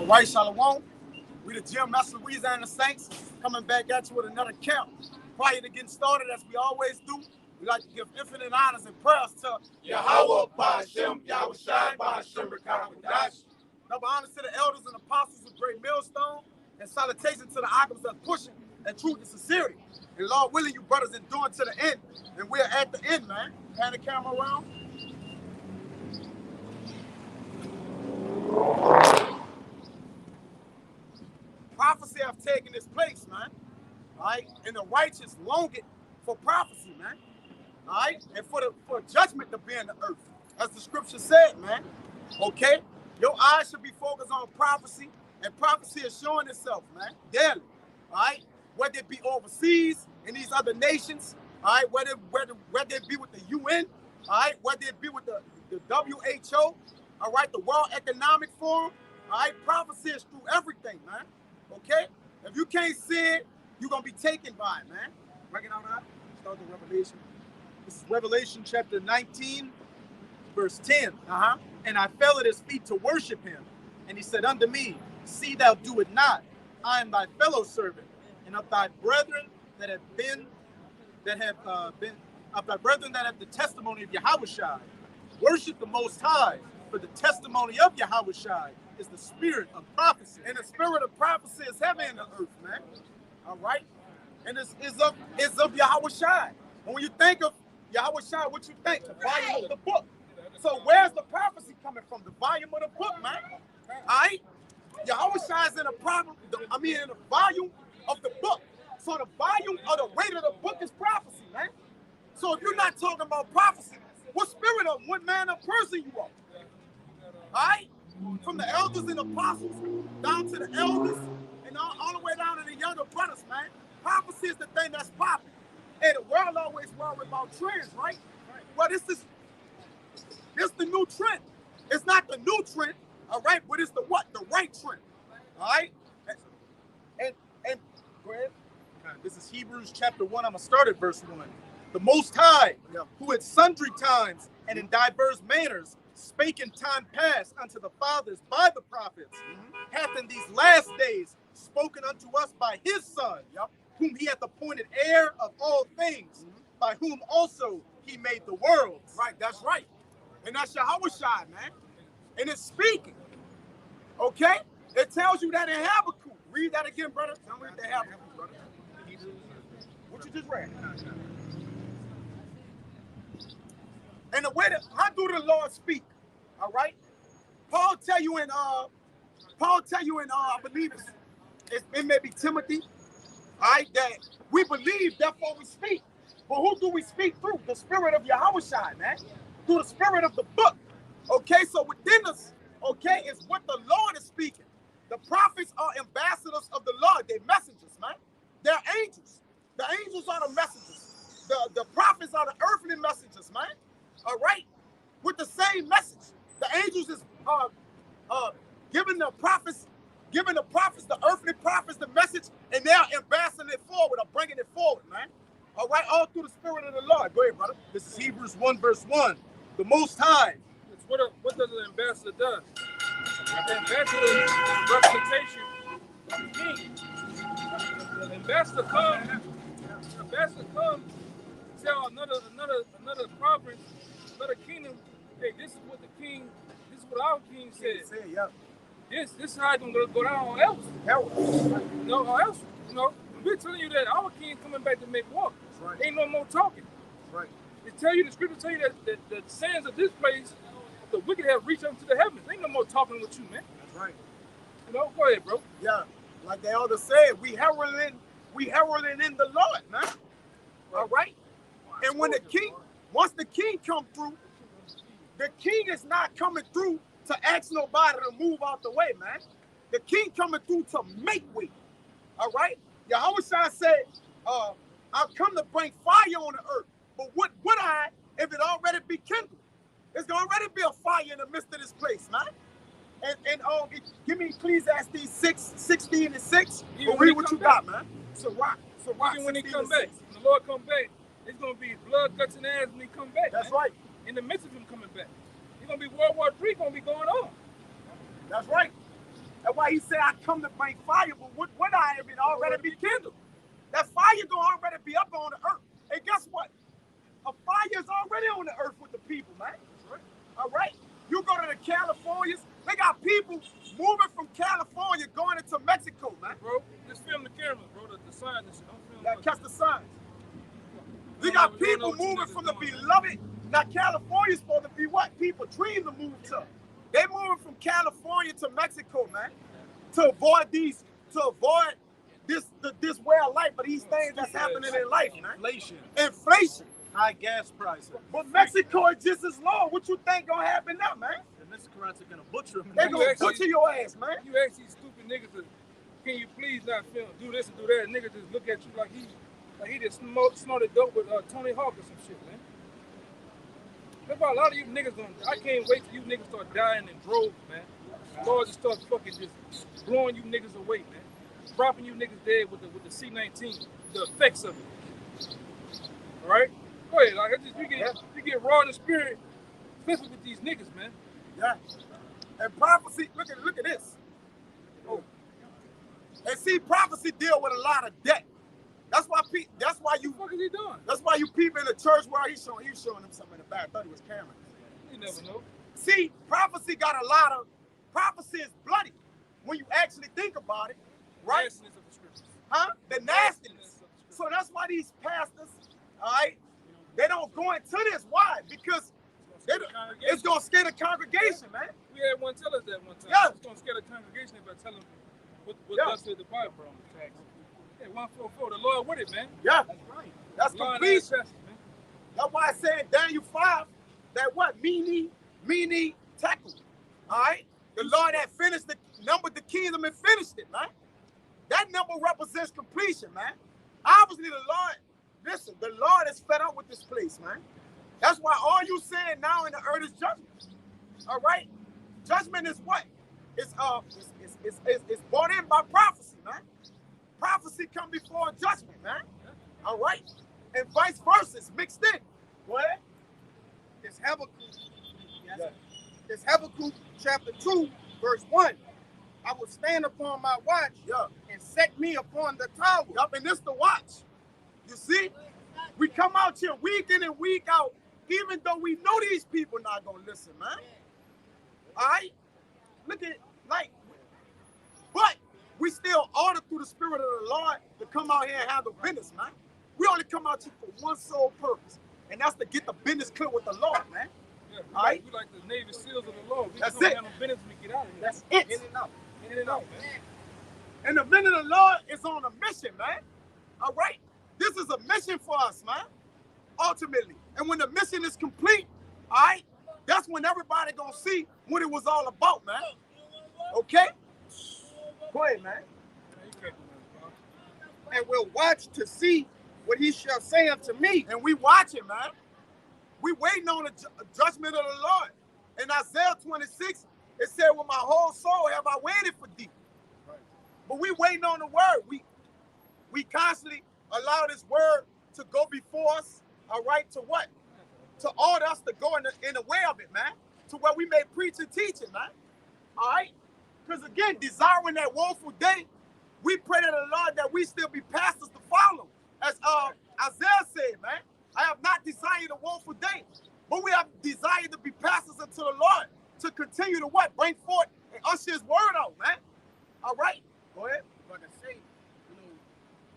All right, Shalom. We the Gym Master Louisiana Saints coming back at you with another count. Prior to getting started, as we always do, we like to give infinite honors and prayers to Yahweh, Ba'ashem, Yahweh Shai, Ba'ashem, Rekawadash. Double honors to the elders and apostles of Great Millstone, and salutation to the alchemists that's pushing and truth and sincerity. And Lord willing, you brothers enduring to the end. And we're at the end, man. Pan the camera around. Prophecy have taken its place, man. All right, and the righteous long it for prophecy, man. All right, and for judgment to be in the earth, as the scripture said, man. Okay, your eyes should be focused on prophecy, and prophecy is showing itself, man, daily. All right, whether it be overseas in these other nations, all right, whether it be with the UN, all right, whether it be with the WHO, all right, the World Economic Forum, all right, prophecy is through everything, man. Okay, if you can't see it, you're gonna be taken by it, man. Bring it out now. Start the Revelation. This is Revelation chapter 19, verse 10. And I fell at his feet to worship him. And he said unto me, see thou do it not. I am thy fellow servant, and of thy brethren that have the testimony of Yahushua. Worship the Most High, for the testimony of Yahushua is the spirit of prophecy. And the spirit of prophecy is heaven and the earth, man. All right? And it's of Yahushua. And when you think of Yahushua, what you think? The volume of the book. So where's the prophecy coming from? The volume of the book, man. All right? Yahushua is in the volume of the book. So the volume or the weight of the book is prophecy, man. So if you're not talking about prophecy, what spirit of what man or person you are? All right? From the elders and apostles down to the elders and all the way down to the younger brothers, man. Prophecy is the thing that's popping. And the world always worry about trends, right? Well, this is the new trend. It's not the new trend, all right, but it's the what? The right trend. All right? And go ahead. This is Hebrews chapter 1. I'm gonna start at verse 1. The Most High, who at sundry times and in diverse manners spake in time past unto the fathers by the prophets, hath in these last days spoken unto us by his Son, whom he hath appointed heir of all things, by whom also he made the worlds. Right, that's right. And that's Yahushua, man. And it's speaking. Okay? It tells you that in Habakkuk. Read that again, brother. Don't read the Habakkuk, brother. What you just read. And the way that, how do the Lord speak? All right? Paul tell you in I believe it may be Timothy, all right, that we believe, therefore we speak. But who do we speak through? The spirit of Yahushua, man. Through the spirit of the book. Okay, so within us, okay, is what the Lord is speaking. The prophets are ambassadors of the Lord. They're messengers, man. They're angels. The angels are the messengers. The prophets are the earthly messengers, man. All right? With the same message. The angels is giving the prophets, the earthly prophets, the message, and they're ambassading it forward or bringing it forward, man. All right? All through the spirit of the Lord. Go ahead, brother. This is Hebrews 1, verse 1. The Most High. What does an ambassador do? The ambassador is representation of the king. The ambassador comes to tell another province, another kingdom, hey, this is what our king said. This is how it's gonna go down on else. Or else, we're telling you that our king coming back to make war. Right. Ain't no more talking. Right. The scripture tell you that the sands of this place, the wicked have reached up to the heavens. Ain't no more talking with you, man. That's right. Go ahead, bro. Yeah, like the elder said, we heralding in the Lord, man. All right. And when once the king come through, the king is not coming through to ask nobody to move out the way, man. The king coming through to make way. All right. Yahushua said, I've come to bring fire on the earth. But what would I if it already be kindled? There's going to already be a fire in the midst of this place, man. And give me Ecclesiastes 6:16 and 6. But read what you got, man. So rock. Even when he come back, when the Lord come back, it's going to be blood, guts, and ass when he come back. That's man. right. In the midst of him coming back. It's going to be World War III going to be going on. That's right. That's why he said, I come to bring fire, but what I am, it already be kindled. That fire gonna already be up on the earth. And guess what? A fire is already on the earth with the people, man. All right? You go to the Californias, they got people moving from California going into Mexico, man. Bro, just film the cameras, bro. The sign and shit. Yeah, catch the signs. We got people moving from the beloved. Now, California's supposed to be what people dream to move to. They moving from California to Mexico, man, to avoid this way of life, but these things that's happening in life, man. Inflation. High gas prices. But Mexico is just as low. What you think gonna happen now, man? The Mexicans are gonna butcher them. They gonna butcher your ass, man. You ask these stupid niggas to, can you please not film, do this and do that? And niggas just look at you like he just snorted dope with Tony Hawk or some shit, man. That's why a lot of you niggas I can't wait till you niggas start dying in droves, man. Lord just start fucking just blowing you niggas away, man. Dropping you niggas dead with the C-19, the effects of it. All right? Go ahead, like you get raw in the spirit, especially with these niggas, man. Yeah. And prophecy, look at this. Oh. And see, prophecy deal with a lot of debt. That's why you. What the fuck is he doing? That's why you people in the church where he's showing them something in the back. I thought it was Cameron. You never know. See, prophecy got a lot of. Prophecy is bloody when you actually think about it, right? Nastiness of the scriptures. Huh? The nastiness. So that's why these pastors, all right, they don't go into this. Why? Because it's gonna scare the congregation, man. We had one tell us that one time. Yeah. It's gonna scare the congregation if I tell them what thus said the Bible on the tax. Yeah, 144. The Lord with it, man. Yeah, that's right. That's completion. Man. That's why I said Daniel 5, that what? Mene, tekel. All right? The Lord that finished numbered the kingdom and finished it, man. That number represents completion, man. Obviously, the Lord is fed up with this place, man. That's why all you saying now in the earth is judgment. All right? Judgment is what? It's brought in by prophecy, man. Prophecy come before judgment, man. All right? And vice versa, it's mixed in. Go ahead. It's Habakkuk. Yes. Yeah. It's Habakkuk chapter 2, verse 1. I will stand upon my watch and set me upon the tower. Yup, and this the watch. You see? We come out here week in and week out, even though we know these people not going to listen, man. All right? Look at, but we still order through the Spirit of the Lord to come out here and handle business, man. We only come out here for one sole purpose, and that's to get the business clear with the Lord, man. Yeah, all right? We like the Navy SEALs of the Lord. We that's come it. Handle business when we get out of here. That's it. In and out. In and out, man. And the men of the Lord is on a mission, man. All right? This is a mission for us, man, ultimately. And when the mission is complete, all right, that's when everybody going to see what it was all about, man. Okay? Go ahead, man. And we'll watch to see what he shall say unto me. And we watching, man. We waiting on the judgment of the Lord. In Isaiah 26, it said, with my whole soul have I waited for thee. Right. But we waiting on the word. We constantly allow this word to go before us, all right, to what? To order us to go in the way of it, man. To where we may preach and teach it, man. All right? Because again, desiring that woeful day, we pray to the Lord that we still be pastors to follow. As Isaiah said, man, I have not desired a woeful day, but we have desired to be pastors unto the Lord, to continue to what? Bring forth and usher his word out, man. All right? Go ahead. Like I say,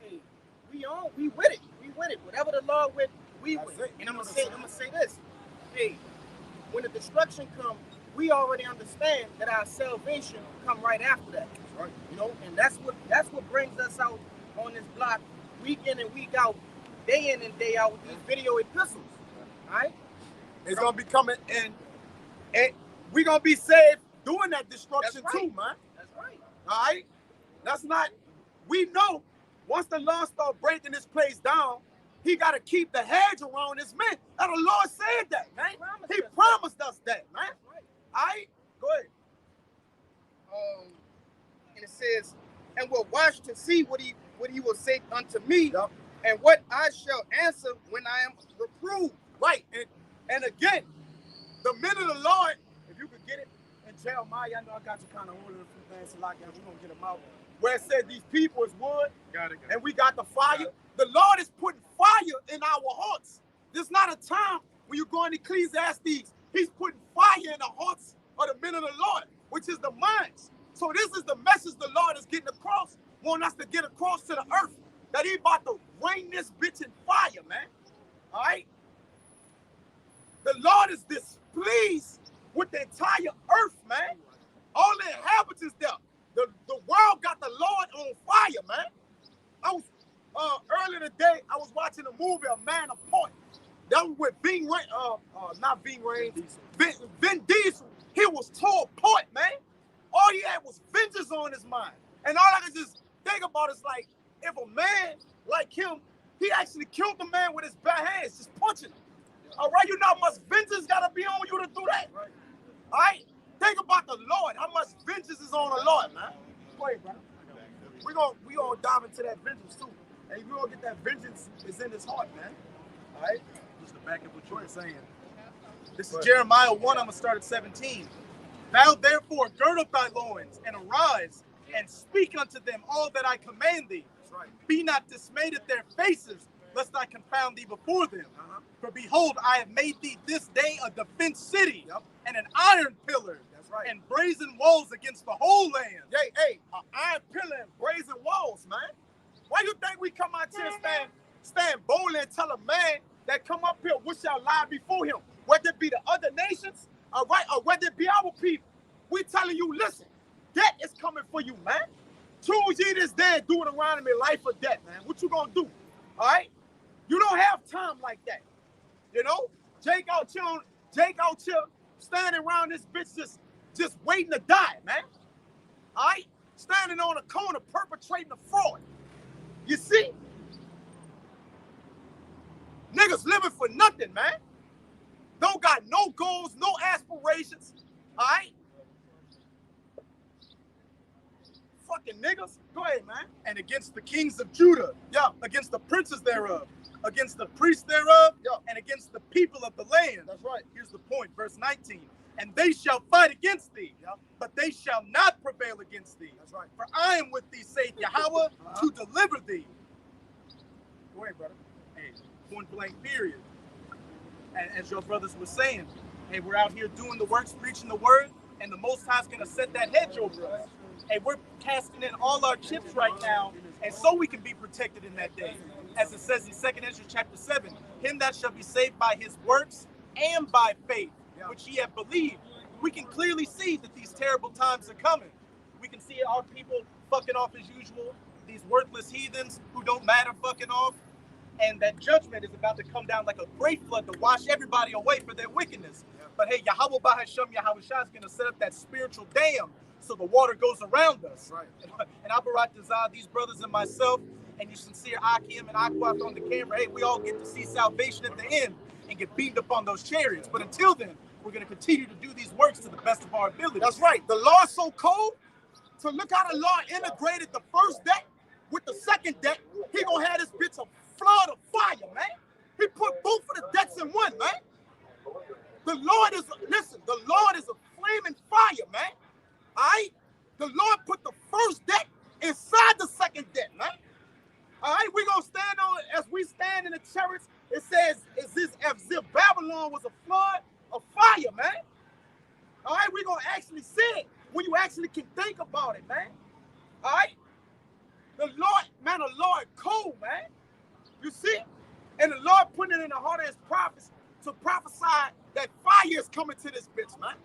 hey, we with it. We with it. Whatever the Lord with, we with it. And I'm gonna say this. Hey, when the destruction comes, we already understand that our salvation come right after that. That's right. You know, and that's what brings us out on this block week in and week out, day in and day out with these video epistles. All right? It's gonna be coming and we're gonna be saved doing that destruction too, man. That's right. All right? That's not, we know once the Lord start breaking this place down, he got to keep the hedge around his men. And the Lord said that, man. He promised us that, man. Right. All right? Go ahead. And it says, and will watch to see what he will say unto me, and what I shall answer when I am reproved. Right. And again, the men of the Lord, if you could get it, in Jeremiah, I know I got you kind of holding a few things to lock down. We're going to get them out. Where it said these people is wood, and we got the fire. The Lord is putting fire in our hearts. This is not a time when you go in Ecclesiastes. He's putting fire in the hearts of the men of the Lord, which is the minds. So this is the message the Lord is getting across, wanting us to get across to the earth, that he about to rain this bitch in fire, man. All right? The Lord is displeased with the entire earth, man. All the inhabitants there. The world got the Lord on fire, man. I was earlier today, I was watching a movie, A Man Apart. That was with Vin Diesel. He was tore apart, man. All he had was vengeance on his mind. And all I could just think about is like, if a man like him, he actually killed the man with his bare hands, just punching him. All right, you know how much vengeance gotta be on you to do that? Right. All right? Think about the Lord, how much vengeance is on the Lord, man. Go ahead, brother. We gonna dive into that vengeance too. And we're gonna get that vengeance is in his heart, man. All right? Just to back up what you're saying. This is Jeremiah 1, I'm gonna start at 17. Thou therefore gird up thy loins and arise and speak unto them all that I command thee. That's right. Be not dismayed at their faces, lest I confound thee before them. For behold, I have made thee this day a defense city, and an iron pillar, and brazen walls against the whole land. Hey, an iron pillar and brazen walls, man. Why you think we come out here stand boldly and tell a man that come up here, we shall lie before him, whether it be the other nations, all right, or whether it be our people? We telling you, listen, death is coming for you, man. Choose ye this day and do it around me, life or death, man. What you gonna do? All right? You don't have time like that. You know? Jake out here standing around this bitch just waiting to die, man. All right? Standing on a corner perpetrating a fraud. You see? Niggas living for nothing, man. Don't got no goals, no aspirations. All right? Fucking niggas. Go ahead, man. And against the kings of Judah, against the princes thereof, against the priests thereof, and against the people of the land. That's right. Here's the point, verse 19. And they shall fight against thee, but they shall not prevail against thee. That's right. For I am with thee, saith Yahweh, to deliver thee. Go ahead, brother. Hey, point blank period. And as your brothers were saying, hey, we're out here doing the works, preaching the word, and the Most High's going to set that hedge over us. Hey, we're casting in all our chips right now, and so we can be protected in that day. As it says in 2 Ezra chapter 7, him that shall be saved by his works and by faith, which ye have believed. We can clearly see that these terrible times are coming. We can see our people fucking off as usual, these worthless heathens who don't matter fucking off, and that judgment is about to come down like a great flood to wash everybody away for their wickedness. But hey, Yahweh Bahasham Yahweh Shah is going to set up that spiritual dam so the water goes around us. Right. And Abarat Dazah, these brothers and myself, and your sincere Akim and Aquaf on the camera, hey, we all get to see salvation at the end and get beamed up on those chariots. But until then, we're going to continue to do these works to the best of our ability. That's right. The Lord's so cold. So look how the Lord integrated the first deck with the second deck. He going to have this bitch a flood of fire, man. He put both of the decks in one, man. The Lord is a flaming fire, man. All right? The Lord put the first deck inside the second deck, man. All right? We're going to stand on it. As we stand in the chariots, it says, as if Babylon was a flood of fire, man. All right? We're going to actually see it when you actually can think about it, man. All right? The Lord cold, man. You see? And the Lord put it in the heart of his prophets to prophesy that fire is coming to this bitch, man.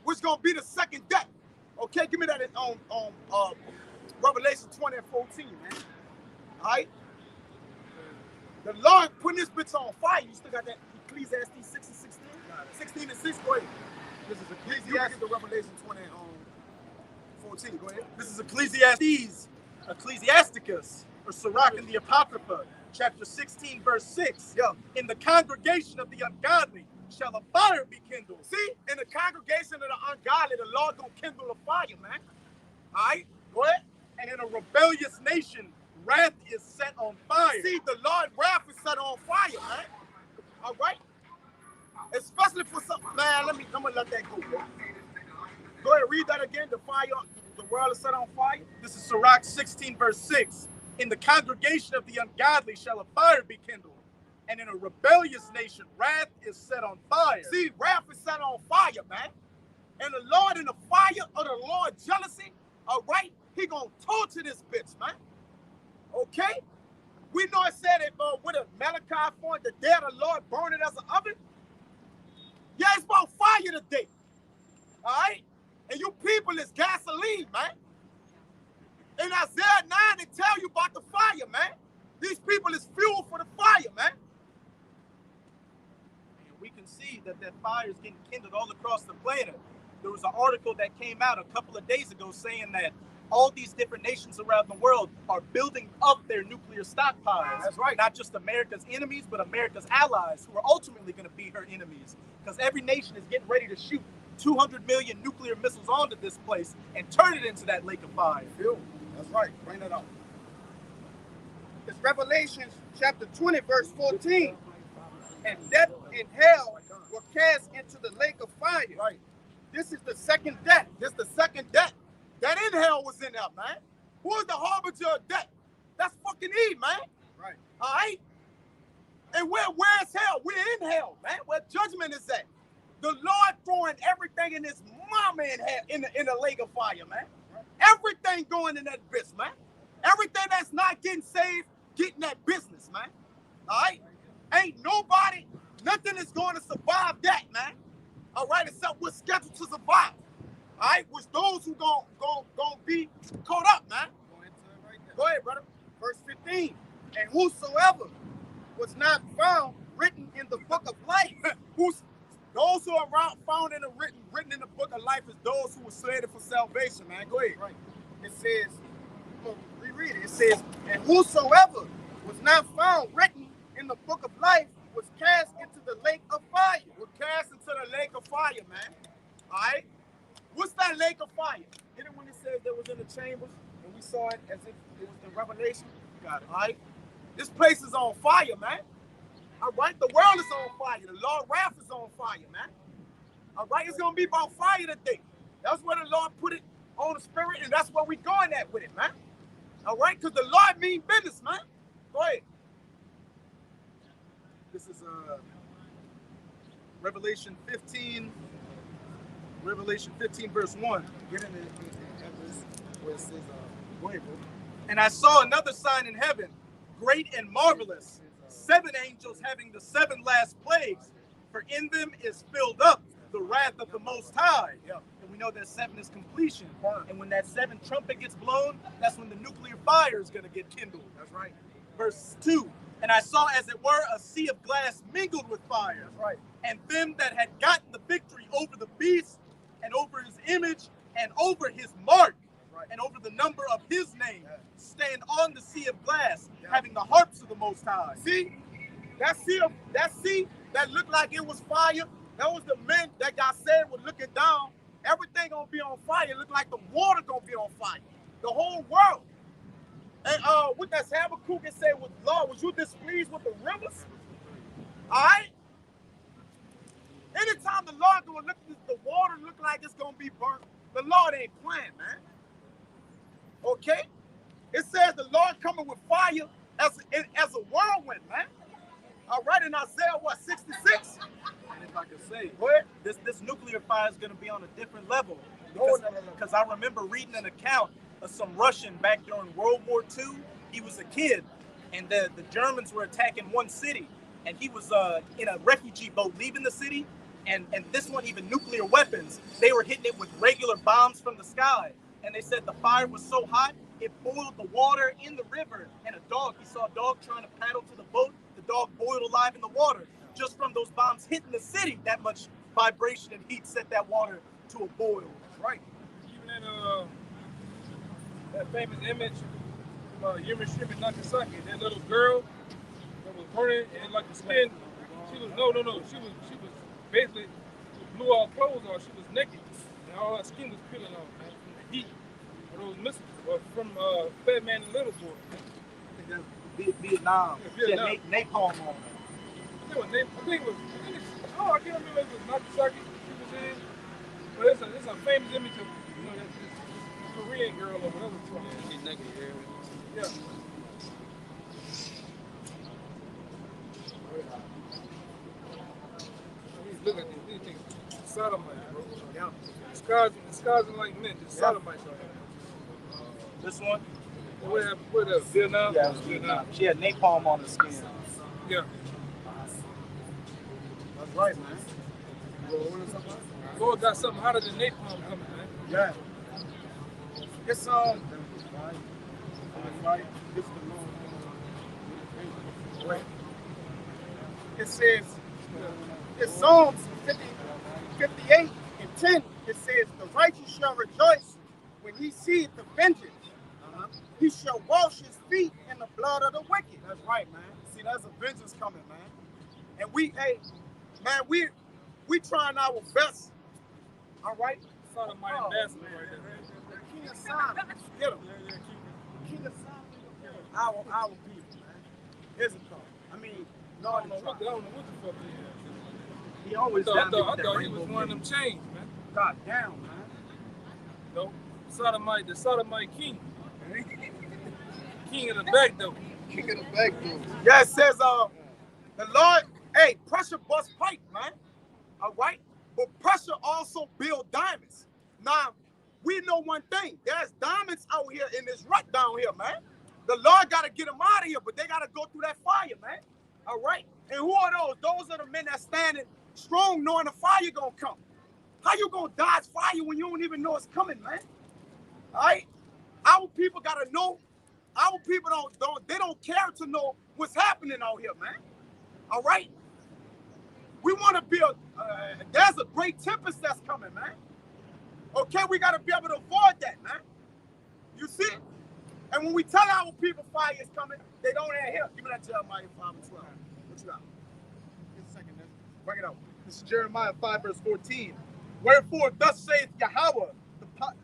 Which is going to be the second death. Okay, give me that on Revelation 20 and 14, man. All right? The Lord putting this bitch on fire. You still got that Ecclesiastes 6 and 16? 16 and 6, go ahead. This is Ecclesiastes. You get the Revelation 20 and 14, go ahead. This is Ecclesiasticus, or Sirach in the Apocrypha, chapter 16, verse 6. In the congregation of the ungodly shall a fire be kindled. See, in the congregation of the ungodly, the Lord gonna kindle a fire, man. All right, go ahead. And in a rebellious nation, wrath is set on fire. See, the Lord's wrath is set on fire, man. All right? Especially for something, man, I'm gonna let that go, bro. Go ahead, read that again. The world is set on fire. This is Sirach 16, verse 6. In the congregation of the ungodly shall a fire be kindled, and in a rebellious nation wrath is set on fire. See, wrath is set on fire, man. And the Lord in the fire of the Lord jealousy, all right, he gonna torture this bitch, man. Okay? We know it said it with a Malachi 4, the day of the Lord burn it as an oven. Yeah, it's about fire today. All right? And you people is gasoline, man. In Isaiah 9, they tell you about the fire, man. These people is fuel for the fire, man. And we can see that fire is getting kindled all across the planet. There was an article that came out a couple of days ago saying that all these different nations around the world are building up their nuclear stockpiles. That's right. Not just America's enemies, but America's allies, who are ultimately going to be her enemies. Because every nation is getting ready to shoot 200 million nuclear missiles onto this place and turn it into that lake of fire. That's right. Bring that up. It's Revelation chapter 20, verse 14. And death and hell were cast into the lake of fire. Right. This is the second death. This is the second death. That in hell was in there, man. Who is the harbinger of death? That's fucking Eve, man. Right. All right? And where's hell? We're in hell, man. Where judgment is at. The Lord throwing everything in his mama in hell, in the lake of fire, man. Everything going in that bitch, man. Everything that's not getting saved, getting that business, man. All right? Ain't nobody, nothing is going to survive that, man. All right? Except we're scheduled to survive. All right? Which those who gonna be caught up, man. Go ahead, brother. Verse 15. And whosoever was not found written in the book of life, those who are found written in the book of life is those who were slated for salvation, man. Go ahead. Right. It says, reread it. It says, and whosoever was not found written in the book of life was cast into the lake of fire. Was cast into the lake of fire, man. All right? What's that lake of fire? Isn't it when it says that was in the chambers and we saw it as if it was the Revelation? Got it. All right? This place is on fire, man. All right? The world is on fire. The Lord wrath is on fire, man. All right? It's going to be about fire today. That's where the Lord put it on the spirit, and that's where we're going at with it, man. All right? Because the Lord mean business, man. Go ahead. This is Revelation 15, verse 1. Get in there, where it says, go ahead, bro. And I saw another sign in heaven, great and marvelous, 7 angels having the 7 last plagues, for in them is filled up the wrath of the Most High. Yeah. And we know that 7 is completion. And when that 7th trumpet gets blown, that's when the nuclear fire is going to get kindled. That's right. Verse 2. And I saw, as it were, a sea of glass mingled with fire. That's right. And them that had gotten the victory over the beast, and over his image, and over his mark, right, and over the number of his name, stand on the sea of glass, having the harps of the Most High. See, that sea that looked like it was fire, that was the men that got saved were looking down. Everything gonna be on fire. It looked like the water gonna be on fire. The whole world. And what that Habakkuk said was, Lord, was you displeased with the rivers? All right? Anytime the Lord gonna look at the water look like it's gonna be burnt, the Lord ain't playing, man. Okay? It says the Lord coming with fire as a whirlwind, man. All right, in Isaiah, 66? And if I could say, Go ahead. this nuclear fire is going to be on a different level. No. Because I remember reading an account of some Russian back during World War II. He was a kid, and the Germans were attacking one city, and he was in a refugee boat leaving the city, and this one, even nuclear weapons, they were hitting it with regular bombs from the sky. And they said the fire was so hot, it boiled the water in the river. And he saw a dog trying to paddle to the boat. The dog boiled alive in the water. Just from those bombs hitting the city, that much vibration and heat set that water to a boil. Right. Even in that famous image from Hiroshima and Nagasaki, that little girl that was burning and like the skin, she was basically blew all clothes off. She was naked, and all her skin was peeling off, man, from the heat of those missiles, from Fat Man and Little Boy. I think that's Vietnam. Vietnam. Napalm on it. I think it was, I can't remember if it was Nagasaki she was in, But it's a famous image of this Korean girl or whatever. She's naked, yeah. Look at these things. Sodomites, bro. Yeah. Disguising like men. Just sodomites out here. This one? What happened? What else? Vietnam? Yeah, Vietnam. She had napalm on her skin. Yeah. That's right, man. Lord got something hotter than napalm coming, man. Yeah. It's right. Wait. It says, it's Psalms 58 and 10. It says, the righteous shall rejoice when he seeth the vengeance. He shall wash his feet in the blood of the wicked. That's right, man. See, there's a vengeance coming, man. And we trying our best. All right? Sodomite ambassador right there. The king of Sodom. Get him. King of Sodom. Our people, man. Here's a call. I mean, no, I don't know what the fuck he is. He always I thought he was one of them chains, man. God damn, man. No, the Sodomite king. King of the back door. King of the back door. Yeah, it says, the Lord, hey, pressure bust pipe, man. All right? But pressure also build diamonds. Now, we know one thing. There's diamonds out here in this rut down here, man. The Lord got to get them out of here, but they got to go through that fire, man. All right? And who are those? Those are the men that standing strong knowing the fire going to come. How you going to dodge fire when you don't even know it's coming, man? All right? Our people got to know. Our people don't care to know what's happening out here, man. All right? We want to build, there's a great tempest that's coming, man. Okay, we got to be able to avoid that, man. You see? And when we tell our people fire is coming, they don't adhere. Give me that Jeremiah 5 and 12. What you got? Just a second, man. Bring it out. This is Jeremiah 5 verse 14. Wherefore, thus saith Yahweh,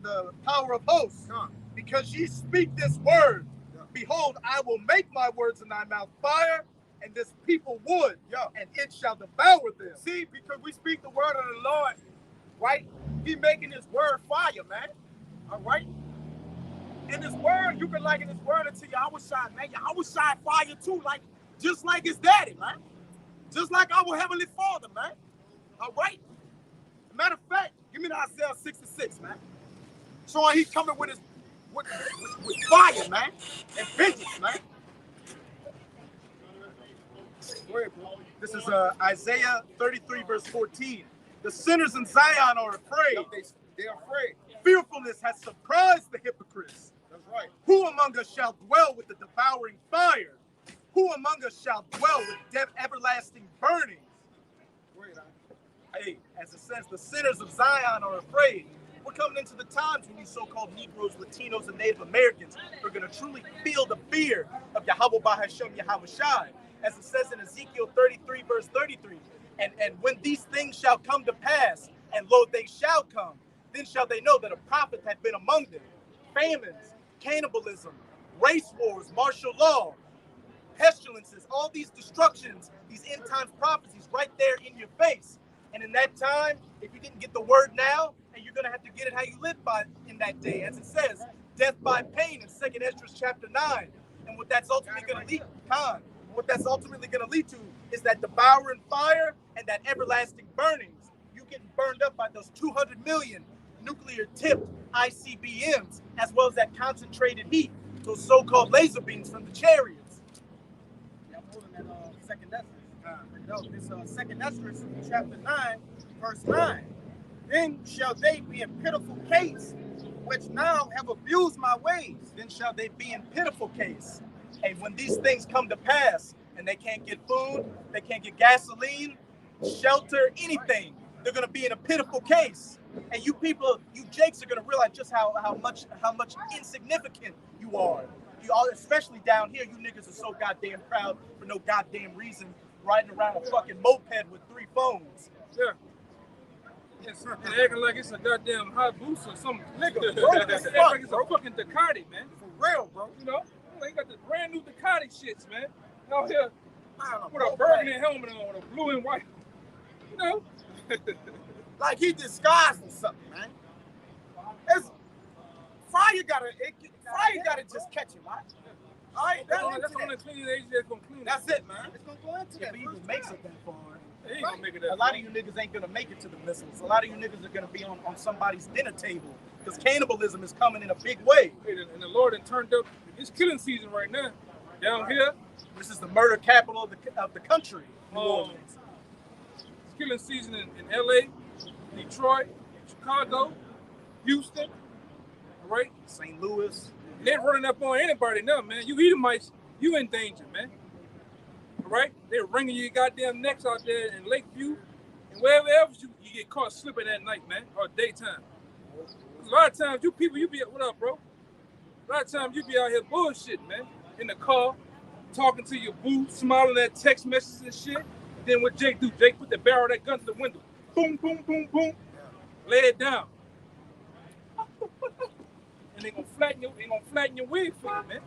the power of hosts, because ye speak this word, behold, I will make my words in thy mouth fire, and this people wood, and it shall devour them. See, because we speak the word of the Lord, right? He making his word fire, man. All right? And this word, you can liken this word unto Yahushua, man. Yahushua fire too, like just like his daddy, man. Just like our heavenly Father, man. All right? Matter of fact, give me the Isaiah 66, man. Showing he's coming with his with fire, man, and vengeance, man. This is Isaiah 33, verse 14. The sinners in Zion are afraid. They're afraid. Fearfulness has surprised the hypocrites. That's right. Who among us shall dwell with the devouring fire? Who among us shall dwell with everlasting burnings? Hey, as it says, the sinners of Zion are afraid. We're coming into the times when these so-called Negroes, Latinos, and Native Americans are going to truly feel the fear of Yahweh Bahashem Yahushai. As it says in Ezekiel 33, verse 33, and when these things shall come to pass, and lo, they shall come, then shall they know that a prophet had been among them. Famines, cannibalism, race wars, martial law, pestilences, all these destructions, these end times prophecies right there in your face. And in that time, if you didn't get the word now, and you're going to have to get it how you live by in that day, as it says, death by pain in 2nd Esdras chapter 9. And what that's ultimately going to lead to is that devouring fire and that everlasting burnings. You getting burned up by those 200 million nuclear-tipped ICBMs, as well as that concentrated heat, those so-called laser beams from the chariots. Yeah, I'm holding that 2nd Esdras. This 2nd Esdras chapter 9, verse 9. Then shall they be in pitiful case, which now have abused my ways. Then shall they be in pitiful case. And when these things come to pass, and they can't get food, they can't get gasoline, shelter, anything, they're going to be in a pitiful case. And you people, you Jakes, are going to realize just how much insignificant you are. You all, especially down here, you niggas are so goddamn proud for no goddamn reason, riding around a fucking moped with 3 phones. Yeah. Yes, and acting like it's a goddamn hot boost or something. Nigga, bro, like it's a fucking Ducati, man. For real, bro. You know, they got the brand new Ducati shits, man. Out here with a burgundy helmet on, with a blue and white. You know. Like he disguised or something, man. Fire gotta just catch him, right? All right, that's on the clean age that's gonna clean it. That's it, man. It's gonna go into that. If he even makes it that far. He ain't gonna make it that A lot of you niggas ain't gonna make it to the missiles. A lot of you niggas are gonna be on somebody's dinner table because cannibalism is coming in a big way. And the Lord had turned up. It's killing season right now. Down here. This is the murder capital of the country. New Orleans. It's killing season in LA, Detroit, Chicago, Houston, all right? St. Louis. They're running up on anybody now, man. You Edomites, you in danger, man. All right? They're wringing your goddamn necks out there in Lakeview and wherever else you get caught slipping at night, man, or daytime. A lot of times, you people, you be, what up, bro? A lot of times, you be out here bullshitting, man, in the car, talking to your boo, smiling at text messages and shit. Then what Jake do? Jake put the barrel of that gun to the window. Boom, boom, boom, boom. Lay it down. And they gonna flatten your wig for you, man.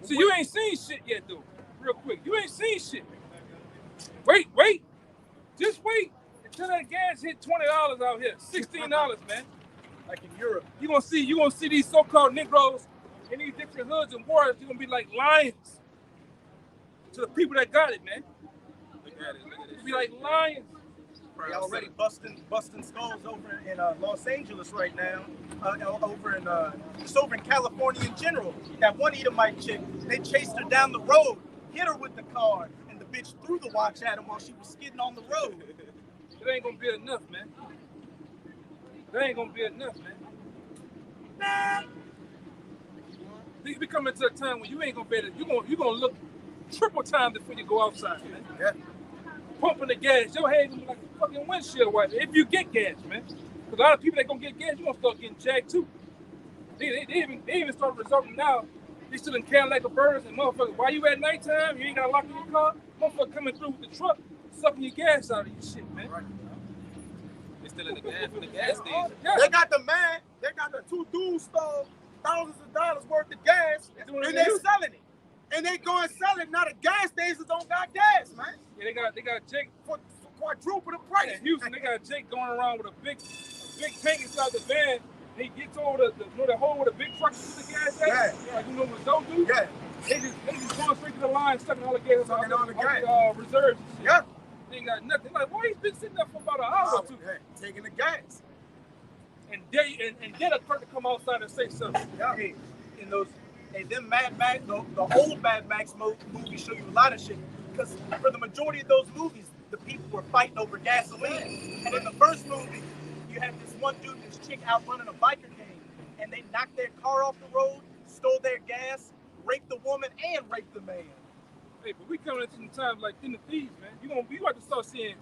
So you ain't seen shit yet, though. Real quick, you ain't seen shit. Wait, just wait until that gas hit $20 out here, $16, man. Like in Europe, You gonna see these so-called Negroes in these different hoods and wars. You're gonna be like lions to the people that got it, man. Look at it. You be like lions. they already busting skulls over in Los Angeles right now. Just over in California in general. That one Edomite chick, they chased her down the road, hit her with the car, and the bitch threw the watch at him while she was skidding on the road. It ain't gonna be enough, man. That ain't gonna be enough, man. You be coming to a time when you ain't gonna be able to, you gonna look triple time before you go outside, man. Yeah. Pumping the gas, your head gonna be like a fucking windshield wiper. If you get gas, man. Because a lot of people that gonna get gas, you gonna start getting jacked too. They even start resorting now. They still in Cadillac of birds and motherfuckers. While you at nighttime, you ain't gotta lock in your car. Motherfucker coming through with the truck, sucking your gas out of your shit, man. Right. They still in the gas for the gas station. Yeah. They got the two dudes stole thousands of dollars worth of gas, and they're selling it. And they go and sell it. Now the gas stations don't got gas, man. Yeah, they got Jake For quadruple the price. in Houston. They got Jake going around with a big tank inside the van. He gets over the hole with a big truck to the gas at. Yeah. Like, you know what those do? Yeah. They just going straight to the line, sucking all the gas out Sucking all the gas. the reserves. And shit. Yeah. They ain't got nothing. Like, why he's been sitting there for about an hour or two? Yeah. Taking the gas. And get a clerk to come outside and say something. Yeah. Hey, in those, and them Mad Max, the old Mad Max movies show you a lot of shit. Because for the majority of those movies, the people were fighting over gasoline. And in the first movie, you have this one dude and this chick out running a biker gang, and they knocked their car off the road, stole their gas, raped the woman, and raped the man. Hey, but we coming into some times like in the thieves, man. You about to start seeing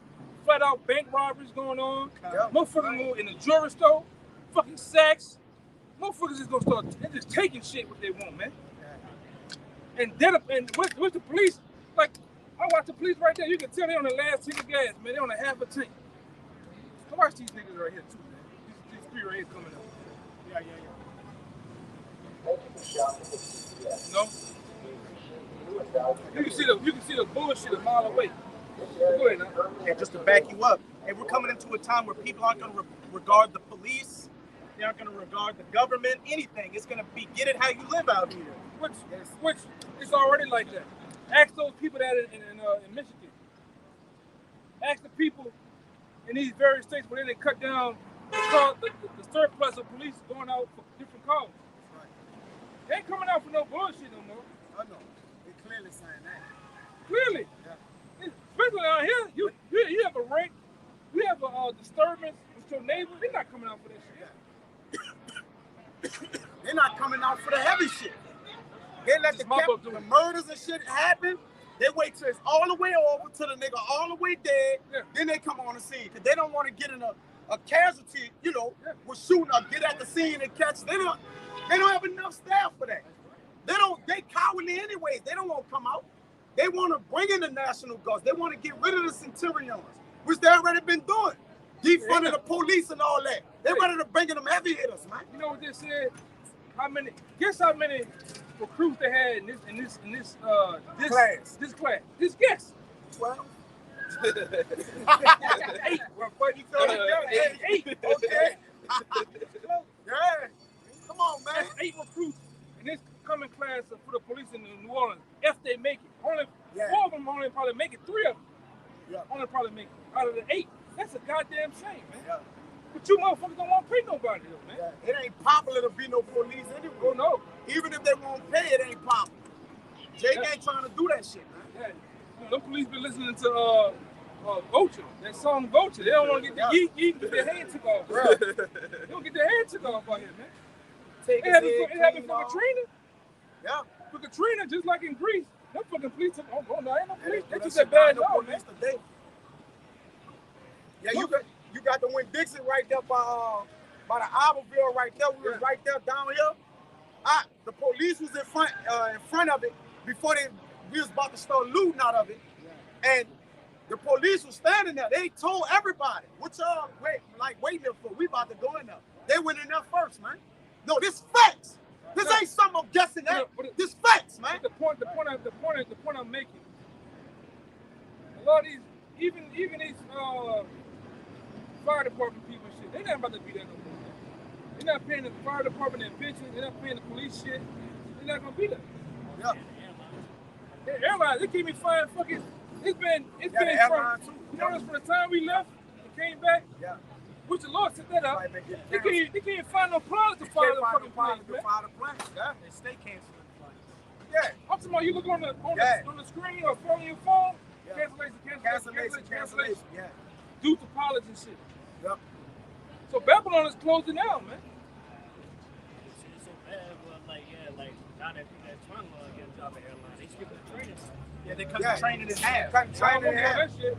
flat out bank robberies going on. Yeah. Motherfuckers in the jewelry store, fucking sacks. Motherfuckers is gonna start just taking shit what they want, man. And then with the police, like I watch the police right there. You can tell they on the last tank of gas, man. They on a half a tank. I watch these niggas right here too, man. These three right here coming up. Yeah. You know? You can see the bullshit a mile away. Go ahead now. And just to back you up, and we're coming into a time where people aren't going to regard the police, they aren't going to regard the government, anything. It's going to be get it how you live out here. Which is already like that. Ask those people that in Michigan. Ask the people in these various states where they cut down the surplus of police going out for different causes. Right. They ain't coming out for no bullshit no more. I know. They're clearly saying that. Clearly. Yeah. Especially out here, you have a rape, you have a disturbance with your neighbor. They're not coming out for that shit. They're not coming out for the heavy shit. They let the murders and shit happen. They wait till it's all the way over, till the nigga all the way dead. Yeah. Then they come on the scene. Because they don't want to get in a casualty, with shooting or get at the scene and catch. They don't have enough staff for that. They cowardly anyways. They don't want to come out. They want to bring in the National Guards. They want to get rid of the Centurions, which they already been doing. Defunding the police and all that. They ready to bring in them heavy hitters, man. You know what they said? Guess how many recruits they had in this class? This guess. 12. 8. But you told me 8. Okay. Yeah. Come on, man. That's 8 recruits in this coming class for the police in New Orleans. If they make it, only 4 of them only probably make it. 3 of them only probably make it out of the 8. That's a goddamn shame, man. Yeah. But you motherfuckers don't want to pay nobody, though, man. Yeah. It ain't popular to be no police anyway. Oh no. Even if they won't pay, it ain't popular. Jake ain't trying to do that shit, man. Yeah. You know, them police be listening to Vulture, that song Vulture. They don't want to get their get their head took off. Bro. They don't get their head took off out here, man. It happened for Katrina. Yeah. For Katrina, just like in Greece, them fucking police took. Oh no, ain't no police. They took that bad off, man. Today. Yeah, you got the Winn-Dixie right there by the Iberville right there. We was right there down here. The police was in front of it before we was about to start looting out of it, and the police was standing there. They told everybody, "What y'all waiting there for? We about to go in there." They went in there first, man. No, this facts. This ain't something I'm guessing at. This facts, man. The point I'm making. A lot of these, even these fire department people and shit, they not about to be there no more. They're not paying the fire department their pensions. They're not paying the police shit. They're not gonna be there. Yeah. The airlines, they keep me flying fucking. It's been from the time we left and came back. Yeah. Which the Lord set that up. They can't find no pilots to fly the fucking planes, man. Yeah. They stay canceling flights. Yeah. I'm talking about you look on the screen or on your phone. Cancellation. Yeah. Due to pilots and shit. Yep. So Babylon is closing down, man. It's so bad, but like down at Trump getting a job at airline, they skip the training. Yeah, they cut the training in half. That shit.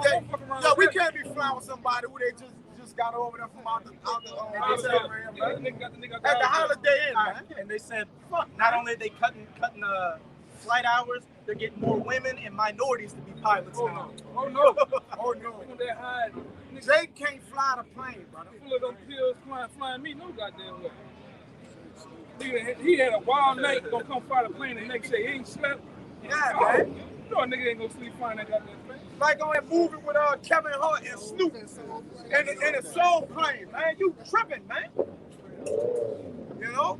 Yeah, we can't be flying with somebody who they just got over there from out the at the Holiday Inn, man. And they said, fuck, not only are they cutting flight hours, they're getting more women and minorities to be pilots now. Oh no. Jake can't fly the plane, brother. Full of them pills flying me no goddamn way. He had a wild night, gonna come fly the plane the next day. He ain't slept. Yeah, man. You know a nigga ain't gonna sleep flying that goddamn plane. Like on that movie with Kevin Hart and Snoop and the Soul Plane, man. You tripping, man. You know?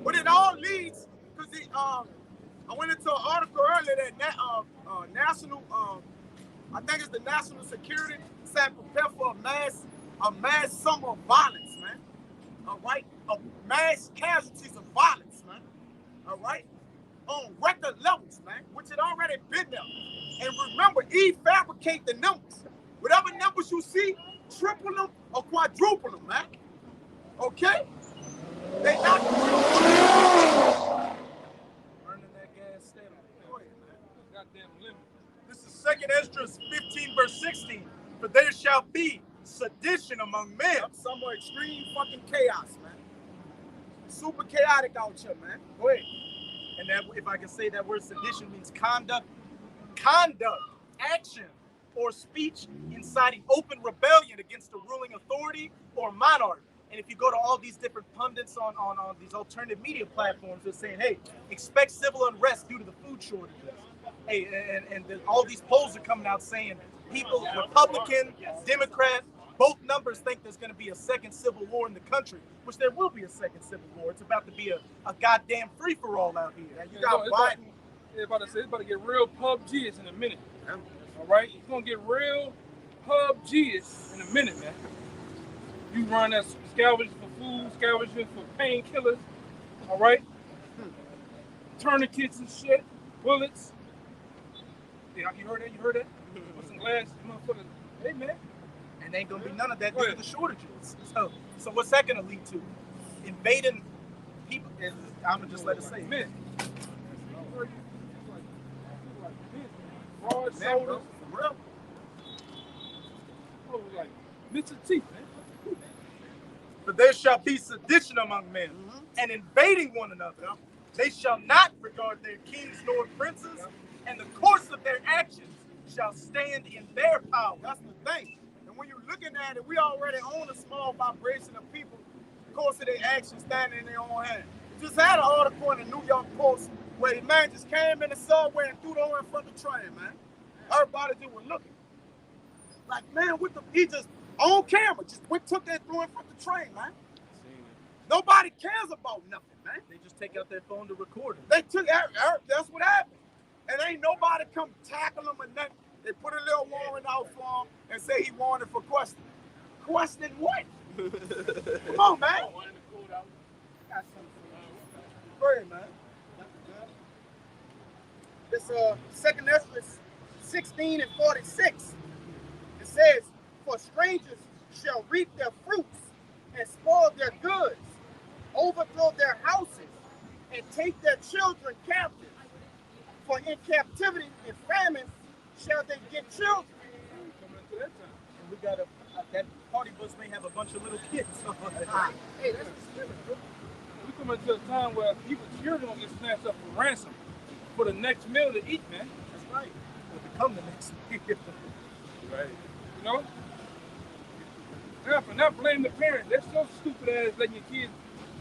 But it all leads, because I went into an article earlier that national, I think it's the national security said prepare for a mass summer of violence, man. All right? Of mass casualties of violence, man. All right? On record levels, man, which had already been there. And remember, fabricate the numbers. Whatever numbers you see, triple them or quadruple them, man. Okay? They not burning that gas steadily. Go ahead, man. Goddamn limit. This is 2nd Esdras 15 verse 16. For there shall be sedition among men. Some extreme fucking chaos, man. Super chaotic out here, man. Go ahead. And that, if I can say that word, sedition means conduct, action, or speech inciting open rebellion against a ruling authority or monarch. And if you go to all these different pundits on these alternative media platforms, they're saying, hey, expect civil unrest due to the food shortages. Hey, and all these polls are coming out saying people, Republican, Democrat, both numbers think there's going to be a second civil war in the country, which there will be a second civil war. It's about to be a goddamn free-for-all out here. You got Biden. It's about to get real PUBG in a minute. All right? It's going to get real PUBG in a minute, man. You run that scavenging for food, scavenging for painkillers, all right? Tourniquets and shit, bullets. Yeah, you heard that? With some glass, motherfuckers. Hey, man. And ain't gonna be none of that due to the shortages. So what's that gonna lead to? Invading people. I'm gonna just let it say. Men. Broad shoulders. Like Mr. Teeth, man. But there shall be sedition among men, and invading one another. They shall not regard their kings nor princes, and the course of their actions shall stand in their power. That's the thing. And when you're looking at it, we already own a small vibration of people, the course of their actions standing in their own hand. We just had an article in the New York Post where the man just came in the subway and threw the oil in front of the train, man. Everybody just was looking. Like, man, he just on camera, just took that through in front of the train, man. Nobody cares about nothing, man. They just take out their phone to record it. They took that's what happened. And ain't nobody come tackle them or nothing. They put a little warrant out for him and say he wanted for questioning. Questioning what? Come on, man. Go ahead, man. This 2nd Ezra 16 and 46. It says, for strangers shall reap their fruits and spoil their goods, overthrow their houses, and take their children captive. For in captivity and famine shall they get children. And we got that party bus may have a bunch of little kids. Hey, that's the spirit, bro. We come into a time where people's children gonna get snatched up for ransom for the next meal to eat, man. That's right. Will become the next meal. Right. You know? Now, for not blame the parents. They're so stupid ass letting your kids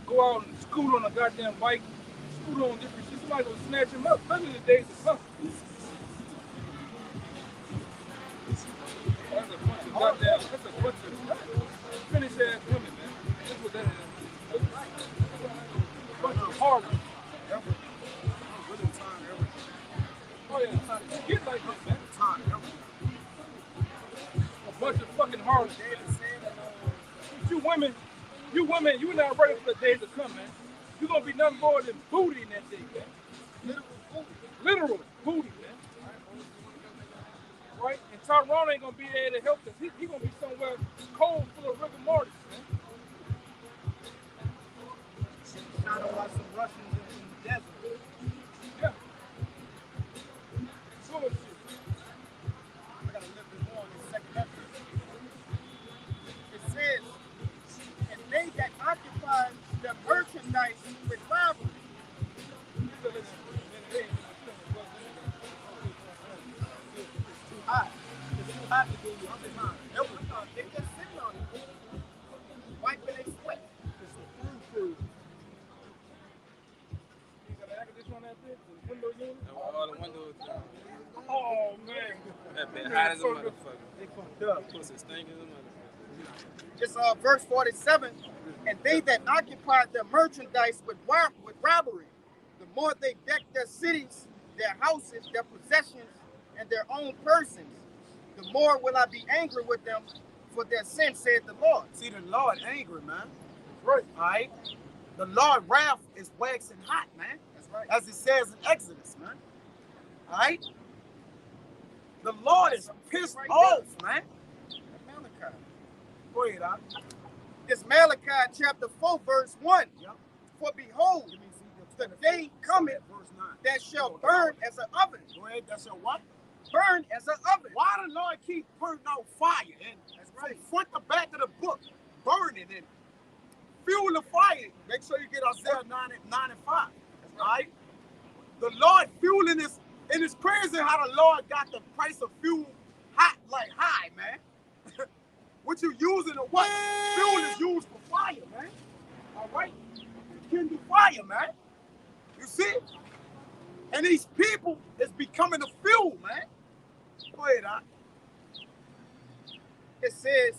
go out and scoot on a goddamn bike, scoot on different shit. Somebody's gonna snatch them up, especially in the days to come. That's a bunch of goddamn, that's a bunch of finished ass women, man. That's what that is. A bunch of hard ones. Oh yeah, get like this, man. A bunch of fucking hard ones. You women, you not ready for the days to come, man. You're gonna be nothing more than booty in that day, man. Literal booty, man. Right? And Tyrone ain't gonna be there to help us. He gonna be somewhere cold full of rigor mortis, man. Trying to watch some Russians in the desert. Yeah. Full of shit. I gotta live this more in 2nd Ezra. It says, and they that occupy the merchandise with robbery. Hot. It's too hot to do you. I'm in mind. They just sitting on it, wiping their sweat. It's a food. You got an air conditioner on that bitch? The window unit? All the windows down. Oh man. That been hot as a motherfucker. They fucked up. Pussy stink as a motherfucker. It's verse 47. And they that occupy their merchandise with robbery, the more they deck their cities, their houses, their possessions, and their own persons, the more will I be angry with them for their sin, said the Lord. See, the Lord angry, man. Right. All right? The Lord wrath is waxing hot, man. That's right. As it says in Exodus, man. All right? The Lord is pissed off, man. Malachi. Go ahead, Doc. It's Malachi chapter 4, verse 1. Yep. For behold, the day cometh Verse 9. that shall burn as an oven. Go ahead, that's your what? Burn as an oven. Why the Lord keep putting out fire? And from front to back of the book, burning and fuel the fire. Make sure you get Isaiah 9 and 5. All right? The Lord fueling this, and it's crazy how the Lord got the price of fuel hot, like high, man. What you using or what? Fuel is used for fire, man. All right? Kindle fire, man. You see? And these people is becoming the fuel, man. Go ahead, Doc. It says,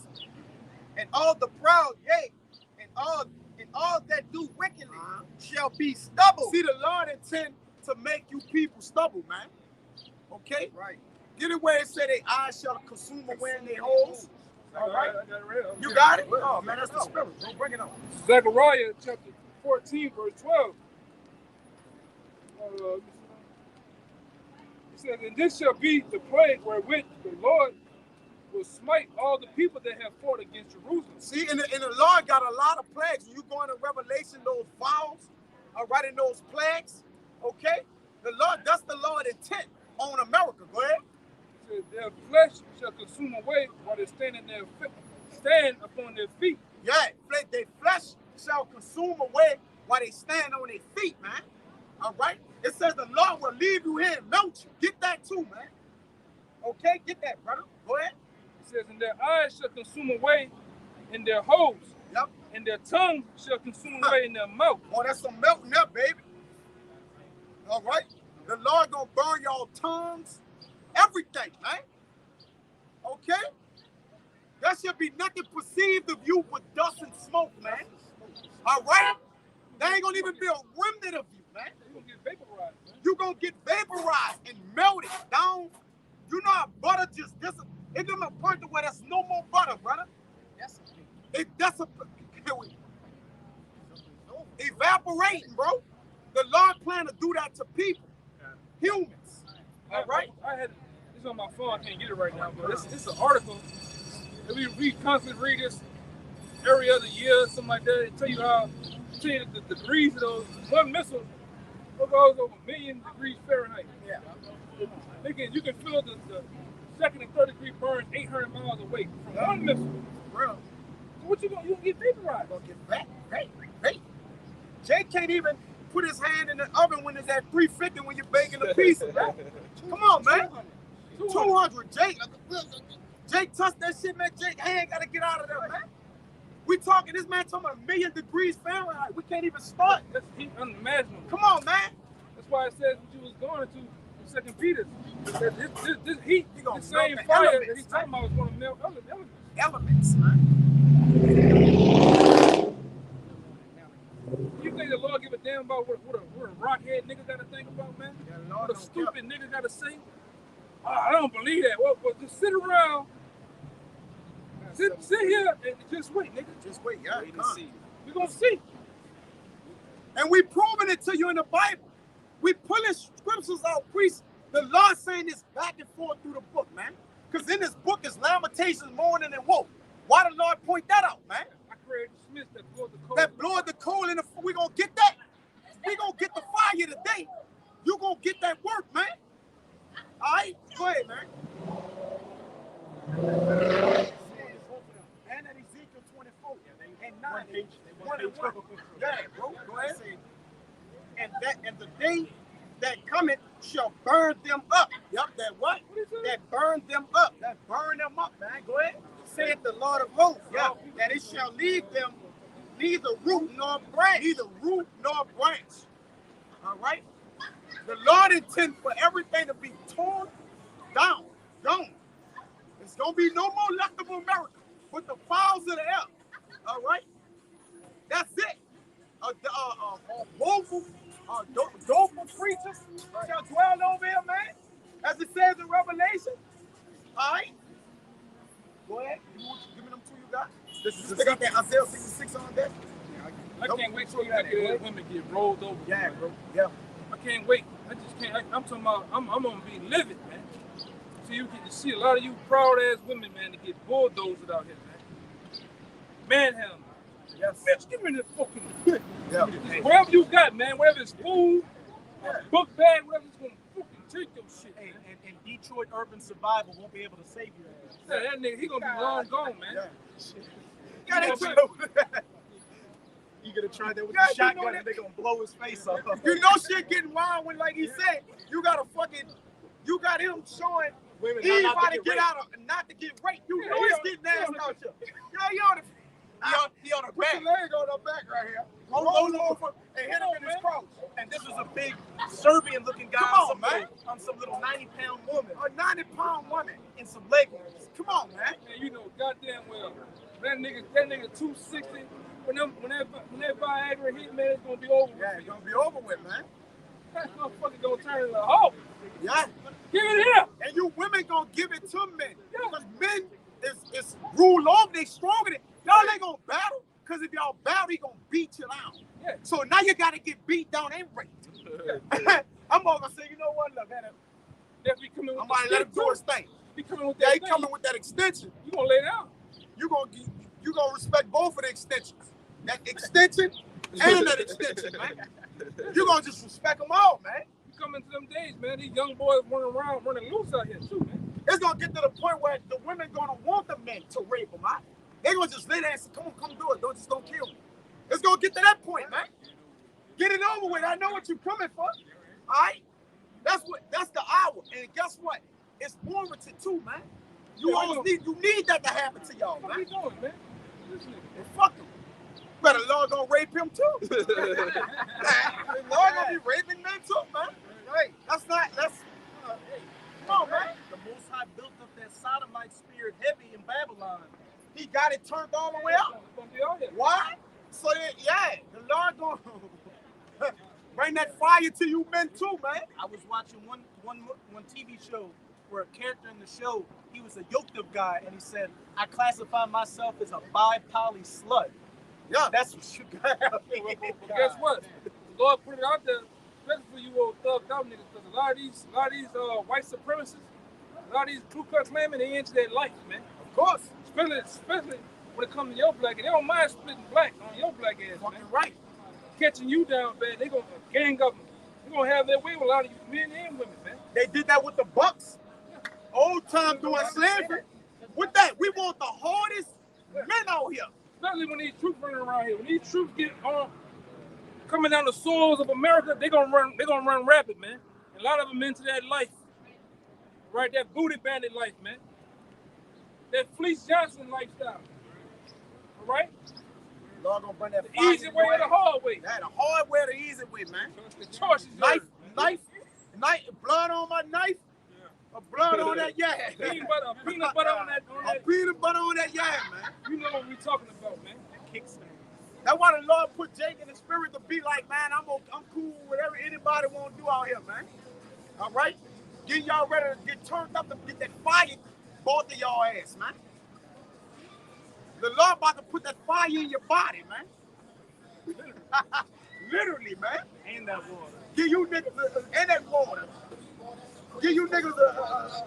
and all the proud, yea, and all that do wickedly shall be stubble. See, the Lord intend to make you people stubble, man. Okay? Right. Get it where it said their eyes shall consume away in their holes. All right? I got it right. You got it? Oh, man, that's the spirit. Bro, bring it on. Zechariah chapter 14, verse 12. It says, and this shall be the plague wherewith the Lord will smite all the people that have fought against Jerusalem. See, and the Lord got a lot of plagues. When you go into Revelation, those vows, all right, in those plagues, okay? The Lord, that's the Lord intent on America. Go ahead. It says, their flesh shall consume away while they stand upon their feet. Yeah, their flesh shall consume away while they stand on their feet, man. All right? It says the Lord will leave you here and melt you. Get that too, man. Okay? Get that, brother. Go ahead. It says, and their eyes shall consume away in their holes. Yep. And their tongue shall consume away in their mouth. Oh, that's some melting up, baby. All right? The Lord gonna burn y'all tongues everything, man. Okay? There should be nothing perceived of you but dust and smoke, man. All right? There ain't gonna even be a remnant of you, man. You're gonna get vaporized, man. You're gonna get vaporized and melted down. You know how butter just it comes a point to where there's no more butter, brother. That's evaporating, bro. The Lord plan to do that to people, humans. All right. I had this on my phone. I can't get it right now, but it's an article. And we constantly read this every other year, something like that. It tell you the degrees of those one missile goes over 1,000,000 degrees Fahrenheit. Yeah. You can feel the second and third degree burns 800 miles away from one missile. Bro. So what you gonna get vaporized? Gonna get back. Hey. Jay can't even put his hand in the oven when it's at 350 when you're baking a pizza, man. Come on, man. 200. Jake touched that shit, man. Jake hand gotta get out of there, man. We talking, this man talking about 1,000,000 degrees Fahrenheit. We can't even start. That's heat unimaginable. Come on, man. That's why it says what you was going to in 2 Peter. This heat, gonna the same melt the fire elements, that he's talking about is going to melt elements. Elements, man. You think the Lord give a damn about what a rockhead nigga got to think about, man? What a stupid nigga got to say? Oh, I don't believe that. Well, just sit around. Sit here and just wait, nigga. Just wait, yeah. Wait and see. We're going to see. And we proving it to you in the Bible. We pulling scriptures out, priests. The Lord saying this back and forth through the book, man. Because in this book is Lamentations, mourning, and woe. Why the Lord point that out, man? I created Smith that blowed the coal. That blowing the coal in the, we gonna get that. We gonna get the fire today. You gonna get that work, man. All right, go ahead, man. And at Ezekiel 24 and 9. Yeah, bro. Go ahead. And the day that cometh shall burn them up. Yup, that what? That burn them up. That burn them up, man. Go ahead. Saith the Lord of hosts. Yeah. That it shall leave them neither root nor branch. Neither root nor branch. All right? The Lord intends for everything to be torn down. Gone. There's going to be no more left of America but the fowls of the air. All right? That's it. Woeful, doleful creatures shall dwell over here, man. As it says in Revelation. All right? Go ahead. Give me them two you got. They got that Isaiah 66 on that. I can't wait till you look at women get rolled over. Yeah, bro. Yeah. I can't wait. I just can't. I'm talking about, I'm going to be livid, man. So you get to see a lot of you proud-ass women, man, to get bulldozed out here, man. Manhandled. Yes. Bitch, give me this fucking... Yeah. Whatever you got, man, whether it's food, book bag, whatever, it's going to fucking take your shit, Hey, man. and Detroit urban survival won't be able to save your ass. Yeah, that nigga, he going to be long gone, man. Yeah. You gonna try that with Yeah, the you know shotgun that- and they gonna blow his face off. You know shit getting wild when, like he said, you got him showing Women Eve not how to get get raped. out of, not to get raped. You Yeah, know he it's on- getting he on nasty out the- here. Yeah, He on her put back. your leg on her back right here. Roll over and hit him in his crotch. And this was a big Serbian-looking guy Come on, man. on some little 90-pound woman A 90-pound woman. in some leggings. Come on, man. And you know goddamn well, that nigga 260, when that Viagra hit, man, it's going to be over Yeah, with. it's gonna be over with, man. That motherfucker going to turn into a hoe. Yeah. Give it here. And you women gonna give it to men. Because men is rule over, they stronger than y'all ain't gonna battle. Because if y'all battle, he gonna beat you down. Yeah. So now you gotta get beat down and raped. I'm all gonna say, you know what, look, man, That be coming with I might let him do his thing. Be coming with Yeah, that he thing. coming with that extension. You gonna lay down. You gonna respect both of the extensions. That extension and that extension, man. You gonna just respect them all, man. You come into them days, man. These young boys running loose out here too, man. It's gonna get to the point where the women gonna want the men to rape them, man. They gonna just lay there and say, come do it. Don't kill me. It's gonna get to that point, man. Get it over with. I know what you're coming for. All right? That's the hour. And guess what? It's warranted too, man. You need that to happen to y'all, What are man. you doing, man? This nigga. And fuck him. Better Lord gonna rape him too. The Lord gonna be raping men too, man. Hey, that's hey, come on, man. The built up that sodomite spirit heavy in Babylon. He got it turned all the way up. Why? So yeah, the Lord gonna bring that fire to you men too, man. I was watching one TV show where a character in the show, he was a yoked up guy, and he said, I classify myself as a bi-poly slut. Yeah, that's what you got. But guess what? The Lord put it out there, especially for you old thugged out niggas, because a lot of these white supremacists, a lot of these Ku Klux Klan men, they into their life, man. Of course. Especially when it comes to your black, and they don't mind splitting black on your black ass, man. Right. Catching you down bad, they gonna gang up. They gonna have their way with a lot of you men and women, man. They did that with the Bucks. Old time doing slavery. With that, we want the hardest men out here. Especially when these troops running around here. When these troops get on, coming down the soils of America, they gonna run rapid, man. And a lot of them into that life, right? That booty bandit life, man. That Fleece Johnson lifestyle. All right? Lord gonna bring that the easy way or the hard way. Yeah, the hard way or the easy way, man. The choice is knife, blood on my knife. A blood on that yam. Peanut butter on that. Peanut butter on that yam, man. You know what we talking about, man. That kickstand. That's why the Lord put Jake in the spirit to be like, man, I'm cool with whatever anybody want to do out here, man. All right? Get y'all ready to get turned up and get that fire both of y'all ass, man. The Lord about to put that fire in your body, man. Literally, man. And that water. Give you niggas and that water. Give you niggas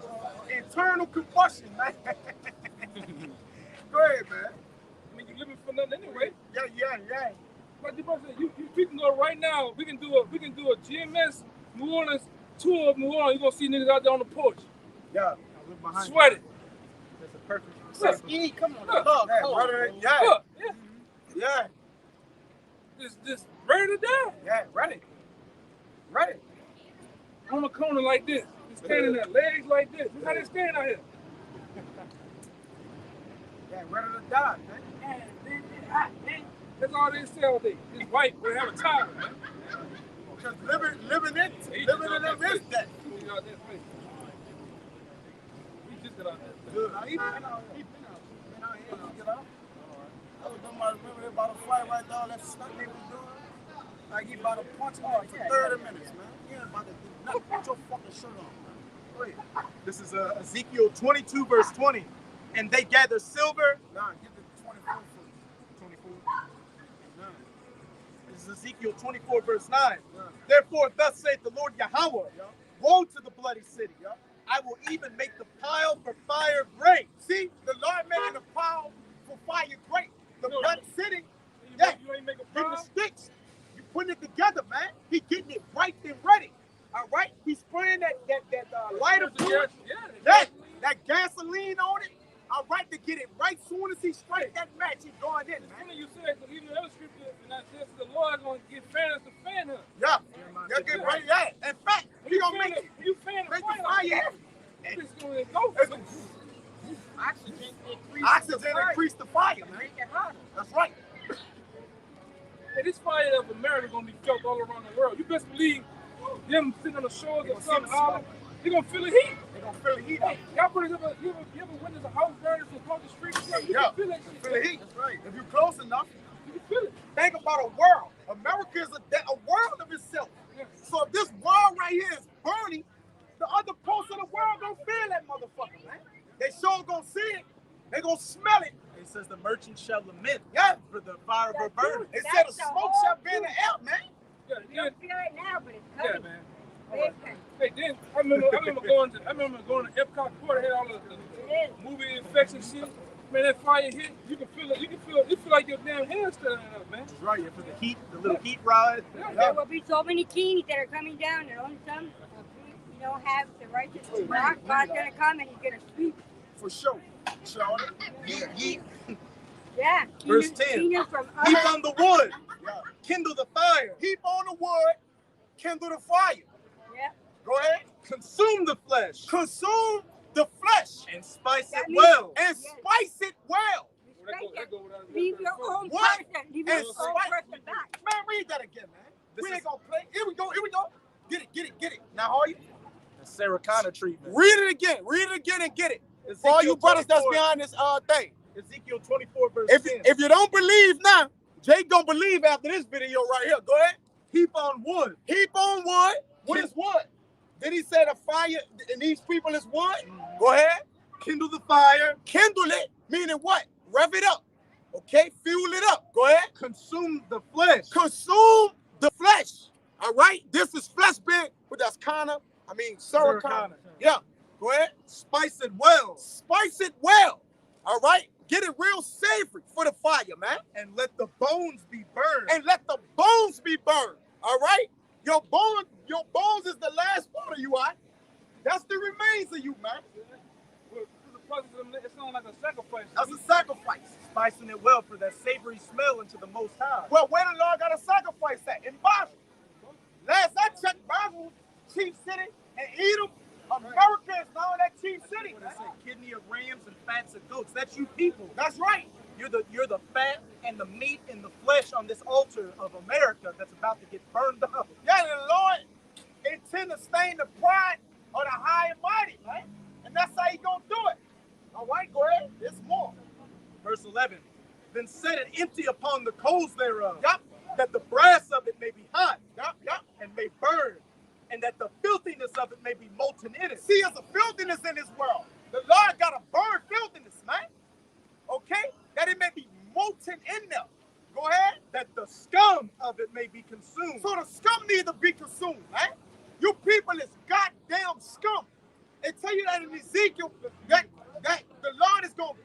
internal combustion, man. Go ahead, man. I mean, you living for nothing anyway. Yeah. Like the person, we can go right now. We can do a GMS New Orleans tour of New Orleans. You gonna see niggas out there on the porch. Yeah. Sweating. That's a perfect. Come on, Look, yeah. Just ready to die. Yeah, ready. On a corner like this. Just standing there, legs like this. Look how they stand out here. Yeah, ready to die, man. That's all they say all day. This white, we have a tie, man. Because living in them is that. He got that place. He just got out there. Good. He been out here. Get out. I was remember they about to fight right now. That stuff they was doing. Like he about to punch me for 30 minutes, man. He ain't about to do nothing. Put your fucking shirt on. Go ahead. This is Ezekiel 22, verse 20. And they gather silver. Nah, get the 24 foot. 24. Nah. This is Ezekiel 24, verse 9. Nah. Therefore, thus saith the Lord Yahweh, woe to the bloody city. I will even make the pile for fire great. See, the Lord making the pile for fire great. The bloody city, you ain't make a getting pile? the sticks. You putting it together, man. He getting it right and ready. All right? He's spraying that lighter fluid, that gasoline on it. All right, to get it right soon as he strikes that match, he's going in, man. You said, because even the other scripture, and I said, the Lord going to get fans to fan her. Yeah. They'll get ready. Yeah. In fact, he going to make it. You fan Make the fire heavy. It's going to go. Oxygen increase the fire, man. Make it hotter. That's right. Hey, this fire of America is going to be felt all around the world. You best believe them sitting on the shores of some island, they're going to feel the heat. They're going to feel the heat out. Y'all brothers you ever witness a house burning from across the street? You can feel that shit. Feel the heat. That's right. If you're close enough, you can feel it. Think about a world. America is a world of itself. Yeah. So if this world right here is burning, the other parts of the world don't feel that motherfucker, man. They sure gonna see it. They gonna smell it. It says the merchant shall lament. Yeah, for the fire of her burning. It said the smoke shall be in the air, man. Yeah, You don't feel it now, but it's yeah, coming. man. Big time. Hey, then I remember going to Epcot Court, had all the movie infection shit. Man, that fire hit, you can feel it. You feel like your damn hair's standing up, man. That's right. Yeah, for the heat, the little heat ride. There will be so many kings that are coming down, and only some, have the righteous rock. God's gonna come and He's gonna sweep. For sure. Charlie. Yeet. Yeah. Verse 10. Heap Heap on the wood. Kindle the fire. Heap on the wood. Kindle the fire. Yeah. Go ahead. Consume the flesh. Consume the flesh. And spice it well. And spice it well. Leave your own What? person. Leave your And own spice. person back. Man, read that again, man. We ain't gonna play. Here we go. Get it. Now, how are you? Sarah Connor treatment. Read it again and get it. For Ezekiel all you brothers that's 24 behind this thing. Ezekiel 24 verse 10. If you don't believe now, Jake gonna believe after this video right here. Go ahead. Heap on wood. Heap on wood. What is wood? Then he said a fire, and these people is wood. Go ahead. Kindle the fire. Kindle it, meaning what? Rev it up. Okay, fuel it up. Go ahead. Consume the flesh. Consume the flesh. All right? This is flesh being, but that's Sarah Connor. Yeah. Go ahead. Spice it well. Spice it well. All right? Get it real savory for the fire, man. And let the bones be burned. And let the bones be burned. All right? Your bones is the last part of you, all right? That's the remains of you, man. It sounds like a sacrifice. That's a sacrifice. Spicing it well for that savory smell into the Most High. Well, where the Lord got to sacrifice that? In Bible. Last I checked, Bible, chief city, and Edom, America is now that chief city. What I say, kidney of rams and fats of goats. That's you people. That's right. You're the fat and the meat and the flesh on this altar of America that's about to get burned up. Yeah, the Lord intend to stain the pride of the high and mighty, right? And that's how he gonna do it. All right, go ahead. There's more. Verse 11. Then set it empty upon the coals thereof. Yup. That the brass of it may be hot. Yup. And may burn. And that the filthiness of it may be molten in it. See, there's a filthiness in this world. The Lord got to burn filthiness, man. Okay? That it may be molten in them. Go ahead. That the scum of it may be consumed. So the scum need to be consumed, man. You people is goddamn scum. They tell you that in Ezekiel, that the Lord is going to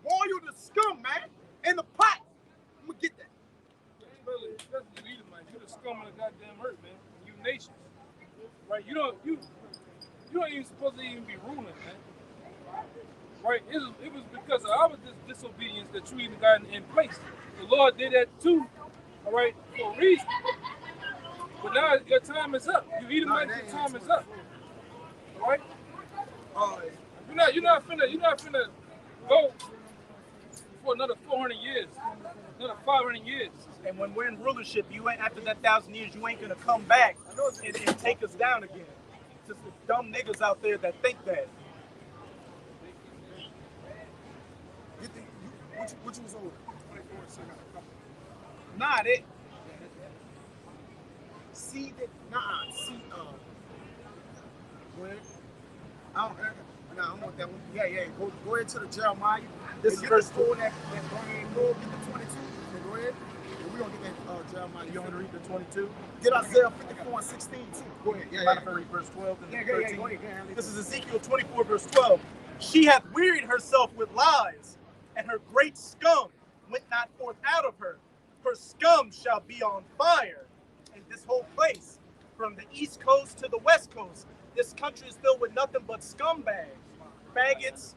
boil the scum, man, in the pot. I'm going to get that. Especially you Edomites. You're the scum of the goddamn earth, man. You nations. Right? You don't even supposed to even be ruling, man. Right? It was because of our disobedience that you even got in place. The Lord did that too, all right, for a reason. But now your time is up. You Edomites, your time is up. All right? You're not finna go for another 400 years, another 500 years. And when we're in rulership, you ain't after that 1,000 years, you ain't gonna come back and take us down again. Just the dumb niggas out there that think that. Which was over? Nah, they. See that? Nah, see. Go ahead. I want that one. Yeah. Go ahead to the Jeremiah. This is verse 4. That go get the 22. Go ahead. And we're gonna get that Jeremiah. You want to read the 22? Get Isaiah 54 and 16 too. Go ahead. Yeah. If I read verse 12 and 13. Go ahead. This is Ezekiel 24, verse 12. She hath wearied herself with lies, and her great scum went not forth out of her. Her scum shall be on fire. And this whole place, from the east coast to the west coast, this country is filled with nothing but scumbags, faggots,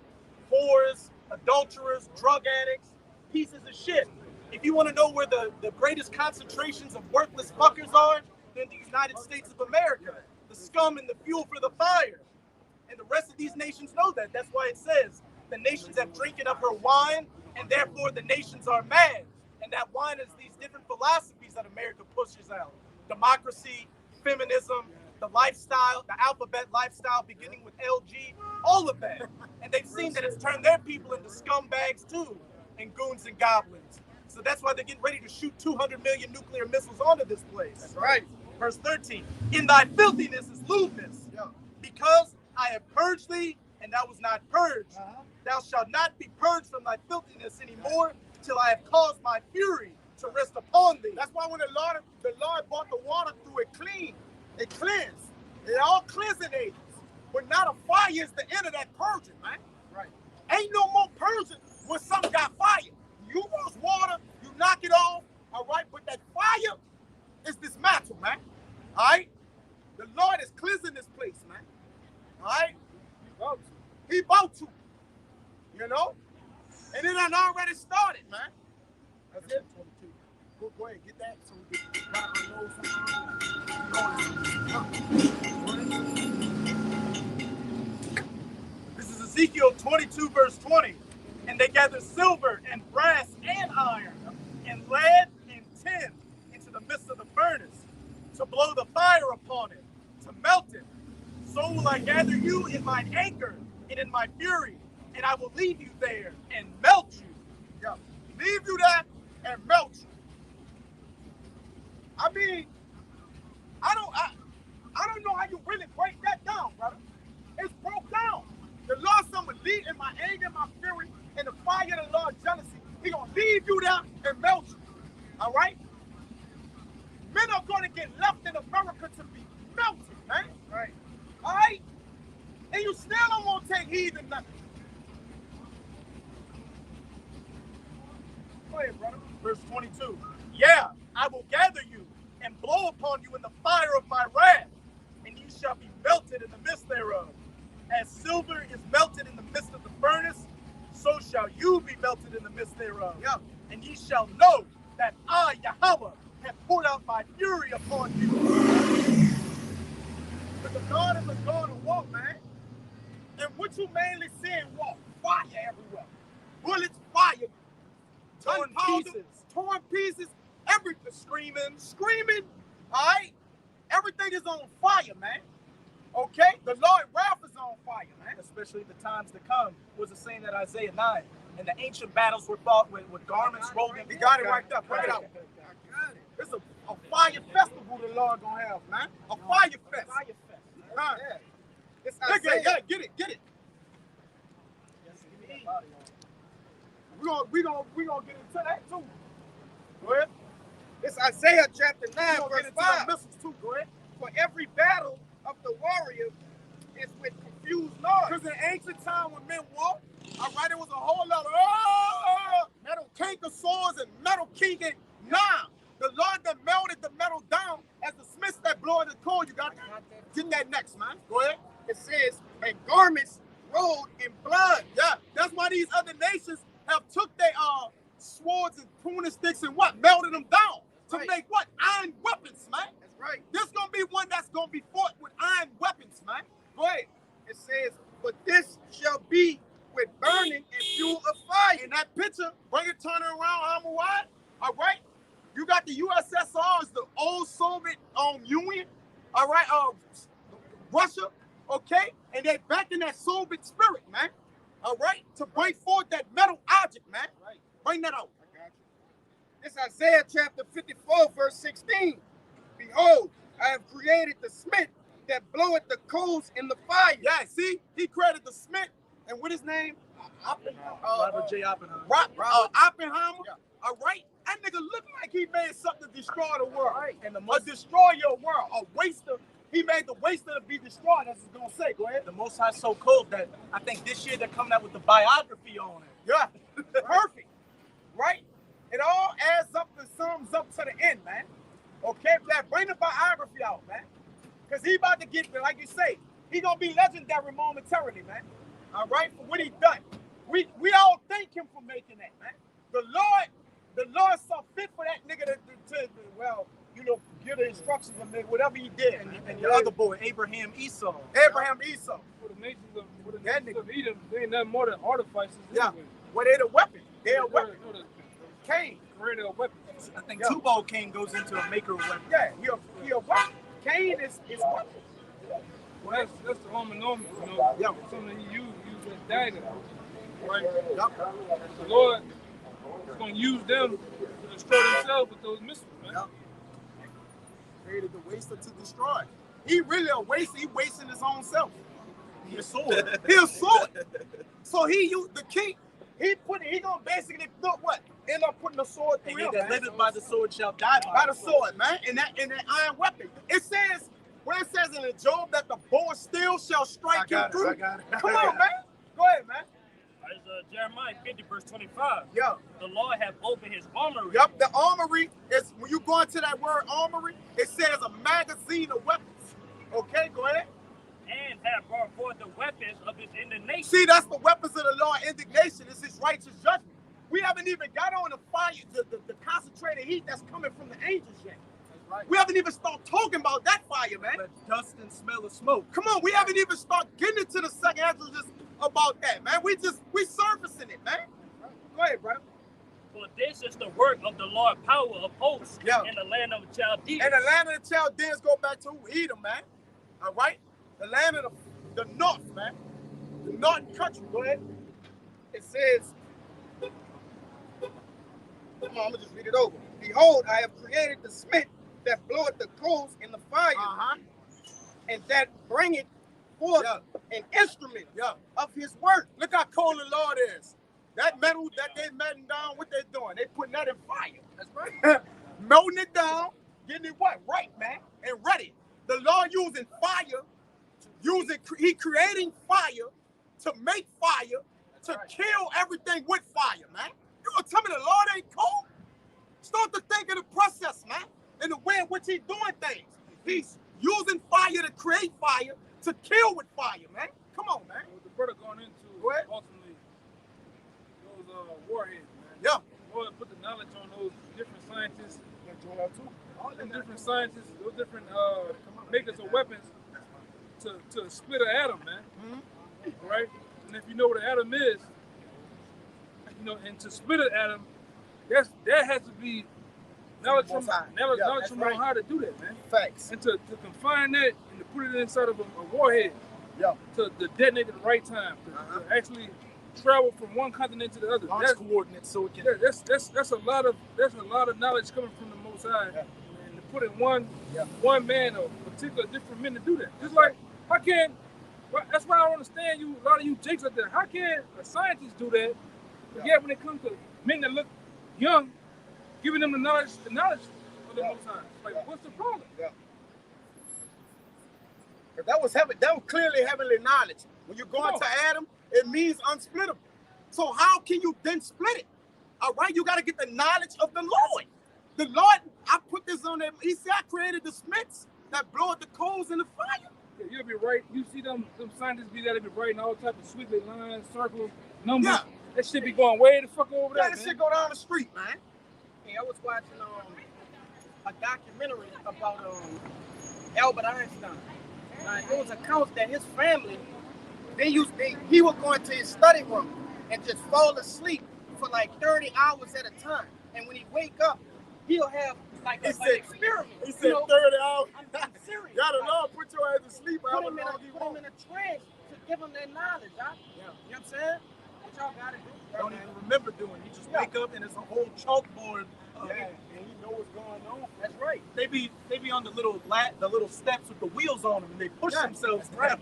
whores, adulterers, drug addicts, pieces of shit. If you want to know where the greatest concentrations of worthless fuckers are, then the United States of America, the scum and the fuel for the fire. And the rest of these nations know that. That's why it says the nations have drinking of her wine, and therefore the nations are mad. And that wine is these different philosophies that America pushes out. Democracy, feminism, the lifestyle, the alphabet lifestyle beginning with LG, all of that. And they've seen that it's turned their people into scumbags too, and goons and goblins. So that's why they're getting ready to shoot 200 million nuclear missiles onto this place. That's right. Verse 13, in thy filthiness is lewdness, because I have purged thee, and thou was not purged. Thou shalt not be purged from thy filthiness anymore, till I have caused my fury to rest upon thee. That's why when the Lord brought the water through, it cleaned. It cleansed. They're all cleansing agents. But now the fire is the end of that purging, man. Right. Ain't no more purging when something got fire. You use water, you knock it off, all right? But that fire is dismantled, man. All right? The Lord is cleansing this place, man. All right? He about to. You know? And it done already started, man. That's it. 22. Go ahead, get that so we can This is Ezekiel 22, verse 20. And they gathered silver and brass and iron and lead and tin into the midst of the furnace to blow the fire upon it, to melt it, So will I gather you in mine anger and in my fury, and I will leave you there and melt you. Yeah. Leave you there and melt you. I mean, I don't know how you really break that down, brother. It's broke down. The Lord said, I'm gonna leave in my anger, my fury, and the fire of the Lord's jealousy. He gonna leave you there and melt you. All right? Men are gonna get left in America to be melted, man. Right. All right? And you still don't want to take heed to nothing. Go ahead, brother. Verse 22. Yeah, I will gather you and blow upon you in the fire of my wrath, and you shall be melted in the midst thereof. As silver is melted in the midst of the furnace, so shall you be melted in the midst thereof. Yeah. And ye shall know that I, Yahweh, have poured out my fury upon you. But the God is a God of war, man. And what you mainly see in war? Fire everywhere. Bullets, fire. Torn pieces. Torn pieces. Everything. Screaming. All right? Everything is on fire, man. Okay? The Lord wrath is on fire, man. Especially the times to come, was the saying that Isaiah 9. And the ancient battles were fought with garments rolled in. He got it right there. Bring it out. It's a fire festival the Lord gonna have, man. A fire fest. Fire fest. Huh? Yeah. It's Look at Isaiah. it. Get it. We gonna get into that too. Go ahead. It's Isaiah chapter 9, We gonna verse get into 5. the missiles too. Go ahead. For every battle of the warrior is with confused noise. Because in ancient time when men walked, all right, it was a whole lot of metal canker swords and metal kinking. Nah, the Lord that melted the metal down as the smiths that blow in the coal. You got get that next, man. Go ahead. It says, and garments rolled in blood. Yeah, that's why these other nations have took their swords and pruning sticks and what melted them down to Right. make what iron weapons, man. That's right. This gonna be one that's gonna be fought with iron weapons, man. Go ahead. It says, but this shall be with burning and fuel of fire. In that picture, bring it turning around armor wide. All right. You got the USSR, is the old Soviet Union. All right. Russia. Okay. And they back in that Soviet spirit, man. All right. To bring forth that metal object, man. Right. Bring that out. I got you. It's Isaiah chapter 54, verse 16. Behold, I have created the smith that bloweth the coals in the fire. Yeah. See, he created the Smith, and what his name? Robert J. Oppenheimer. Oppenheimer. Yeah. All right. That nigga look like he made something to destroy the world. Right. And the A most, destroyer world. A waster. He made the waster to be destroyed. That's what it's gonna say. Go ahead. the Most High so cold that I think this year they're coming out with the biography on it. Yeah. Perfect. Right? It all adds up and sums up to the end, man. Okay, Black, bring the biography out, man. Because he about to get, like you say, he gonna be legendary momentarily, man. All right, for what he done. We all thank him for making that, man. The Lord saw fit for that nigga to well, you know, give the instructions and whatever he did. And your other boy, Abraham Esau. Abraham Esau. For the nations of, That nigga. of Edom, they ain't nothing more than artificers. Yeah. anyway. Well, they the weapon. They a weapon. No, Cain. created a weapon. I think Yeah. Tubal King goes into a maker of weapons. Yeah, he a weapon. Cain is weapon. Well, that's the Roman norm, you know. Yeah. Something he used as dagger. Right? Yup. The Lord is going to use them to destroy themselves with those missiles, man. Yup. Created the waster to destroy. He really a waster. He wasting his own self. He a sword. He a sword. So he used the king. He gonna basically put what? End up putting the sword And through he him, that man. liveth by the sword shall die By the sword, man. And that iron weapon. It says, when it says in the Job that the bow and steel shall strike you through. Come on, man. Go ahead, man. It's Jeremiah 50, verse 25. Yeah. The Lord hath opened his armory. Yup, the armory is, when you go into that word armory, it says a magazine of weapons. Okay, go ahead. And hath brought forth the weapons of his indignation. See, that's the weapons of the Lord. Indignation is his righteous judgment. We haven't even got on the fire, the concentrated heat that's coming from the angels yet. Right. We haven't even started talking about that fire, man. The dust and smell of smoke. Come on, we haven't even started getting into the second Exodus about that, man. We surfacing it, man. Go ahead, brother. For this is the work of the Lord power of hosts Yeah. in the land of Chaldees. And the land of the Chaldeans go back to Edom, man. All right? The land of the north, man. The northern country. Go ahead. It says, come on, I'm gonna just read it over. Behold, I have created the smith that bloweth the coals in the fire, and that bringeth forth an instrument of his work. Look how cold the Lord is. That metal that they melting down, what they doing? They putting that in fire. That's right. Melting it down, getting it what? Right, man, and ready. The Lord using fire, he creating fire to make fire, to kill everything with fire, man. You gonna tell me the Lord ain't cold? Start to think of the process, man, and the way in which he's doing things. He's using fire to create fire, to kill with fire, man. Come on, man. What the brother going into ultimately those warheads, man. Yeah. Lord put the knowledge on those different scientists. All them different scientists, those different makers of weapons to split an atom, man. Mm-hmm. Right? And if you know what an atom is, you know, and to split an atom, that has to be knowledge from on how to do that, man. Facts. And to confine that and to put it inside of a warhead. Yeah. To detonate at the right time. To actually travel from one continent to the other. That's coordinates, so it can. That's a lot of knowledge coming from the Most High, and to put in one man or particular different men to do that. Just like that's why I don't understand you. A lot of you jakes out there. How can a scientist do that? But yet when it comes to men that look young, giving them the knowledge of the Most High. Like, what's the problem? Yeah. That was clearly heavenly knowledge. When you go into Adam, it means unsplittable. So how can you then split it? All right, you got to get the knowledge of the Lord. The Lord, I put this on there. He said I created the smiths that blow the coals in the fire. Yeah, you'll be right. You see them scientists be writing all types of squiggly lines, circles, numbers. Yeah. That shit be going way the fuck over there. That shit go down the street, man. Hey, I was watching a documentary about Albert Einstein. There was accounts that his family, he would go into his study room and just fall asleep for like 30 hours at a time. And when he wake up, he'll have like an experiment. He said 30 hours. I'm serious. Y'all the Lord put your ass to sleep. Put him in a trance to give him that knowledge, huh? Yeah. You know what I'm saying? What y'all gotta do? Don't even remember doing. You just wake up and it's a whole chalkboard. And you know what's going on. That's right. They be on the little steps with the wheels on them, and they push themselves down. Right.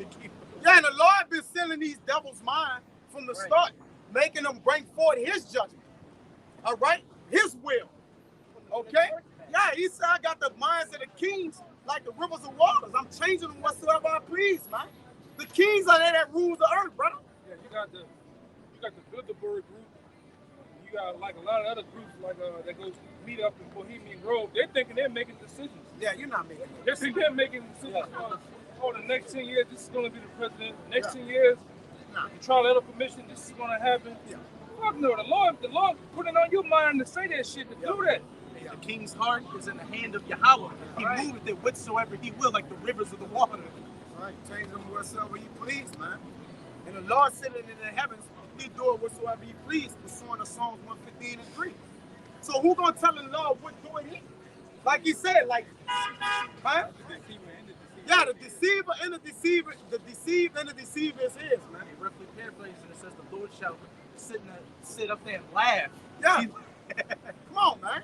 Yeah, and the Lord been sealing these devils' mind from the start, making them bring forth His judgment. All right, His will. Okay. Yeah, He said I got the minds of the kings like the rivers of waters. I'm changing them whatsoever I please, man. The kings are there that rule the earth, brother. Yeah, you got the Bilderberg group. You got like a lot of other groups like that goes meet up in Bohemian Grove. They're thinking they're making decisions. Yeah, you're not making decisions. They think they're making decisions for the next 10 years. This is going to be the president. Next 10 years, the trial letter permission. This is going to happen. Yeah. Fuck no. The Lord put it on your mind to say that shit, to do that. The king's heart is in the hand of Yahweh. He moveth it whatsoever He will, like the rivers of the water. Right, change them whatsoever He please, man. And the Lord sitting in the heavens, He do it whatsoever He please, pursuing the Psalms 115 and 3. So who gonna tell the Lord what do it? Like He said, like, huh? Yeah, the deceiver and the deceiver, the deceived and the deceiver is His, man. He roughly paraphrased and it says the Lord shall sit up there and laugh. Yeah. Come on, man.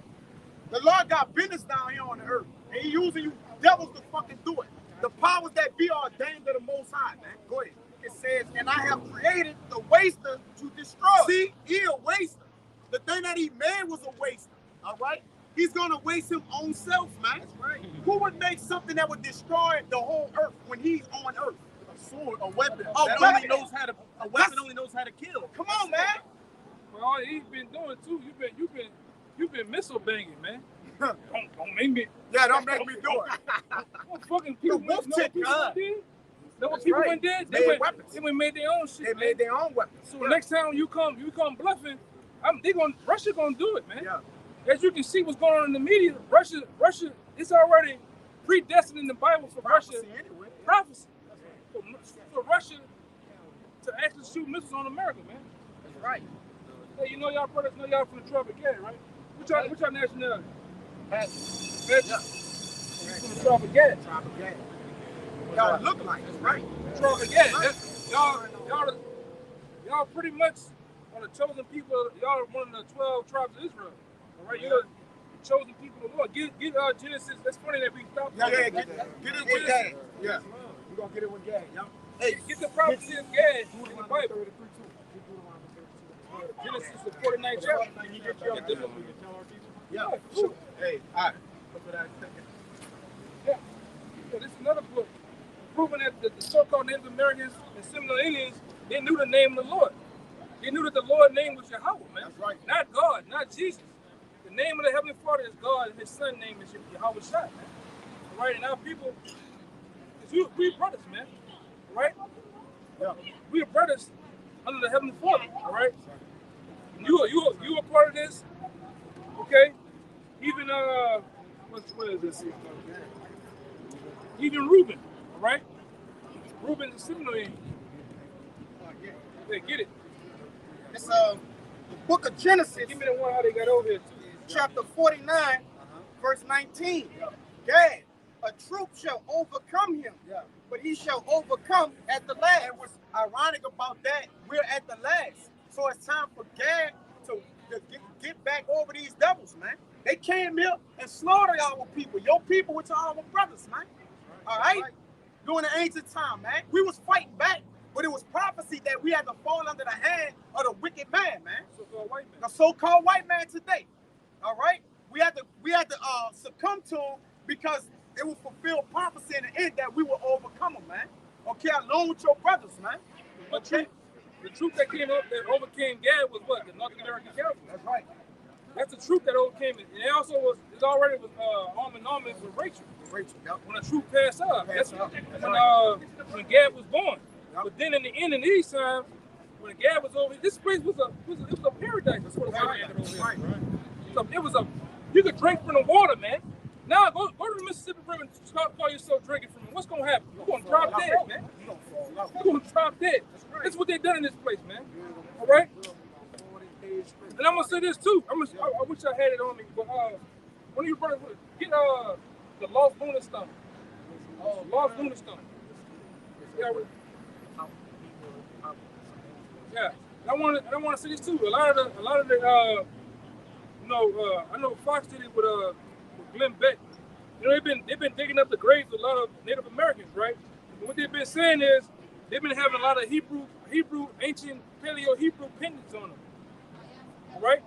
The Lord got business down here on the earth, and He using you devils to fucking do it. The powers that be are ordained of the Most High, man. Go ahead. It says, and I have created the waster to destroy. See, He a waster. The thing that He made was a waster, all right? He's going to waste His own self, man. That's right. Who would make something that would destroy the whole earth when He's on earth? A sword, a weapon. A weapon only knows how to kill. Come on, man. Well, all He's been doing too, you've been missile banging, man. Don't make me. Yeah, don't make me do it. What fucking people did? Know what people did? They went made their own shit. They made their own weapons. So next time you come bluffing, Russia gonna do it, man. Yeah. As you can see, what's going on in the media, Russia, it's already predestined in the Bible for Russia. Anyway. Prophecy. For Russia to actually shoot missiles on America, man. That's right. Hey, you know y'all brothers know y'all from the Tribe of Gad, right? What's your nationality? Yeah. From the Tribe of Gad. y'all look like. Right. So again, y'all pretty much are the chosen people. Y'all are one of the 12 tribes of Israel. All right, you're the chosen people of the Lord. Get Genesis. That's funny that we stopped. Get it with Gad. Yeah. We're gonna get it with Gad. Y'all. Hey, get the prophecy of Gad in the Bible. Genesis, the 49th chapter. Can you get your Yeah. Sure. Hey, all right. Yeah. So this is another book proving that the so-called Native Americans and Seminole Indians, they knew the name of the Lord. They knew that the Lord's name was Yahweh, man. That's right. Not God, not Jesus. The name of the Heavenly Father is God, and His Son's name is Yahweh Shai, man. All right, and our people, we brothers, man. All right? Yeah. We are brothers under the Heavenly Father, all right? You are part of this, okay? Even what is this? Even Reuben, all right? Reuben is sitting there. Hey, get it. It's the book of Genesis. Give me the one how they got over here. Chapter 49, verse 19. Gad, a troop shall overcome him, but he shall overcome at the last. And what's ironic about that, we're at the last. So it's time for Gad to get back over these devils, man. They came here and slaughtered our people. Your people, which are our brothers, man. All right? During the ancient time, man. We was fighting back, but it was prophecy that we had to fall under the hand of the wicked man, man. So-called white man. The so-called white man today. All right? We had to succumb to him because it will fulfill prophecy in the end that we will overcome him, man. Okay, along with your brothers, man. Okay? The troop that came up that overcame Gad was what? The North American cavalry. That's right. That's the troop that overcame it. And it also was, it already was arm in arm with Rachel. Yep. When the troop passed up. That's when Gad was born. Yep. But then in the end, in these times, when Gad was over, this place was a paradise. That's what it was. Right. So it was you could drink from the water, man. Now go to the Mississippi River and call yourself drinking from it. What's gonna happen? You're gonna drop dead, man. You're gonna drop dead. That's what they done in this place, man. All right. And I'm gonna say this too. I wish I had it on me, but one of you brothers get the Lost Lunar Stone. Lost Lunar Stone. Yeah. I want to say this too. A lot of the I know Fox did it with Glenn Beck. You know, they've been digging up the graves of a lot of Native Americans, right? And what they've been saying is they've been having a lot of ancient Paleo Hebrew pendants on them. All right?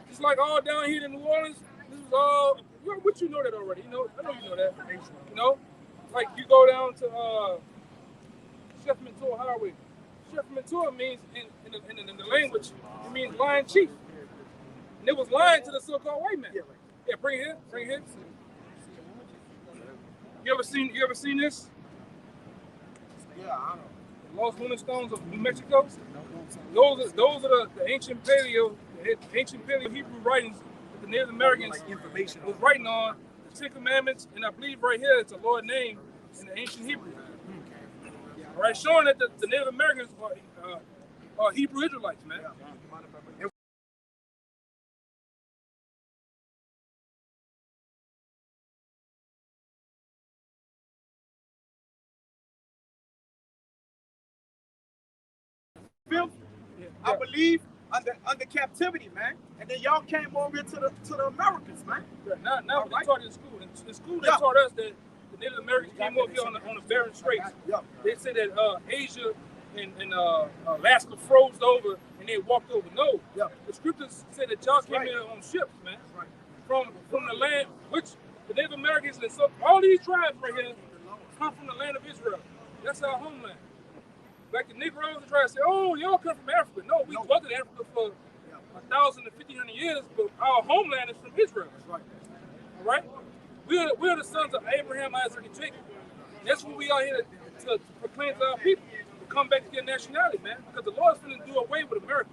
Just like all down here in New Orleans, this is all, you know that already. You know, I know you know that. You know, like you go down to Chef Mentor Highway. Chef Mentor means in the language, it means lion chief. And it was lying to the so-called white man. Yeah, bring it here. You ever seen this? Yeah, I know. The Lost Lunar Stones of New Mexico. Those are the ancient Paleo Hebrew writings that the Native Americans was writing on the Ten Commandments, and I believe right here it's a Lord's name in the ancient Hebrew. All right, showing that the Native Americans are Hebrew Israelites, man. I believe under captivity, man. And then y'all came over here to the Americans, man. Yeah, now they taught in school. In school, they taught us that the Native Americans came over here on the Bering Straits. They said that Asia and Alaska froze over and they walked over. No, the scriptures say that y'all came here on ships, man. From the land, which the Native Americans and so all these tribes right here come from the land of Israel. That's our homeland. Like the Negroes try to say, oh, y'all come from Africa. No, we dwelt in Africa for 1,000 to 1,500 years, but our homeland is from Israel. All right? We're the sons of Abraham, Isaac, and Jacob. That's what we are here to proclaim to our people, to come back to their nationality, man. Because the Lord's going to do away with America.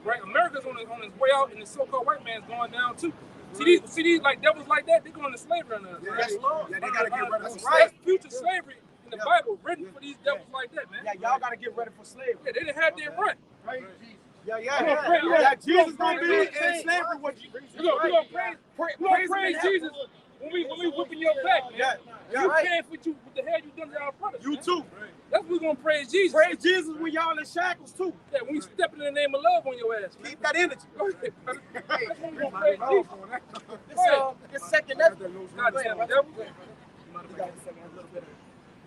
Right? America's on his way out, and the so-called white man's going down too. See these like devils like that, they're going to slavery on us. Yeah, that's Lord. Yeah, they got to get rid of them. That's future slavery in the Bible, written for these devils like that, man. Yeah, y'all got to get ready for slavery. Yeah, they didn't have their run. Yeah, Jesus gonna be in slavery with you. We're gonna praise Jesus when we whipping your back, man. You paying for what the hell you done to our brothers. You man. too. That's what we're gonna praise Jesus. Praise Jesus when y'all in shackles too. Yeah, when we step in the name of love on your ass. Man. Keep that energy. That's when we're gonna praise Jesus. This second letter.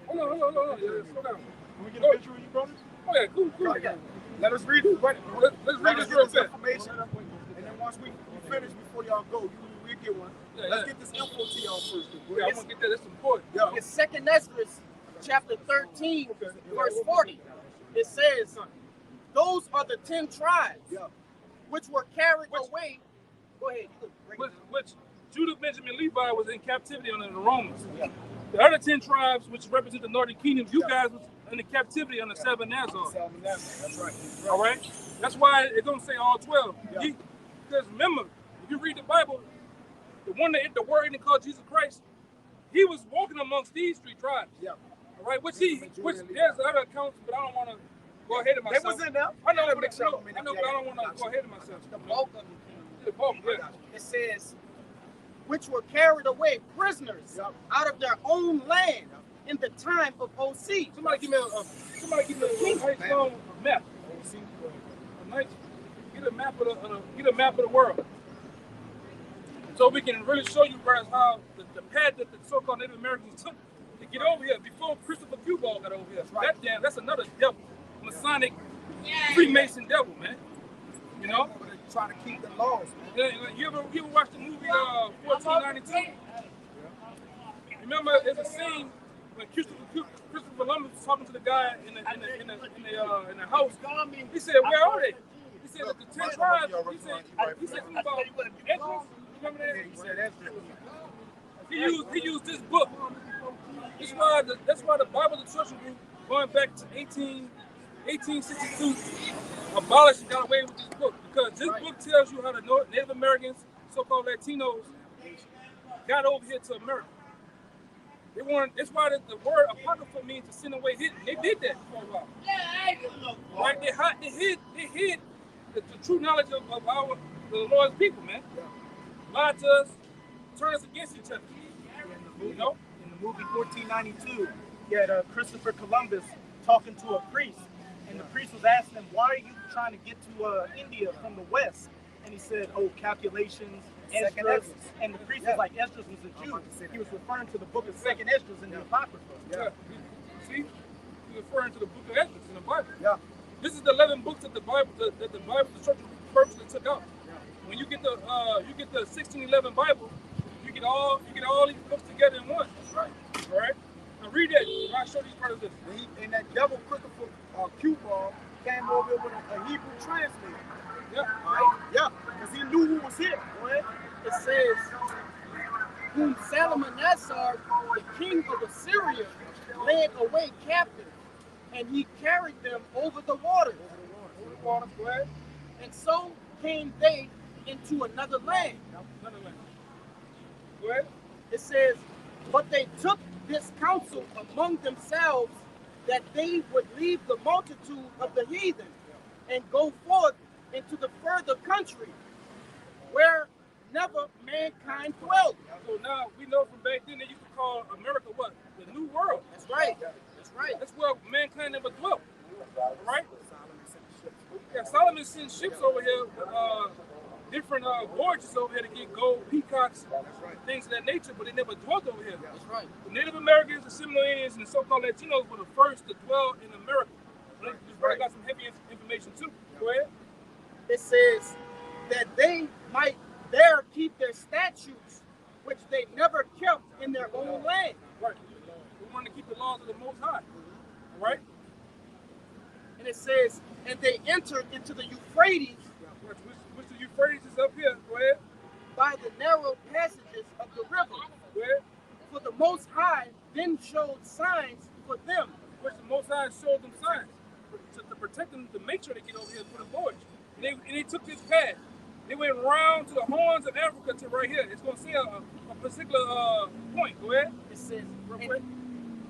Hold on. Slow down. Can we get a picture of you, brothers? Oh yeah, cool. Let us read it. Let's read this real quick. Information, and then once we finish, before y'all go, we get one. Let's get this info to y'all first. Yeah, I want to get that. That's important. Yeah. In 2nd Ezra, chapter 13, verse 40, it says, those are the 10 tribes which were carried away. Go ahead. Which Judah, Benjamin, Levi was in captivity under the Romans. The other 10 tribes, which represent the northern kingdom, you guys was in the captivity under Salmanazar. That's right. All right? That's why it don't say all 12. Because remember, if you read the Bible, the word in called Jesus Christ, he was walking amongst these 3 tribes. All right? Which there's other accounts, but I don't want to go ahead of myself. They was in there. I know, but I don't want to go ahead of myself. The bulk of The bulk, yeah. it says, which were carried away prisoners out of their own land in the time of O.C. Somebody give me a nice long map. Get a map of the world, so we can really show you guys how the path that the so-called Native Americans took to get over here before Christopher Cuba got over here. That's another devil, Masonic, Freemason devil, man. You know, trying to keep the laws. You ever watch the movie 1492? Remember, there's a scene when Christopher Columbus was talking to the guy in the house. He said, "Where are they?" He said, "The 10 tribes." He said something about Ezra. Remember that? He said Ezra. He used this book. That's why the Bible Destruction Group, going back to 1862, abolished and got away with this book, because this book tells you how the Native Americans, so-called Latinos, got over here to America. That's why the word apocrypha means to send away hidden. They did that for a while. Right? They hid the true knowledge of the Lord's people, man. Lied to us, turn us against each other. You know? In the movie 1492, you had Christopher Columbus talking to a priest, and the priest was asking him, "Why are you trying to get to India from the west?" And he said, "Oh, calculations, Esdras." And the priest was like, "Esdras was a Jew." He was referring to the book of 2nd Esdras in the Apocrypha. See, he's referring to the book of Esdras in the Bible. Yeah. This is the 11 books that the Bible Destruction purposely took out. When you get the 1611 Bible, you get all these books together in one. Right. All right. Now read that. I'll show these brothers this. And that devil Christopher Cuba came over with a Hebrew translator. Yeah. All right. Yeah. Because he knew who was here. Right? It says, whom Salmanazar, the king of Assyria, led away captive, and he carried them over the waters. Go ahead. And so came they into another land. Go ahead. It says, but they took this counsel among themselves that they would leave the multitude of the heathen and go forth into the further country where never mankind dwelt. So now we know from back then they used to call America what? The New World. That's right. That's right. That's where mankind never dwelt. Right? Yeah, Solomon sent ships over here with different voyages over here to get gold, peacocks, things of that nature, but they never dwelt over here. That's right. The Native Americans, the Seminole Indians, and the so-called Latinos were the first to dwell in America. This brother got some heavy information too. Go ahead. It says that they might there keep their statutes, which they never kept in their own land. Right. We want to keep the laws of the Most High. All right. And it says, and they entered into the Euphrates, which the Euphrates is up here. Go ahead. by the narrow passages of the river. Go ahead. For the Most High then showed signs for them. Which the Most High showed them signs to protect them, to make sure they get over here for the voyage. And they took this path. They went around to the horns of Africa to right here. It's going to say a particular point. Go ahead. It says, real quick.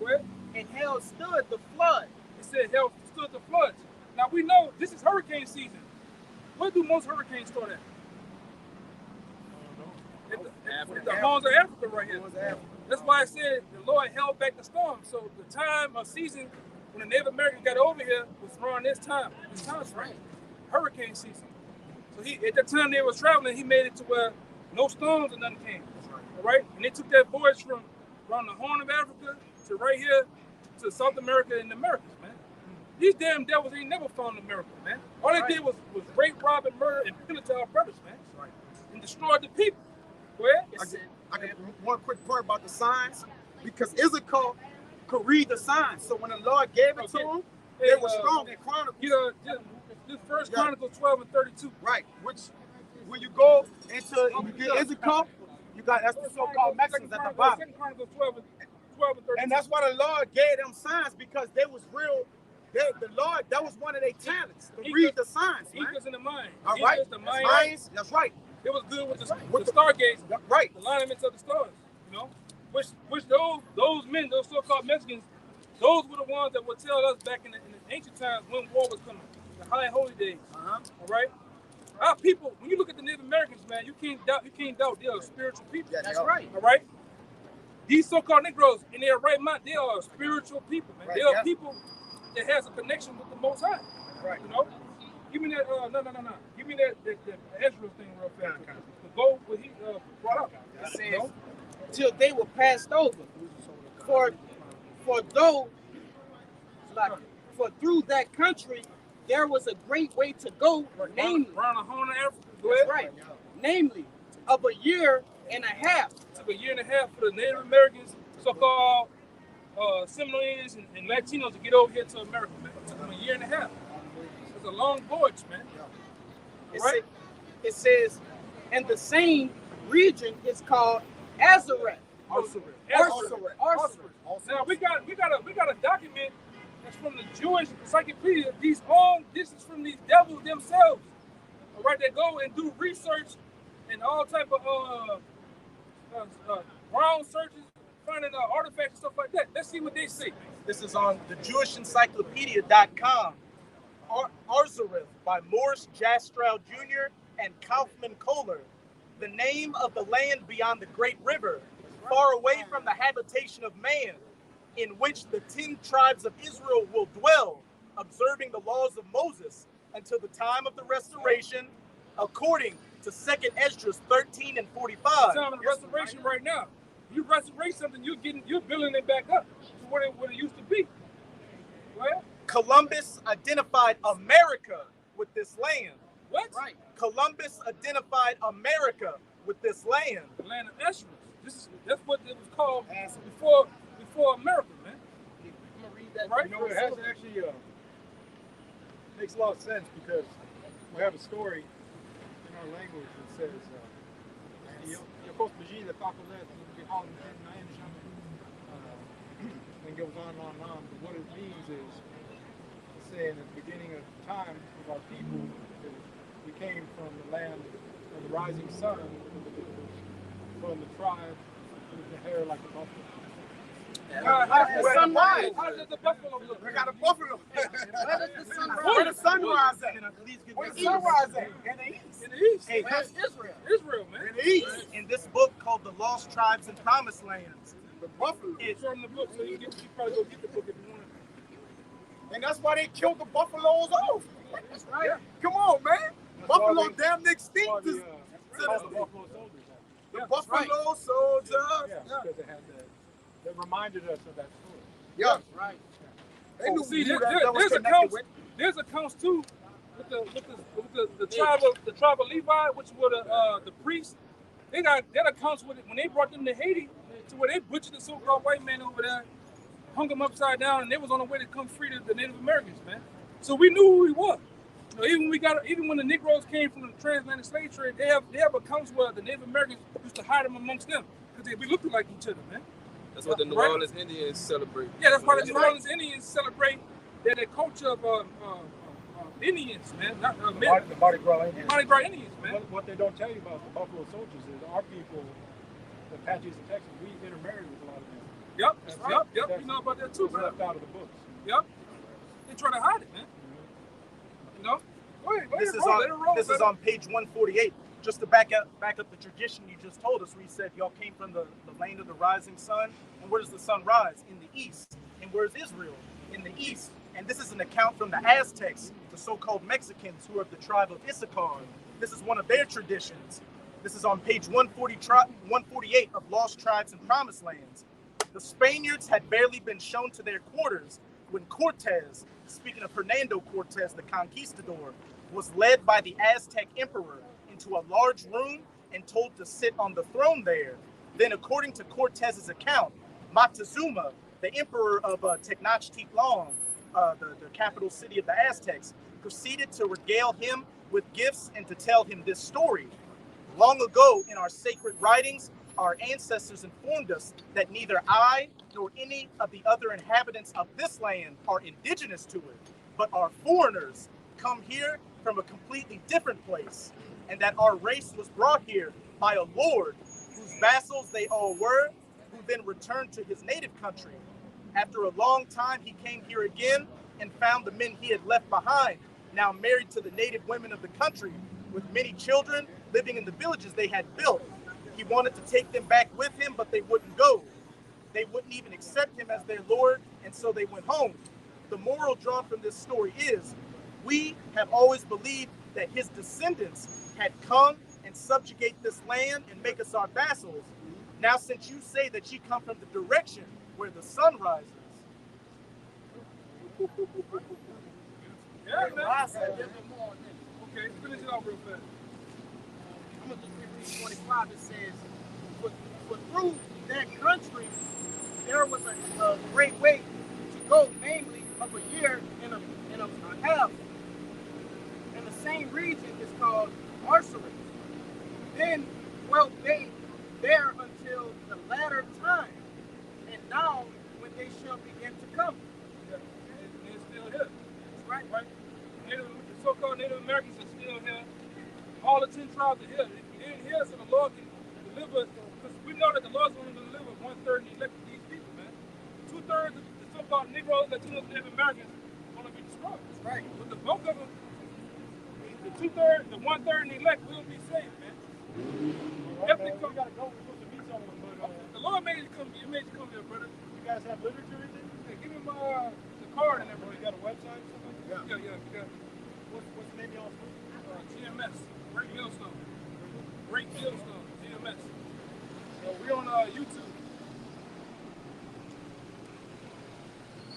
Go ahead. And hell stood the flood. It said hell stood the floods. Now we know this is hurricane season. Where do most hurricanes start at? The horns of Africa right here. That's why I said the Lord held back the storm. So the time of season when the Native Americans got over here was around this time frame, hurricane season. So at that time they was traveling, he made it to where no storms or nothing came. All right, and they took that voyage from around the Horn of Africa to right here to South America and the Americas, man. These damn devils ain't never found America, man. All they did was rape, rob, and murder and pillage our brothers, man, and destroyed the people. Go ahead. I get one quick point about the signs, because Ezekiel could read the signs. So when the Lord gave it to him, they were strong in Chronicles. This First Chronicles 12 and 32. Right. Which when you go into Ezekiel, you got that's the so-called Mexicans at the bottom. Second Chronicles 12 and 32. And that's why the Lord gave them signs, because they was real. The Lord, that was one of their talents, to read the signs, man. Eagles in the mind. All right. The mind. That's right. It was good with the stargates, right? The alignments of the stars, you know. Which those men, those so-called Mexicans, those were the ones that would tell us back in the ancient times when war was coming, the high and holy days. All right. Our people, when you look at the Native Americans, man, you can't doubt they are spiritual people. Yeah, that's right. All right. These so-called Negroes, in their right mind, they are spiritual people, man. They are people that has a connection with the Most High. Right. You know. Give me that. No. Give me that Ezra thing real fast. The gold what he brought up. It says, till they were passed over. For through that country there was a great way to go, namely around the Horn of Africa. That's right. Namely, of a year and a half. Took a year and a half for the Native Americans, so-called Seminoles and Latinos to get over here to America, man. It took them a year and a half. It's a long voyage, man. Right? It says, and the same region is called Azareth. Now we got a document that's from the Jewish encyclopedia. This is from these devils themselves. All right, they go and do research and all type of ground searches, finding artifacts and stuff like that. Let's see what they say. This is on the JewishEncyclopedia.com. Arzareth by Morris Jastrow Jr. and Kaufman Kohler. The name of the land beyond the great river, far away from the habitation of man, in which the 10 tribes of Israel will dwell, observing the laws of Moses until the time of the restoration, according to 2nd Esdras 13 and 45. Time of the restoration right now. You restaurate something, you're building it back up to what it used to be. Well, Columbus identified America with this land. What? Right. Columbus identified America with this land. The land of Esdras. That's what it was called before America, man. I'm gonna read that. Right? You know, it has actually makes a lot of sense, because we have a story in our language that says and goes on and on and on. But what it means is saying at the beginning of time of our people, we came from the land of the rising sun, from the tribe with the hair like a buffalo. How does the sun rise? How does the buffalo look? We got a buffalo. Where the sunrise at? Where the sunrise at? In the east. In the east. Hey, That's Israel. Israel, man. In the east. in this book called The Lost Tribes and Promised Lands, The buffalo. It's from the book, so you probably go get the book if you want it. And that's why they killed the buffaloes off. That's right. Yeah. Come on, man. Buffalo damn near Or extinct. the buffalo soldiers. The buffalo soldiers. Yeah, because they reminded us of that story. Yeah. Right. They knew See, who that was connected with. there's accounts too with the tribe of Levi, which were the priests. They got that accounts with it when they brought them to Haiti, to where they butchered the so-called white man over there, hung him upside down, and they was on the way to come free the Native Americans, man. So we knew who he was. You know, even when the Negroes came from the transatlantic slave trade, they have accounts where the Native Americans used to hide them amongst them because we looked like each other, man. That's what the New Orleans Indians celebrate. Yeah, that's why the New Orleans Indians celebrate their culture of Indians, man. Not The Mardi Gras Indians. Mardi Gras Indians, man. What they don't tell you about the buffalo soldiers is our people, the Apaches and Texans, we intermarried with a lot of them. Yep. You know about that too, It's bro. left out of the books. Yep. They try to hide it, man. You know? Go ahead, This is on page 148. Just to back up the tradition you just told us, where you said y'all came from the land of the rising sun. And where does the sun rise? In the east. And where's Israel? In the east. And this is an account from the Aztecs, the so-called Mexicans who are of the tribe of Issachar. This is one of their traditions. This is on page 148 of Lost Tribes and Promised Lands. The Spaniards had barely been shown to their quarters when Cortez, speaking of Hernando Cortez, the conquistador, was led by the Aztec emperor into a large room and told to sit on the throne there. Then, according to Cortez's account, Moctezuma, the emperor of Tenochtitlan, the capital city of the Aztecs, proceeded to regale him with gifts and to tell him this story. Long ago, in our sacred writings, our ancestors informed us that neither I nor any of the other inhabitants of this land are indigenous to it, but are foreigners come here from a completely different place, and that our race was brought here by a lord whose vassals they all were, who then returned to his native country. After a long time, he came here again and found the men he had left behind, now married to the native women of the country, with many children living in the villages they had built. He wanted to take them back with him, but they wouldn't go. They wouldn't even accept him as their lord, and so they went home. The moral drawn from this story is, we have always believed that his descendants had come and subjugate this land and make us our vassals. Now, since you say that you come from the direction where the sun rises. Yeah, man. Okay, finish it off real fast. I'm going to just read 25. It says, but through that country, there was a great way to go, namely of a year and a half. And the same region is called Arsaris. Then dwelt they there until the latter time, and now when they shall begin to come. Yeah, and they're still here. That's right. Right? The so-called Native Americans are still here. All the 10 tribes are here. They're here so the Lord can deliver, because we know that the Lord's going to deliver 1/3 and elect these people, man. 2/3 of the so-called Negroes, Latinos, Native Americans are going to be destroyed. That's right. But the bulk of them, the 2/3, the 1/3 and elect will be saved, man. If they come, gotta go. We're supposed to meet someone, but the Lord made you come. You made you come here, brother. You guys have literature in it? Yeah, give him the card and everything. You got a website or something? Yeah. What's the name of y'all's GMS? Great Millstone. Great Millstone. GMS. So we're on YouTube.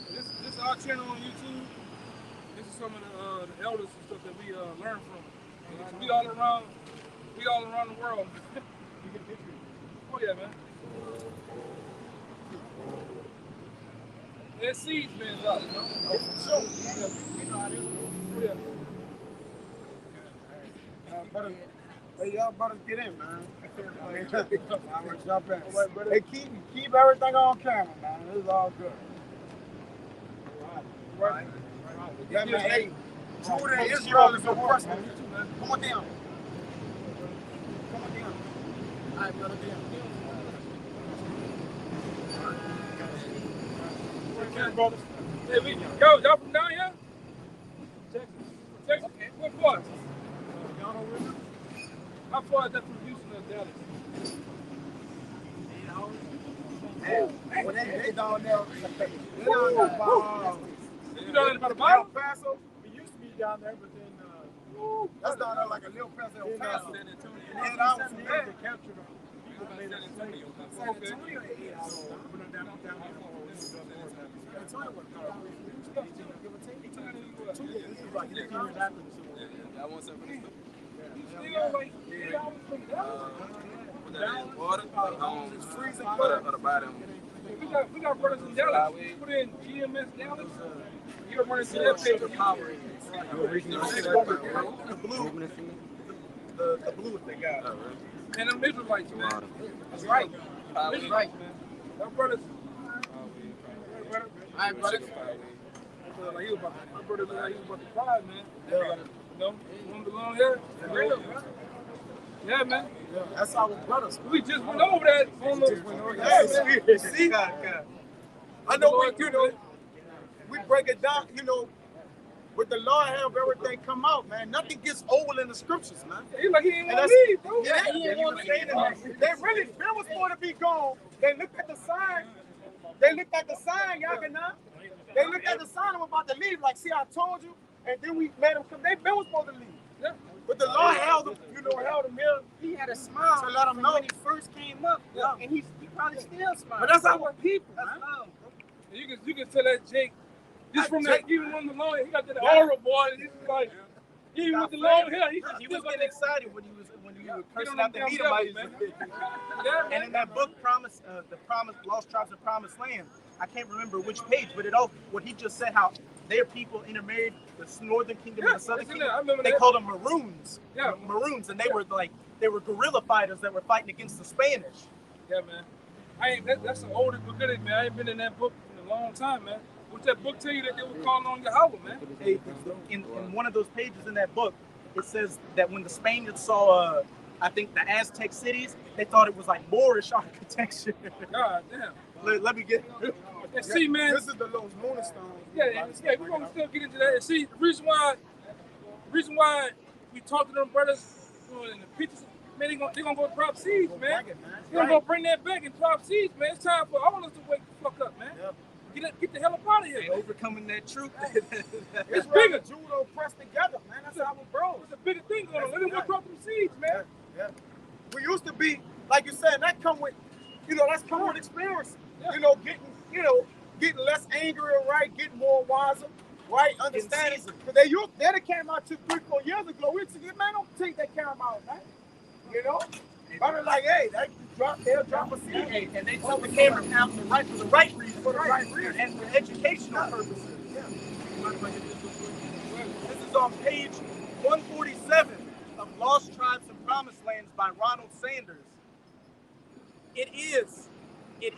This is our channel on YouTube. This is some of the elders and stuff that we learn from. So we all around the world. You get pictures. Oh yeah, man. There's seeds being dropped, you know? Oh, for sure. You know how it is. Oh yeah. Hey, y'all brothers get in, man. I'm gonna jump in. Hey, keep everything on camera, man. This is all good. Right. Yeah, man. Hey, Judah and Israel is a question. Come on down. All right, brother, down. Brothers. Hey, y'all from down here? Texas. Okay. What part? Y'all know where? How far is that from Houston or Dallas? 8 hours. Hey, when they down there, you down there about a mile? Paso? We used to be down there, but then that's down there like a little Paso. And I was there to capture them. San Antonio. I want something from this. Still like 8 hours from Dallas? Water, it's freezing. or the bottom. We got brothers in Dallas. Put in GMS Dallas. You're running to that page of power. The blue they got. And them Israelites, man. That's right. That's right, man. Our brothers. All right, brothers. My brother looked like he was about to cry, man. You know, want to belong here? Real, man. Yeah, man. Yeah, that's our brothers. We just went over that on the. See, I know we break it down. You know, With the Lord help, everything come out, man. Nothing gets old in the scriptures, man. He like he ain't want to leave, bro. Yeah, he ain't want to leave. They really, Bill was going to be gone. They looked at the sign. Y'all can know. They looked at the sign and were about to leave. Like, see, I told you. And then we made them come. Bill was supposed to leave. Yeah. But the Lord held him, held him here. He had a smile to let him know when he first came up. Yeah. And he probably still smiles. But that's our people, That's man. love, bro. You can tell that Jake, just from that, even on the long, he got that aura, boy. He's like, even with the long hair, he was getting excited when he was cursing out the damn Edomites. devil, Yeah, and in that book, Lost Tribes of Promised Land, I can't remember which page, but what he just said, how their people intermarried the northern kingdom and the southern kingdom. They called them Maroons. Yeah, Maroons, and they were guerrilla fighters that were fighting against the Spanish. Yeah, man. That's an old beginning, man. I ain't been in that book in a long time, man. What's that book tell you that they were calling on Yahweh, man? In one of those pages in that book, it says that when the Spaniards saw, I think, the Aztec cities, they thought it was like Moorish architecture. God damn. Let me get. And see, man. This is the Los Moonstones. Yeah, we're gonna still get into that. And see, the reason why we talk to them brothers in the pictures, man, they gonna go drop seeds, man. They're gonna bring that back and drop seeds, man. It's time for all of us to wake the fuck up, man. Yep. Get the hell up out of here. Overcoming that truth. It's bigger. Judo pressed together, man. That's how we bro. It's a bigger thing going on. Let them go drop them seeds, man. Yeah. We used to be, like you said, that come with, that's come with experience. Yeah. Getting less angry, right? Getting more wiser, right? Understanding. Because they came out 2-3-4 years ago. We said, man, don't take that camera out, man. But they're like, hey, they'll drop a seed. Hey, and they took the camera out for the right reason. For the right reason. And for educational purposes. Yeah. This is on page 147 of Lost Tribes and Promised Lands by Ronald Sanders. It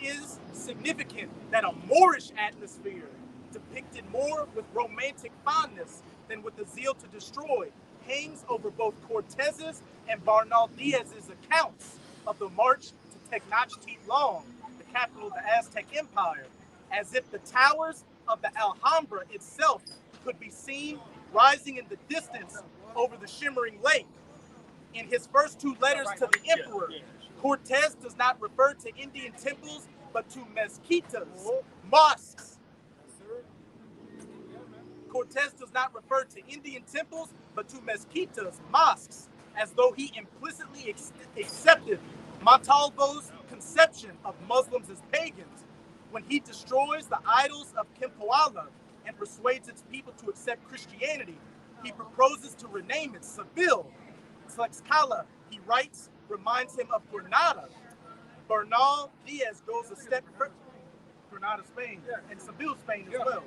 is significant that a Moorish atmosphere, depicted more with romantic fondness than with the zeal to destroy, hangs over both Cortez's and Bernal Diaz's accounts of the march to Tenochtitlan, the capital of the Aztec Empire, as if the towers of the Alhambra itself could be seen rising in the distance over the shimmering lake. In his first 2 letters to the emperor, Cortez does not refer to Indian temples, but to mezquitas, mosques. Cortez does not refer to Indian temples, but to mezquitas, mosques, as though he implicitly accepted Montalvo's conception of Muslims as pagans when he destroys the idols of Cempoala and persuades its people to accept Christianity. He proposes to rename it Seville. Tlaxcala, he writes, reminds him of Granada. Bernal Diaz goes a step further. Granada, Spain, and Seville, Spain as well.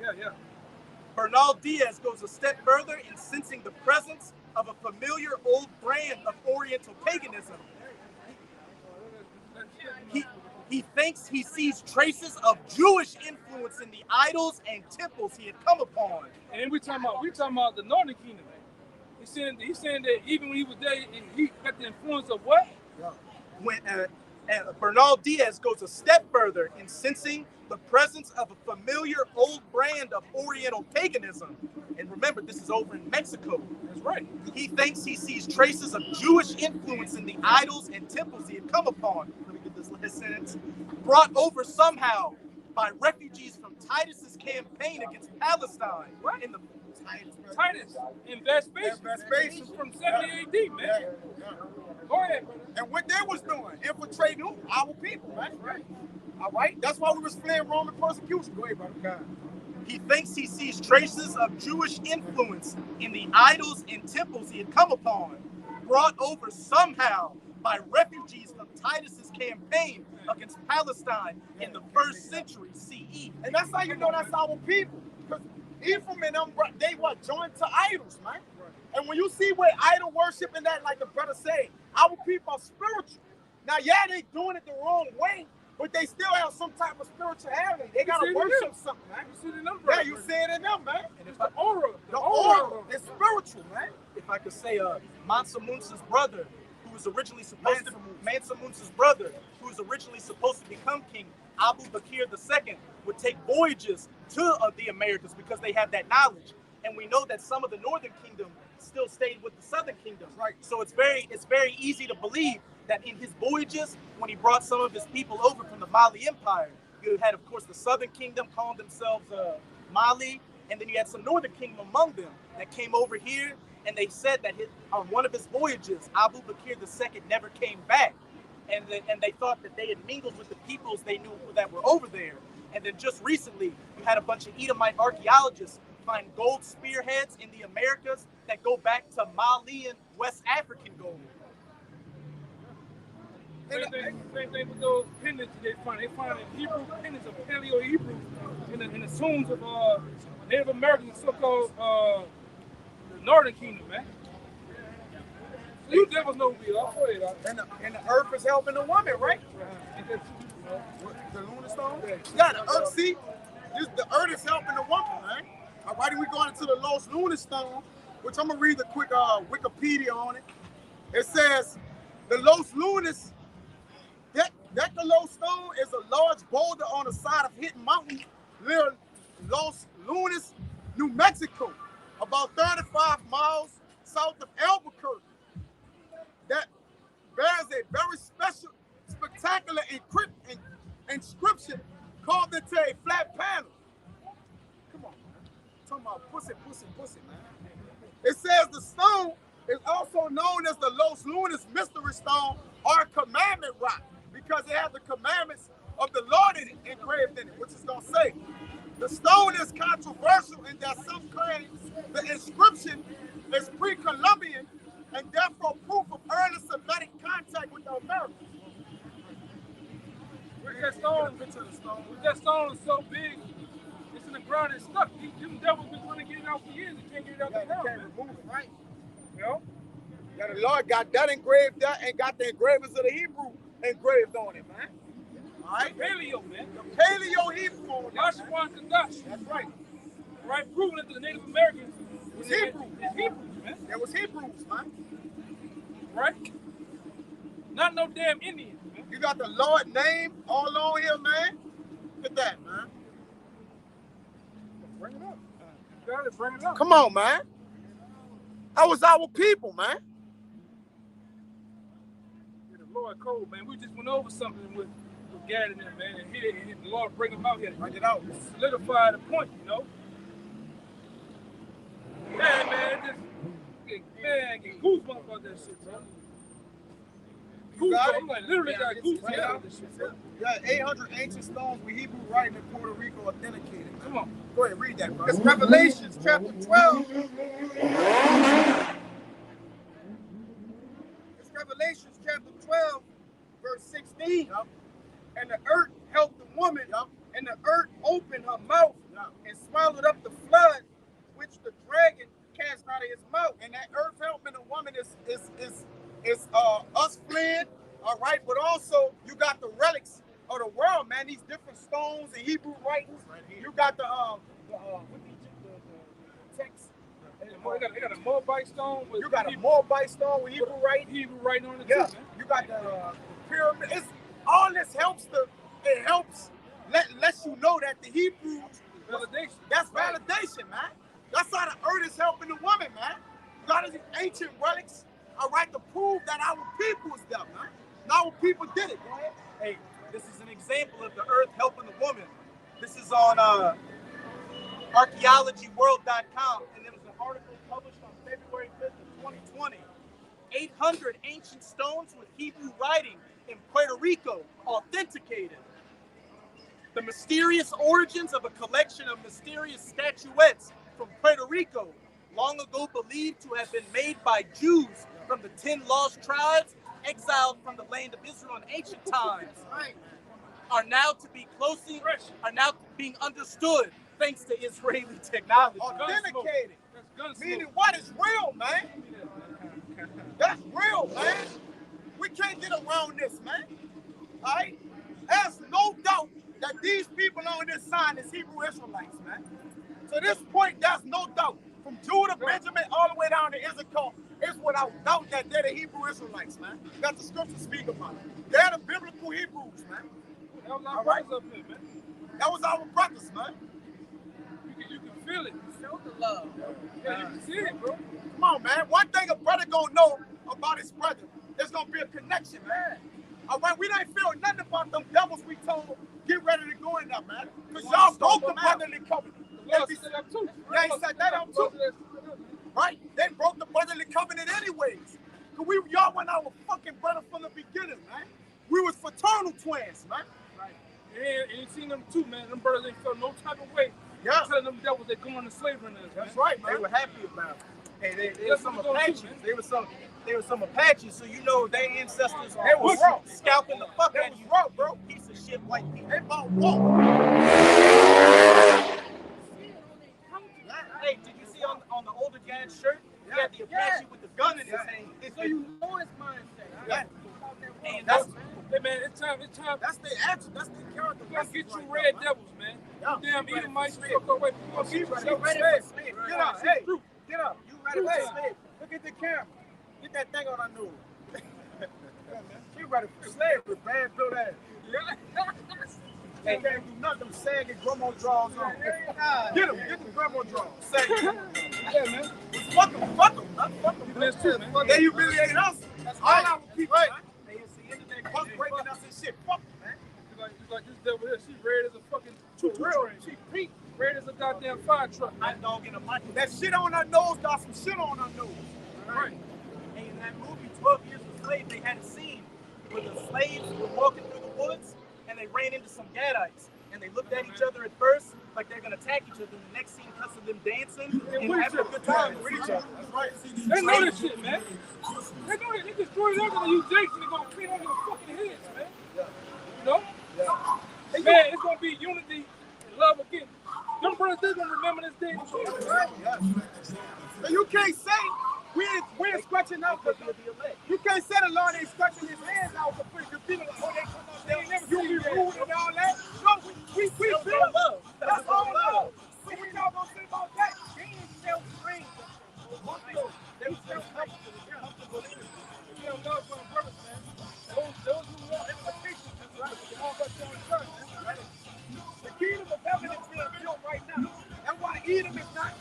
Bernal Diaz goes a step further in sensing the presence of a familiar old brand of Oriental paganism. He thinks he sees traces of Jewish influence in the idols and temples he had come upon. And then we talking about the Northern Kingdom. He's saying that even when he was there, he got the influence of what? When Bernal Diaz goes a step further in sensing the presence of a familiar old brand of Oriental paganism. And remember, this is over in Mexico. That's right. He thinks he sees traces of Jewish influence in the idols and temples he had come upon. Let me get this last sentence. Brought over somehow by refugees from Titus's campaign against Palestine. What? In the Titus in Vespasian from 70 AD, man. Go ahead, brother. And what they was doing, infiltrating our people, right? All right? That's why we was fleeing Roman persecution. Go ahead, brother. He thinks he sees traces of Jewish influence in the idols and temples he had come upon, brought over somehow by refugees from Titus's campaign against Palestine in the 1st century CE. And that's how you know that's our people. Because Ephraim and them, they were joined to idols, man. And when you see where idol worship and that, like the brother said, our people are spiritual. Now, they doing it the wrong way, but they still have some type of spirituality. They got to worship something, man. You see it in them, yeah, you see it in them, man. And it's the aura. The aura. It's spiritual, man. If I could say, Mansa Musa's brother, who was originally supposed to, Mansa Musa's brother, who was originally supposed to become king, Abu Bakr II, would take voyages to the Americas because they had that knowledge. and we know that some of the northern kingdom still stayed with the southern kingdom. Right. So it's very easy to believe that in his voyages, when he brought some of his people over from the Mali Empire, you had, of course, the southern kingdom calling themselves Mali, and then you had some northern kingdom among them that came over here, and they said that on one of his voyages, Abu Bakr II never came back, and they thought that they had mingled with the peoples they knew that were over there. And then just recently, you had a bunch of Edomite archaeologists find gold spearheads in the Americas that go back to Malian West African gold. Same thing with those pendants they find. They find Hebrew pendants of Paleo-Hebrew in the tombs of Native Americans, so-called the Northern Kingdom, man. So you devils know who we are. Go ahead, and the earth is helping the woman, right? The lunar stone? Yeah, the earth, see? The earth is helping the woman, man. All right, and we going into the Los Lunar stone, which I'm going to read the quick Wikipedia on it. It says, the Los Lunas, Decalos stone is a large boulder on the side of Hidden Mountain near Los Lunas, New Mexico, about 35 miles south of Albuquerque. That bears a very special, spectacular inscription carved into a flat panel. Come on, man. Talking about pussy, man. It says the stone is also known as the Los Lunas Mystery Stone or Commandment Rock because it has the commandments of the Lord engraved in it, which is going to say, the stone is controversial in that some claim the inscription is pre-Columbian and therefore proof of early Semitic contact with the Americans. That stone is so big, it's in the ground and stuck. Them devils been trying to get it out for years. They can't get it out the ground. Can't remove it, right? You know? Yeah, the Lord got that engraved there and got the engravings of the Hebrew engraved on it, man. All right? Paleo, man. The Paleo Hebrew on it. That's right. Right, proving that the Native Americans was Hebrew. It's Hebrews, man. There was Hebrews, man. Right? Not no damn Indians, man. You got the Lord name all on here, man. Look at that, man. Bring it up. Bring it up. Come on, man. That was our people, man. Yeah, the Lord cold, man. We just went over something with Gad and them, man. And the Lord bring them out here. Bring it out. Solidify the point, you know? Yeah, man. Get goosebumps about that shit, bro. Goosebumps. I'm like, literally got goosebumps about this shit, bro. Yeah, 800 ancient stones with Hebrew writing in Puerto Rico authenticated. Come on. Go ahead, read that, bro. It's Revelations chapter 12. It's Revelations chapter 12, verse 16. Yep. And the earth helped the woman, and the earth opened her mouth and swallowed up the flood, which the dragon cast out of his mouth. And that earth helping the woman is us fleeing, all right? But also, you got the relics of the world, man. These different stones and Hebrew writings. You got the text. They got a Moabite stone. You got a Moabite stone with Hebrew writing. Hebrew writing on it yeah. too, man. You got the pyramid. All this helps lets you know that the Hebrews. Validation. That's validation, man. That's how the earth is helping the woman, man. You got these ancient relics, all right, to prove that our people is there, man. And our people did it, man. Hey, this is an example of the earth helping the woman. This is on archaeologyworld.com, and there was an article published on February 5th of 2020. 800 ancient stones with Hebrew writing in Puerto Rico authenticated. The mysterious origins of a collection of mysterious statuettes from Puerto Rico, long ago believed to have been made by Jews from the 10 lost tribes exiled from the land of Israel in ancient times, are now being understood thanks to Israeli technology. Authenticated. Meaning what is real, man? That's real, man. We can't get around this, man. All right? There's no doubt that these people on this sign is Hebrew Israelites, man. To this point, there's no doubt. From Judah, Benjamin, all the way down to Issachar, it's without doubt that they're the Hebrew Israelites, man. That the scriptures speak about. They're the biblical Hebrews, man. That was our brothers up here, man. That was our brothers, man. You You can feel it. Show the love. Yeah, you can see it, bro. Come on, man. One thing a brother gonna know about his brother, there's gonna be a connection, man. All right, we ain't feel nothing about them devils we told get ready to go in there, man. Because y'all broke the brotherly covenant. The Lord set up too. Yeah, he set that up too. Right? They broke the brotherly covenant anyways. Because y'all went out with fucking brother from the beginning, man. We was fraternal twins, man. Right. And you seen them too, man. Them brothers ain't felt no type of way. Yeah. Telling them devils they going to slavery in this. That's right, man. They were happy about it. Hey, they were That's some what we're gonna do, Apaches. man. They were some Apaches, so you know their ancestors They was raw. scalping the fuck They out of was you. raw, bro. Piece of shit white people. They bought war. Hey, did you see on the older guy's shirt? He had the Apache with the gun in his hand. So you know his mindset. Yeah. And That's, hey, man, it's time. That's their action. That's their character. You gotta get you red devils, man. Yeah. You damn Edomites, you fuck away. You gonna get you ready red. for slave. Get up. Hey, get up. You ready for slave? Look at the camera. Get that thing on our nose. She ready for slavery, man. Feel that. They can't do nothing. Sagging grandma draws on. Get them. Get the grandma draws. Sagging. Yeah, man. Fuck them. Fuck them. Fuck them. That's true, man. They humiliate us. That's All right. our people, Right. man. Hey, it's the internet. Fuck breaking us and shit. Fuck them, man. You like this devil here. She red as a fucking Real. She pink. Red as a goddamn fire truck. Hot dog in a microwave. That shit on our nose got some shit on our nose. Right. Hey, in that movie, 12 Years a Slave, they had a scene where the slaves were walking through the woods and they ran into some Gadites. And they looked at each other at first like they're gonna attack each other. And the next scene cuts of them dancing and having a good time with each other. That's right. They know this shit, man. They know that. They destroyed everything. They use Jason. They're gonna clean up their fucking heads, man. You know? Hey, man, it's gonna be unity and love again. Them brothers, they're gonna remember this day. So you can't say we ain't scratching out for you can't say the Lord ain't scratching his hands out for free because people when they come out there, you be rude and all that. No, we feel love. That's all love. So what y'all gonna say about that? They ain't self-trained. They was self-comfortable. You know, love for our brothers, man. Those who want edification, that's right. They all got their own church, man. Right? The kingdom of heaven is being built right now. That's why Edom is not,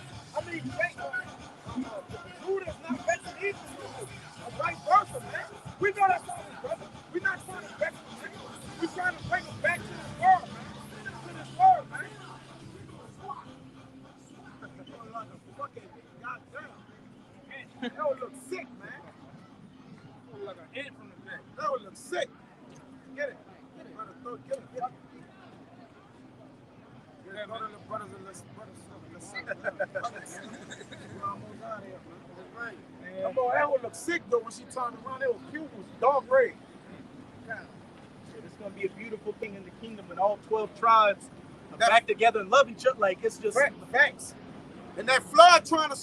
Judah is not vexing Edom. Or vice versa, man. We know that's all, brother. We're not trying to vex them, man. We're trying to bring them back to this world, man. To this world, man. Fucking goddamn. That would look sick, man. Like an ant from the back. That would look sick. Get it. Get it. Brother, get it. Get it. Yeah, brothers and let's almost out here, man. That's right. That would look sick though when she turned around. It was pupils, dark gray. Yeah, it's gonna be a beautiful thing in the kingdom when all 12 tribes are back together and love each other. Like it's just facts. And that flood trying to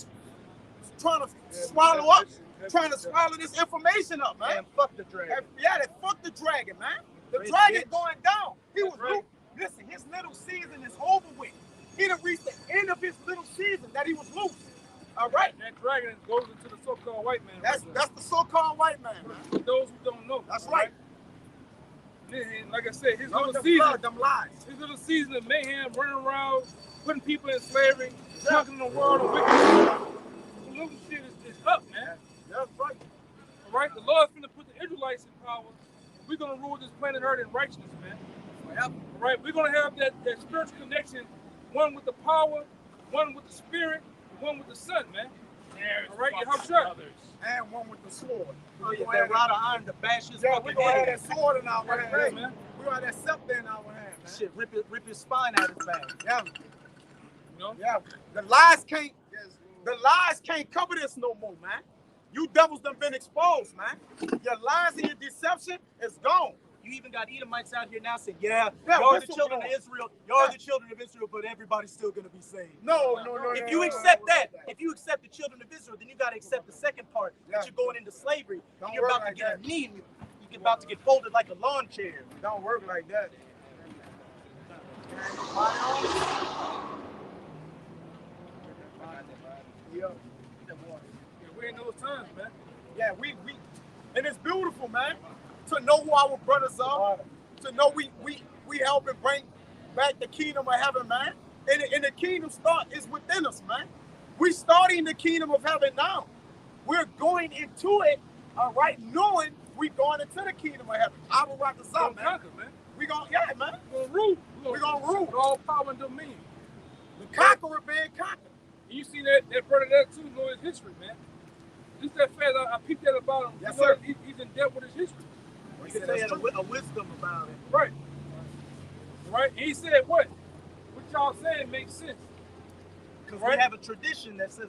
swallow up, trying to swallow this information up, man. Man, fuck the dragon. Yeah, they fuck the dragon, man. The Great dragon bitch. going down. He was right. Listen, his little season is over with. He done reached the end of his little season that he was loose. All right? That dragon goes into the so-called white man. That's the so-called white man, man. For those who don't know. That's right. Like I said, his Those little them season, blood, them lies. his little season of mayhem, running around, putting people in slavery, conquering the world of wickedness. The little shit is up, man. That's right. All right? The Lord's finna put the Israelites in power. We're gonna rule this planet Earth in righteousness, man. All right? We're gonna have that spiritual connection, one with the power, one with the spirit, one with the sun, man. All right? You help sure. And one with the sword. Oh, yeah, that rod of iron to bash his Yeah, fucking we're gonna have head. that sword in our hand. Yeah, man. We're gonna have that scepter in our hand, man. Shit, rip his spine out his back. Yeah. You know? Yeah. The lies can't cover this no more, man. You devils done been exposed, man. Your lies and your deception is gone. You even got Edomites out here now saying, yeah, Yeah, y'all are the whistle children blow. of Israel. Y'all are the children of Israel, but everybody's still going to be saved. No. If you accept that, if you accept the children of Israel, then you got to accept the second part, Yeah. that you're going into slavery. Don't And you're work about like to get that. a knee, and you're about to get folded like a lawn chair. Don't work like that. Yeah. Yeah, we're in those times, man. Yeah, we and it's beautiful, man, to know who our brothers are, to know we help and bring back the kingdom of heaven, man. And the kingdom start is within us, man. We're starting the kingdom of heaven now. We're going into it, all right, knowing we're going into the kingdom of heaven. I will rock this out, man. We're going to, yeah, man. We're going to rule. We're going to rule. With all power and dominion. The conqueror being conquered. And you see that brother there too, know his history, man. Just that fact, I peeped that about him. Yes, sir. He's in depth with his history. He said he had a wisdom about it. Right. Right? And he said what? What y'all saying makes sense. Because we have a tradition that says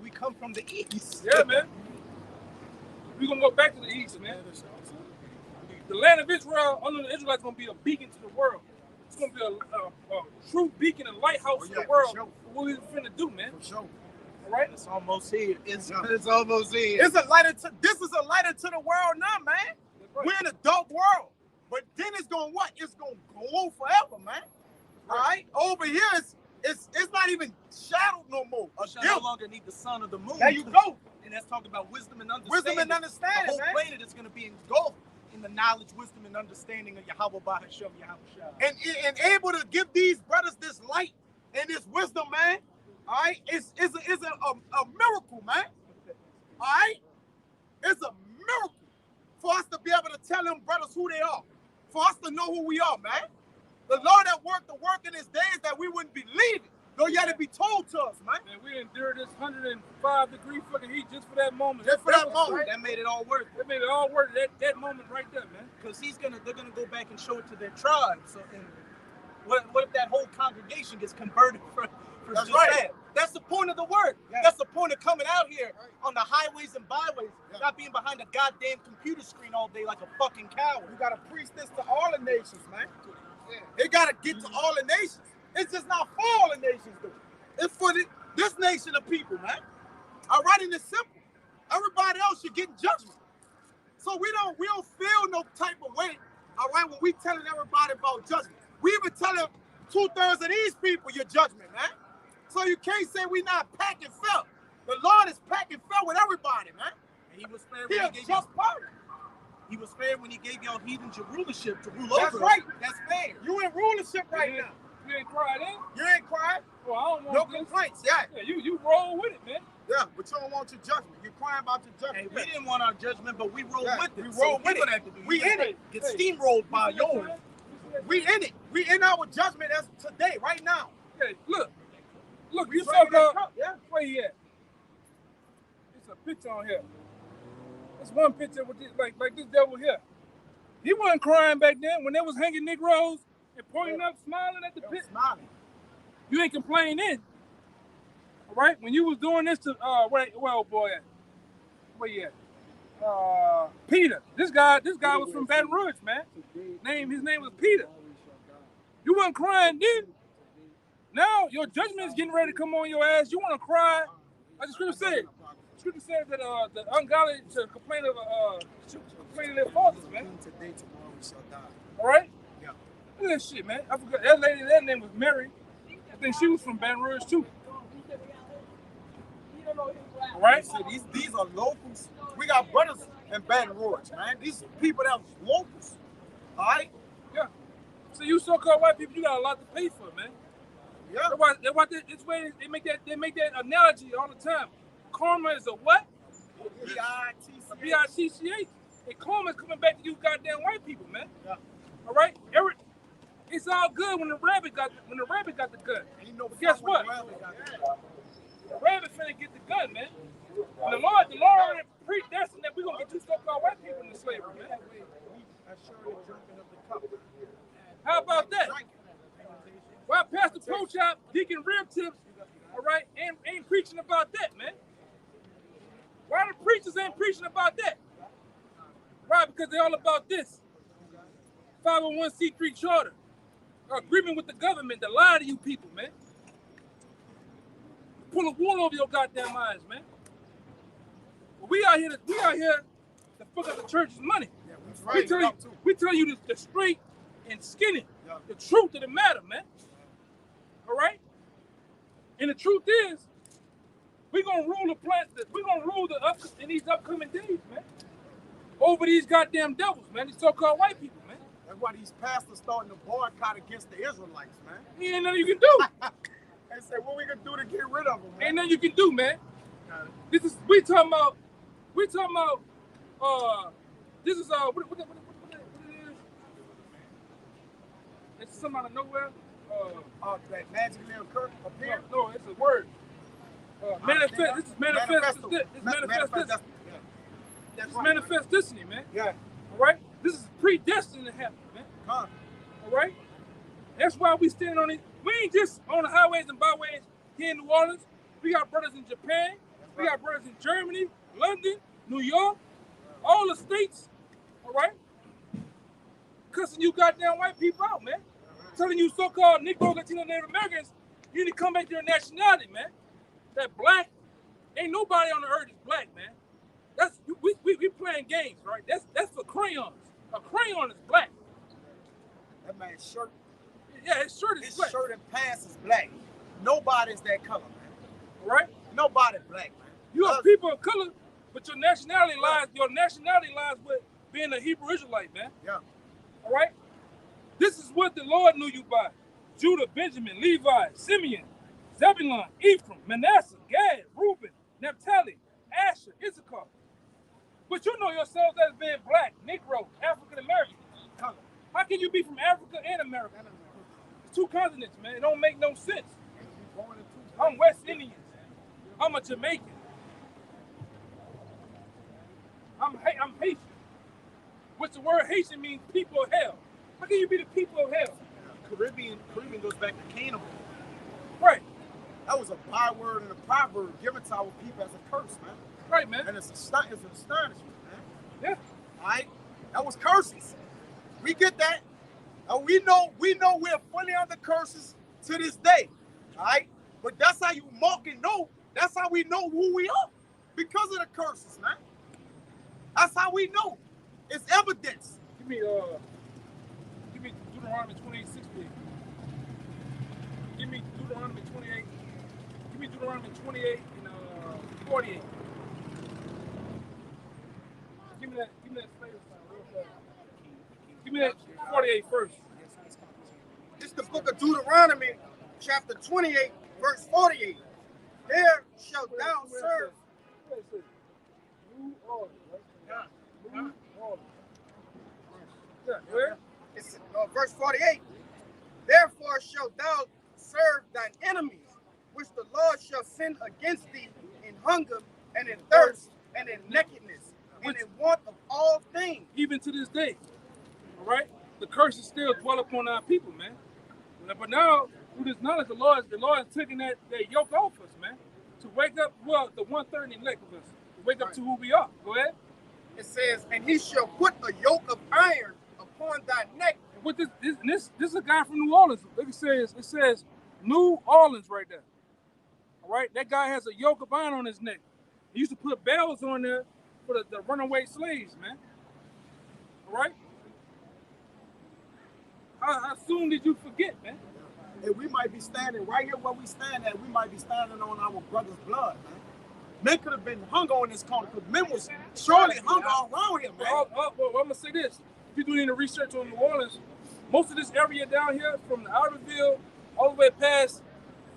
we come from the east. Yeah, man. We're going to go back to the east, man. The land of Israel, under the Israelites, is going to be a beacon to the world. It's going to be a true beacon and lighthouse to the world. For what we're finna do, man. For sure. All right? It's almost here. It's almost here. This is a lighter to the world now, man. Right. We're in a dark world. But then it's going to what? It's going to go on forever, man. All right? Over here, it's not even shadowed no more. We shall no longer need the sun or the moon. There you go. And that's talking about wisdom and understanding. Wisdom and understanding, the whole man. planet is going to be engulfed in the knowledge, wisdom, and understanding of Yahweh Bahashem, Yahweh. And able to give these brothers this light and this wisdom, man. All right? It's a miracle, man. All right? It's a miracle for us to be able to tell them brothers who they are. For us to know who we are, man. The Lord that worked the work in his days that we wouldn't believe it. Though yet it be told to us, man. And we endured this 105-degree fucking heat just for that moment. Just for that moment. Right? That made it all worth it. That made it all worth it. That moment right there, man. Because they're gonna go back and show it to their tribe. So what if that whole congregation gets converted for That's just right. that? That's the point of the word. Yeah. That's the point of coming out here on the highways and byways, not being behind a goddamn computer screen all day like a fucking coward. We gotta preach this to all the nations, man. It gotta get to all the nations. It's just not for all the nations, though. It's for this nation of people, man. All right, and it's simple. Everybody else should get judgment. So we don't feel no type of way, all right, when we telling everybody about judgment. We even telling 2/3 of these people your judgment, man. So you can't say we not packing fair. The Lord is packing fair with everybody, man. And he was fair He when a he gave just party. He was fair when he gave y'all heathens your rulership to rule That's over. right. That's fair. You in rulership right now. You ain't cried in? You ain't crying. Well, I don't No want this. complaints, yeah. Yeah, you roll with it, man. Yeah, but you don't want your judgment. You're crying about your Hey, judgment. we didn't want our judgment, but we rolled with it. We So rolled with we're it. gonna have to do We that. in it. Get steamrolled by yours. We in it. We in our judgment as today, right now. Hey, look, We you drinking that so-called, cup, yeah. where he at? It's a picture on here. It's one picture with this, like this devil here. He wasn't crying back then when they was hanging Negroes and pointing up, smiling at the pit. Smiling. You ain't complaining then. All right? When you was doing this to, where old boy at? Where you at? Peter. This guy was from Baton Rouge, man. His name was Peter. You wasn't crying then. Now your judgment is getting ready to come on your ass. You want to cry? Like the scripture said. The scripture said that the ungodly should complain of their fathers, man. Today, tomorrow we shall die. All right? Yeah. Look at that shit, man. I forgot that lady. That name was Mary. I think she was from Baton Rouge too. All right? So these are locals. We got brothers in Baton Rouge, man. These people that was locals. All right? Yeah. So you so-called white people, you got a lot to pay for, man. Yeah. That's why this way they make that analogy all the time. Karma is a what? B-I-T-C-H. And karma is coming back to you goddamn white people, man. Yeah. All right? It's all good when the rabbit got the gun. But guess what? The rabbit finna get the gun, man. And the Lord already predestined that we're gonna get you so-called white people into slavery, man. How about that? Why Pastor Pochop, Deacon Rib Tips, all right, ain't preaching about that, man? Why the preachers ain't preaching about that? Why? Because they're all about this. 501c3 charter. Agreement with the government to lie to you people, man. Pull a wool over your goddamn eyes, man. But we out here to fuck up the church's money. Yeah, we tell you the straight and skinny, the truth of the matter, man. All right? And the truth is, we're gonna rule in these upcoming days, man. Over these goddamn devils, man. These so-called white people, man. why these pastors starting to boycott against the Israelites, man. Ain't nothing you can do. They say, what we gonna do to get rid of them, man? Ain't nothing you can do, man. This is we talking about. This is what it is? It's something out of nowhere. That magically appear? No, it's a word. Manifest. This is manifest. This is manifest destiny. This is manifest destiny, man. Yeah. All right. This is predestined to happen, man. Huh. All right. That's why we stand on it. We ain't just on the highways and byways here in New Orleans. We got brothers in Japan. We got brothers in Germany, London, New York, all the states. All right. Cussing you goddamn white people out, man. Telling you so-called Negro, Latino, Native Americans, you need to come back to your nationality, man. That black, ain't nobody on the earth is black, man. That's we playing games, right? That's for crayons. A crayon is black. That man's shirt. Yeah, his shirt is black. His shirt and pants is black. Nobody's that color, man. Right? Nobody black, man. You are people of color, but your nationality lies with being a Hebrew Israelite, man. Yeah. All right? This is what the Lord knew you by. Judah, Benjamin, Levi, Simeon, Zebulun, Ephraim, Manasseh, Gad, Reuben, Naphtali, Asher, Issachar. But you know yourselves as being black, Negro, African American. How can you be from Africa and America? It's two continents, man. It don't make no sense. I'm West Indian. I'm a Jamaican. I'm Haitian. Which the word Haitian means people of hell. How can you be the people of hell? Caribbean goes back to cannibal. Right. That was a byword and a proverb given to our people as a curse, man. Right, man. And it's an astonishment, man. Yeah. All right? That was curses. We get that. And we know we're fully under curses to this day. All right? But that's how you mark and know. That's how we know who we are. Because of the curses, man. That's how we know. It's evidence. Give me Deuteronomy 28:6, please. Give me Deuteronomy 28. Give me Deuteronomy 28 and 48. Give me that flavor real fast. Give me that 48 first. It's the book of Deuteronomy, chapter 28, verse 48. There shalt thou serve. New Orleans, right? New Orleans. Yeah, where? It's verse 48. Therefore shalt thou serve thine enemies, which the Lord shall send against thee in hunger and in thirst and in nakedness and in want of all things. Even to this day, all right? The curses still dwell upon our people, man. But now, through this knowledge, the Lord is taking that yoke off us, man. To wake up, well, the 1/3 elect of us. To wake up to who we are. Go ahead. It says, and he shall put a yoke of iron upon thy neck. And what this is a guy from New Orleans. Look, it says New Orleans right there. All right, that guy has a yoke of iron on his neck. He used to put bells on there for the runaway slaves, man. All right. How soon did you forget, man? And we might be standing right here where we stand at. We might be standing on our brother's blood, man. Men could have been hung on this corner because men was surely hung all around here, man. Well, I'm going to say this. If you do any research on New Orleans, most of this area down here, from the Outerville all the way past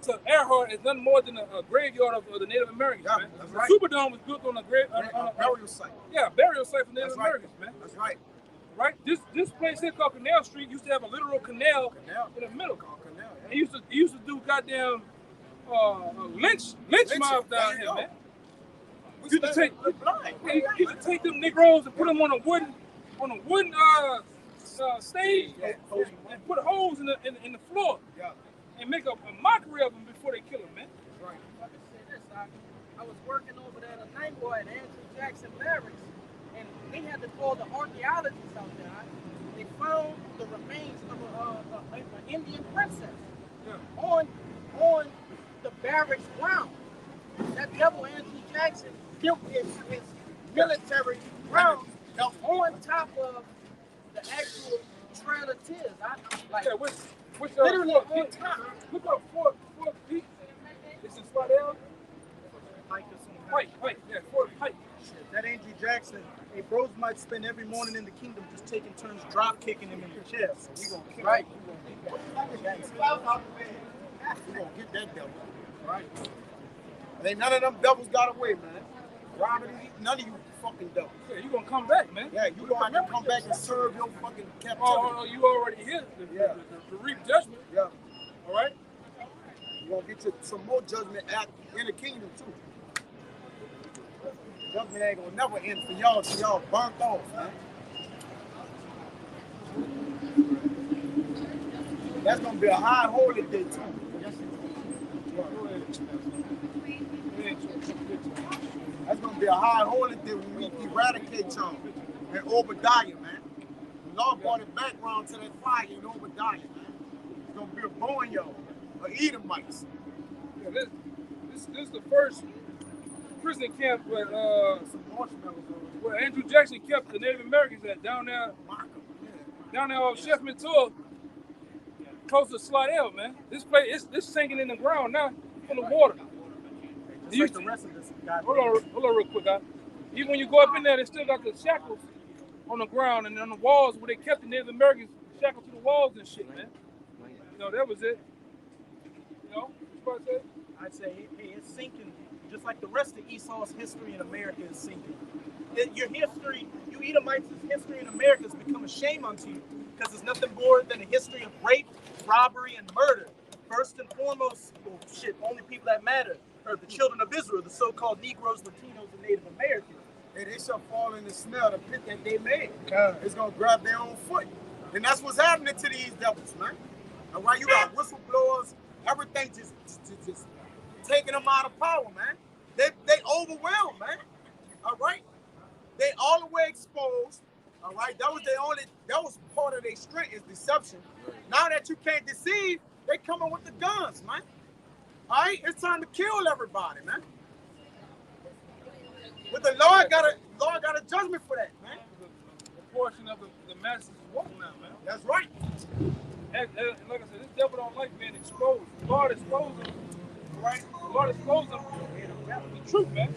to Earhart, is nothing more than a graveyard of the Native Americans, man. That's right. The Superdome was built on a burial site. Yeah, burial site for Native That's Americans, right. man. That's right. Right? This place here called Canal Street used to have a literal canal in the middle. It used to do goddamn lynch mobs down here, man. You used to take them Negroes and put them on a wooden stage and put holes in the floor and make a mockery of them before they kill them, man. Right. I can say this. I was working over there at a night boy at Andrew Jackson Barracks, and they had to call the archaeologists out there. They found the remains of an Indian princess on the barracks ground. That devil Andrew Jackson built his military ground on top of the actual Trail of Tears. Literally on top. Look up Fort Pete. It's in Slidell. Pike, yeah, Fort Pike. That Andrew Jackson, hey, bros might spend every morning in the kingdom just taking turns drop kicking him in the chest. We gonna kick right. We gonna get that devil. Right. Ain't none of them devils got away, man. Robert, none of you fucking devils. Yeah, you gonna come back, man. Yeah, you gonna have to come back and serve your fucking captivity. Oh, you already here to reap judgment. Yeah. All right. You gonna get to some more judgment in the kingdom too. Judgment ain't gonna never end for y'all till y'all burnt off, man. That's gonna be a high holy day too. That's gonna be a high holy day when we eradicate y'all. And Obadiah, man. The Lord brought it back round to that fire in Obadiah, man. It's gonna be a bone y'all. Edomites. Yeah, this is the first prison camp where Andrew Jackson kept the Native Americans at down there off Chef Mentor, close to Slidell, man. This place it's sinking in the ground now from the water. Like the rest of this guy. Hold on real quick, guys. Even when you go up in there, they still got the shackles on the ground and on the walls where they kept the Native Americans shackled to the walls and shit, man. You know, that was it. You know, what you about I'd say, hey, it's sinking, just like the rest of Esau's history in America is sinking. Your history, you Edomites' history in America has become a shame unto you, because it's nothing more than a history of rape, robbery, and murder. First and foremost, only people that matter are the children of Israel, the so-called Negroes, Latinos, and Native Americans. And they shall fall in the snare of the pit that they made. It's going to grab their own foot. And that's what's happening to these devils, man. All right, you got whistleblowers, everything just taking them out of power, man. They overwhelmed, man. All right? They all the way exposed. All right? That was part of their strength is deception. Now that you can't deceive, they coming with the guns, man. All right? It's time to kill everybody, man. But the Lord got a judgment for that, man. A portion of the masses is woke now, man. That's right. And like I said, this devil don't like being exposed. The Lord exposed him, right? The Lord exposed him. The truth, man.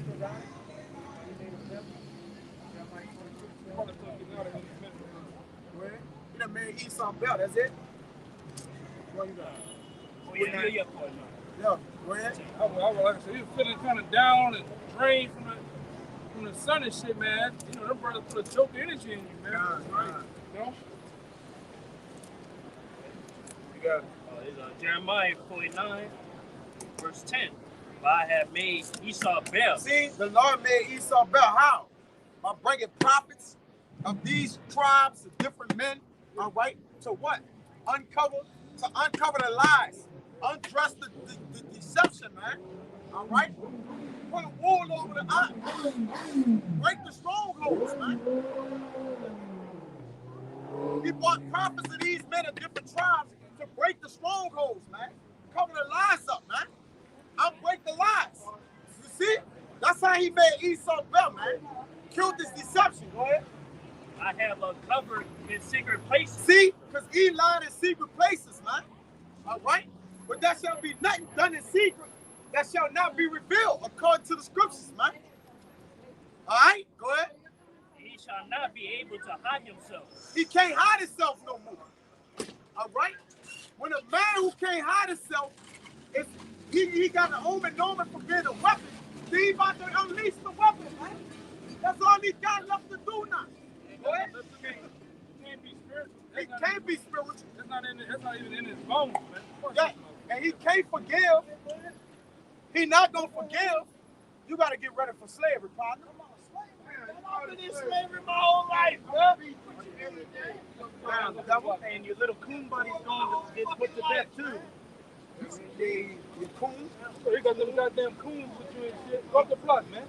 You done made Esau belt, that's it? What you got? Yeah. Yeah, go ahead. Like I said, he was feeling kind of down and drained from the sun and shit, man. You know, them brothers put a choke energy in you, man. Right. You know? You got Jeremiah 49, verse 10. For I have made Esau belt. See, the Lord made Esau belt. How? By bringing prophets of these tribes, of different men, all right, to what? Uncover the lies, undress the deception, man. All right? Put a wool over the eye. Break the strongholds, man. He brought prophets of these men of different tribes to break the strongholds, man. Cover the lies up, man. Outbreak the lies. You see? That's how he made Esau belt, man. Killed this deception. Go ahead. I have uncovered in secret places. See? Because he lied in secret places, man. All right? But that shall be nothing done in secret that shall not be revealed according to the scriptures, man. All right? Go ahead. He shall not be able to hide himself. He can't hide himself no more. All right? When a man who can't hide himself, he got an omen for being a weapon. Then he about to unleash the weapon, man. That's all he got left to do now. Go ahead. Can't be spiritual. He can't be spiritual. That's not even in his bones, man. Yeah. And he can't forgive. He not gonna forgive. You gotta get ready for slavery, partner. I've been in slavery my whole life, bro. And your little coon buddy's going to get put to death too. Your coon? So you got them goddamn coons with you and shit. Go up the block, man.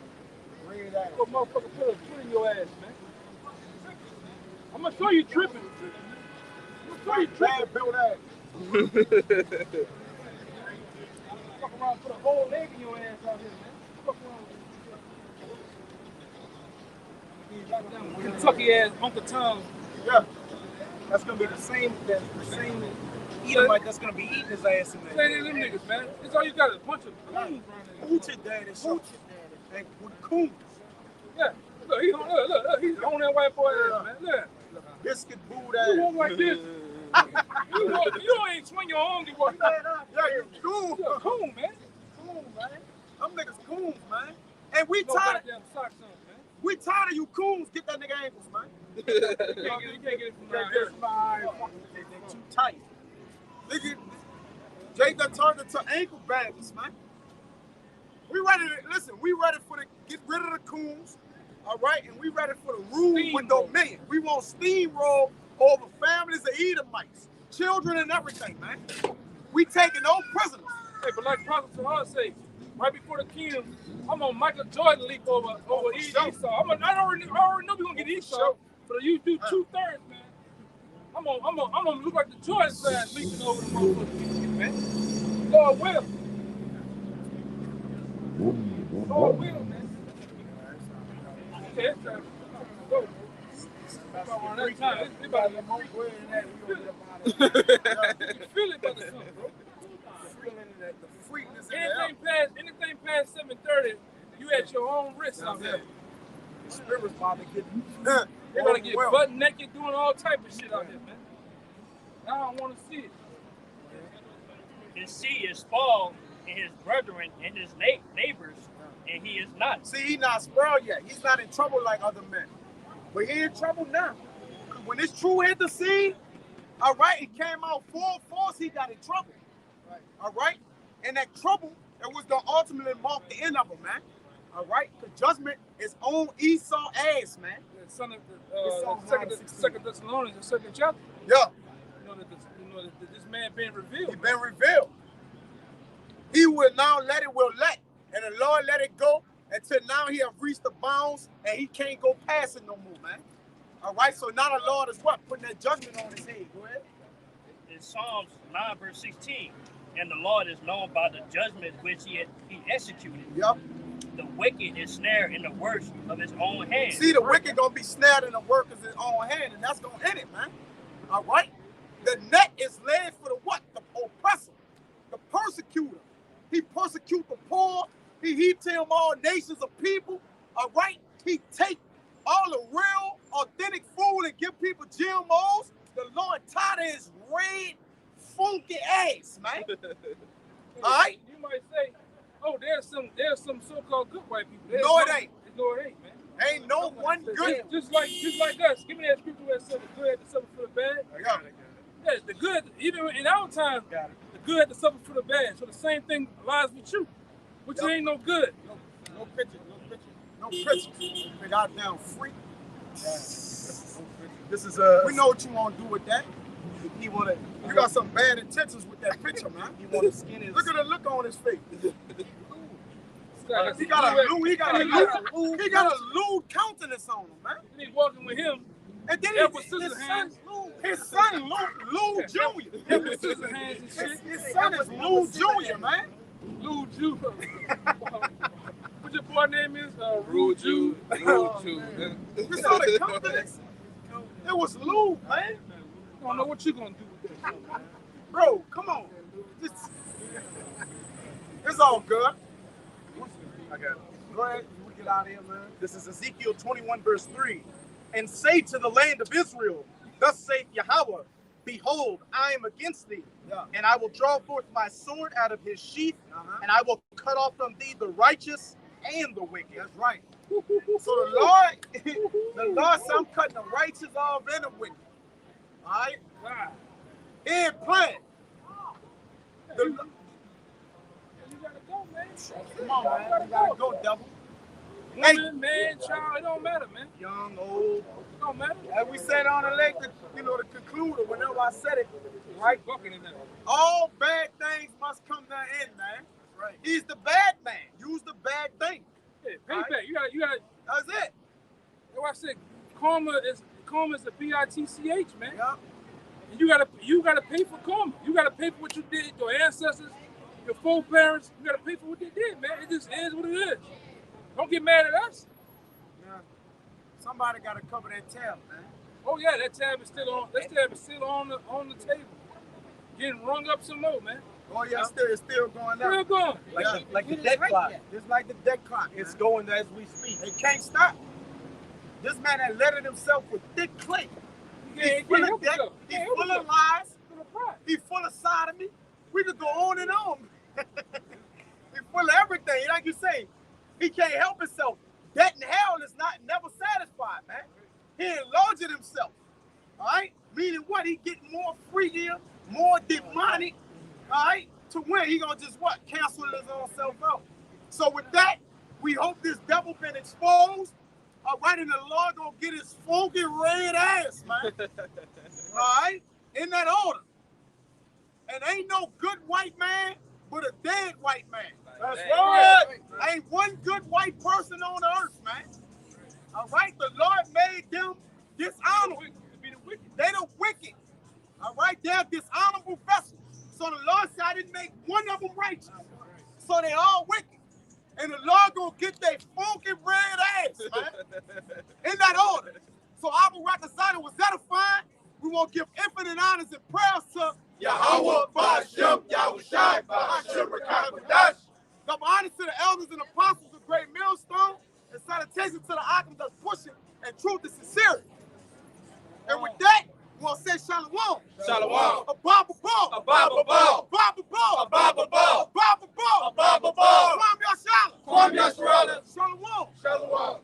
Bring that. Go motherfucker put a foot in your ass, man. I'm gonna show you tripping. I'm gonna show you tripping. Build that. Fuck around, put a whole leg in your ass out here, man. Fuck around. Kentucky ass Uncle Tom. Yeah. That's gonna be the same Edomite that's gonna be eating his ass in there. Say them niggas, man. It's all you got is a bunch of coons around there. Hoochie daddy, shoochie daddy. And with coons. Yeah. Look, he's on that white boy ass, man. Look. Biscuit boot You ass. walk like this. You don't even swing your arm. You walk. Yeah, you cool. You're a coon, man. Cool, man. Them niggas coons, man. And we No tired. goddamn socks on, man. We tired of you coons. Get that nigga ankles, man. You can't get it from down here. They too tight. Nigga, Jay done turned into ankle bandits, man. We ready to listen. We ready for the get rid of the coons, all right, and we ready for the rule with dominion. We want steamroll over families of Edomites, children and everything, man. We taking no prisoners. Hey, but like Prophet Sahar say, right before the kingdom, I'm on Michael Jordan leap over Esau. I already know we're gonna get Esau, but you do 2/3, man. I'm gonna look like the Jordan side leaping over the motherfucker, man. Lord will. Lord will, man. Okay, it's time. Go. About that time. It's about to more bread than that. We gonna get up out of here. You feel it, brother, bro. The freakness Anything past 7:30, you at your own risk out there. The spirit's about to get They're gonna get butt naked doing all type of shit out here, man. I don't want to see it. His seed is spoiled in his brethren and his neighbors, and he is not. See, he's not spoiled yet. He's not in trouble like other men. But he in trouble now. When this true hit the scene, all right, it came out full force, he got in trouble. Right. All right? And that trouble, it was going to ultimately mark the end of him, man. All right? The judgment is on Esau ass, man. The son of the second Thessalonians, the second chapter. Yeah. You know that this man being revealed. He been revealed. He will now let it will let. And the Lord let it go until now he have reached the bounds and he can't go past it no more, man. All right, so now the Lord is what? Putting that judgment on his head. Go ahead. In Psalms 9, verse 16, and the Lord is known by the judgment which he executed. Yep. The wicked is snared in the works of his own hand. See, the wicked gonna be snared in the work of his own hand, and that's gonna end it, man. All right? The net is laid for the what? The oppressor, the persecutor. He persecute the poor. He heap to him all nations of people. All right? He take all the real, authentic food and give people GMOs. The Lord tired of his red, funky ass, man. All right? You might say, oh, there's some so-called good white people. No, it ain't. No, it ain't, man. Ain't no one good. Just like us. Give me that scripture where it said the good had to suffer for the bad. Yeah, the good, even in our time, the good had to suffer for the bad. So the same thing lies with you, which ain't no good. No picture. Big goddamn freak. This is we know what you want to do with that. You got some bad intentions with that picture, man. You want to skin his. Look at the look on his face. He got a lewd countenance on him, man. And he walking with him. And then his son, Lou Jr. His son is Lou Jr., man. Lou Jew. What your boy name is? Rule Jew. You saw the countenance? It was Lou, man. I don't know what you gonna do with that, bro. Come on. It's all good. I got it. Go ahead. We get out of here, man. This is Ezekiel 21, verse 3. And say to the land of Israel, thus saith Yahweh, behold, I am against thee, and I will draw forth my sword out of his sheath, and I will cut off from thee the righteous and the wicked. That's right. So the Lord said, I'm cutting the righteous off and the wicked. All right? Wow. He ain't playing. You gotta go, man. Come on, man. You gotta go, devil. Woman, man, child, it don't matter, man. Young, old. It don't matter. As we said on the lake, the concluder, whenever I said it, right? Walking in there. All bad things must come to an end, man. Right. He's the bad man. Use the bad thing. Yeah, payback. Right? You gotta. That's it. That's why I said karma is a BITCH, man. Yeah. And you gotta pay for karma. You gotta pay for what you did, your ancestors, your foreparents. You gotta pay for what they did, man. It just is what it is. Don't get mad at us. Yeah. Somebody gotta cover that tab, man. Oh yeah, that tab is still on. That tab is still on the table. Getting rung up some more, man. Oh yeah, it's still going up. Still going. Like the dead clock. Just like the dead clock. It's going as we speak. It can't stop. This man had lettered himself with thick clay. He's He's full of lies. He's full of sodomy. We could go on and on. He's full of everything. Like you say, he can't help himself. Death and hell is never satisfied, man. He enlarged himself. All right? Meaning what? He getting more freakier, more demonic. All right? To when he gonna just what? Cancel his own self out. So with that, we hope this devil been exposed. All right, and the Lord gonna get his funky red ass, man. All right? In that order. And ain't no good white man, but a dead white man. That's right. Ain't one good white person on the earth, man. All right? The Lord made them dishonorable. They the wicked. All right? They're dishonorable vessels. So the Lord said, I didn't make one of them righteous. So they all wicked. And the Lord gonna get their funky red ass, man. In that order. So our reconciler was edifying. We want to give infinite honors and prayers to Yahweh, Ba'ashem, Yahushai, Ba'ashem, Rakakadash. Double honors to the elders and apostles of Great Millstone, and salutations to the Akim that's pushing and truth and sincerity. And with that, we want to say shalom. Shalom. A Bible ball. A Bible ball. Bible ball. A Bible ball. Bible ball. A Bible ball. Kwam Yashala. Kwam Yashala. Shalom. Shalom.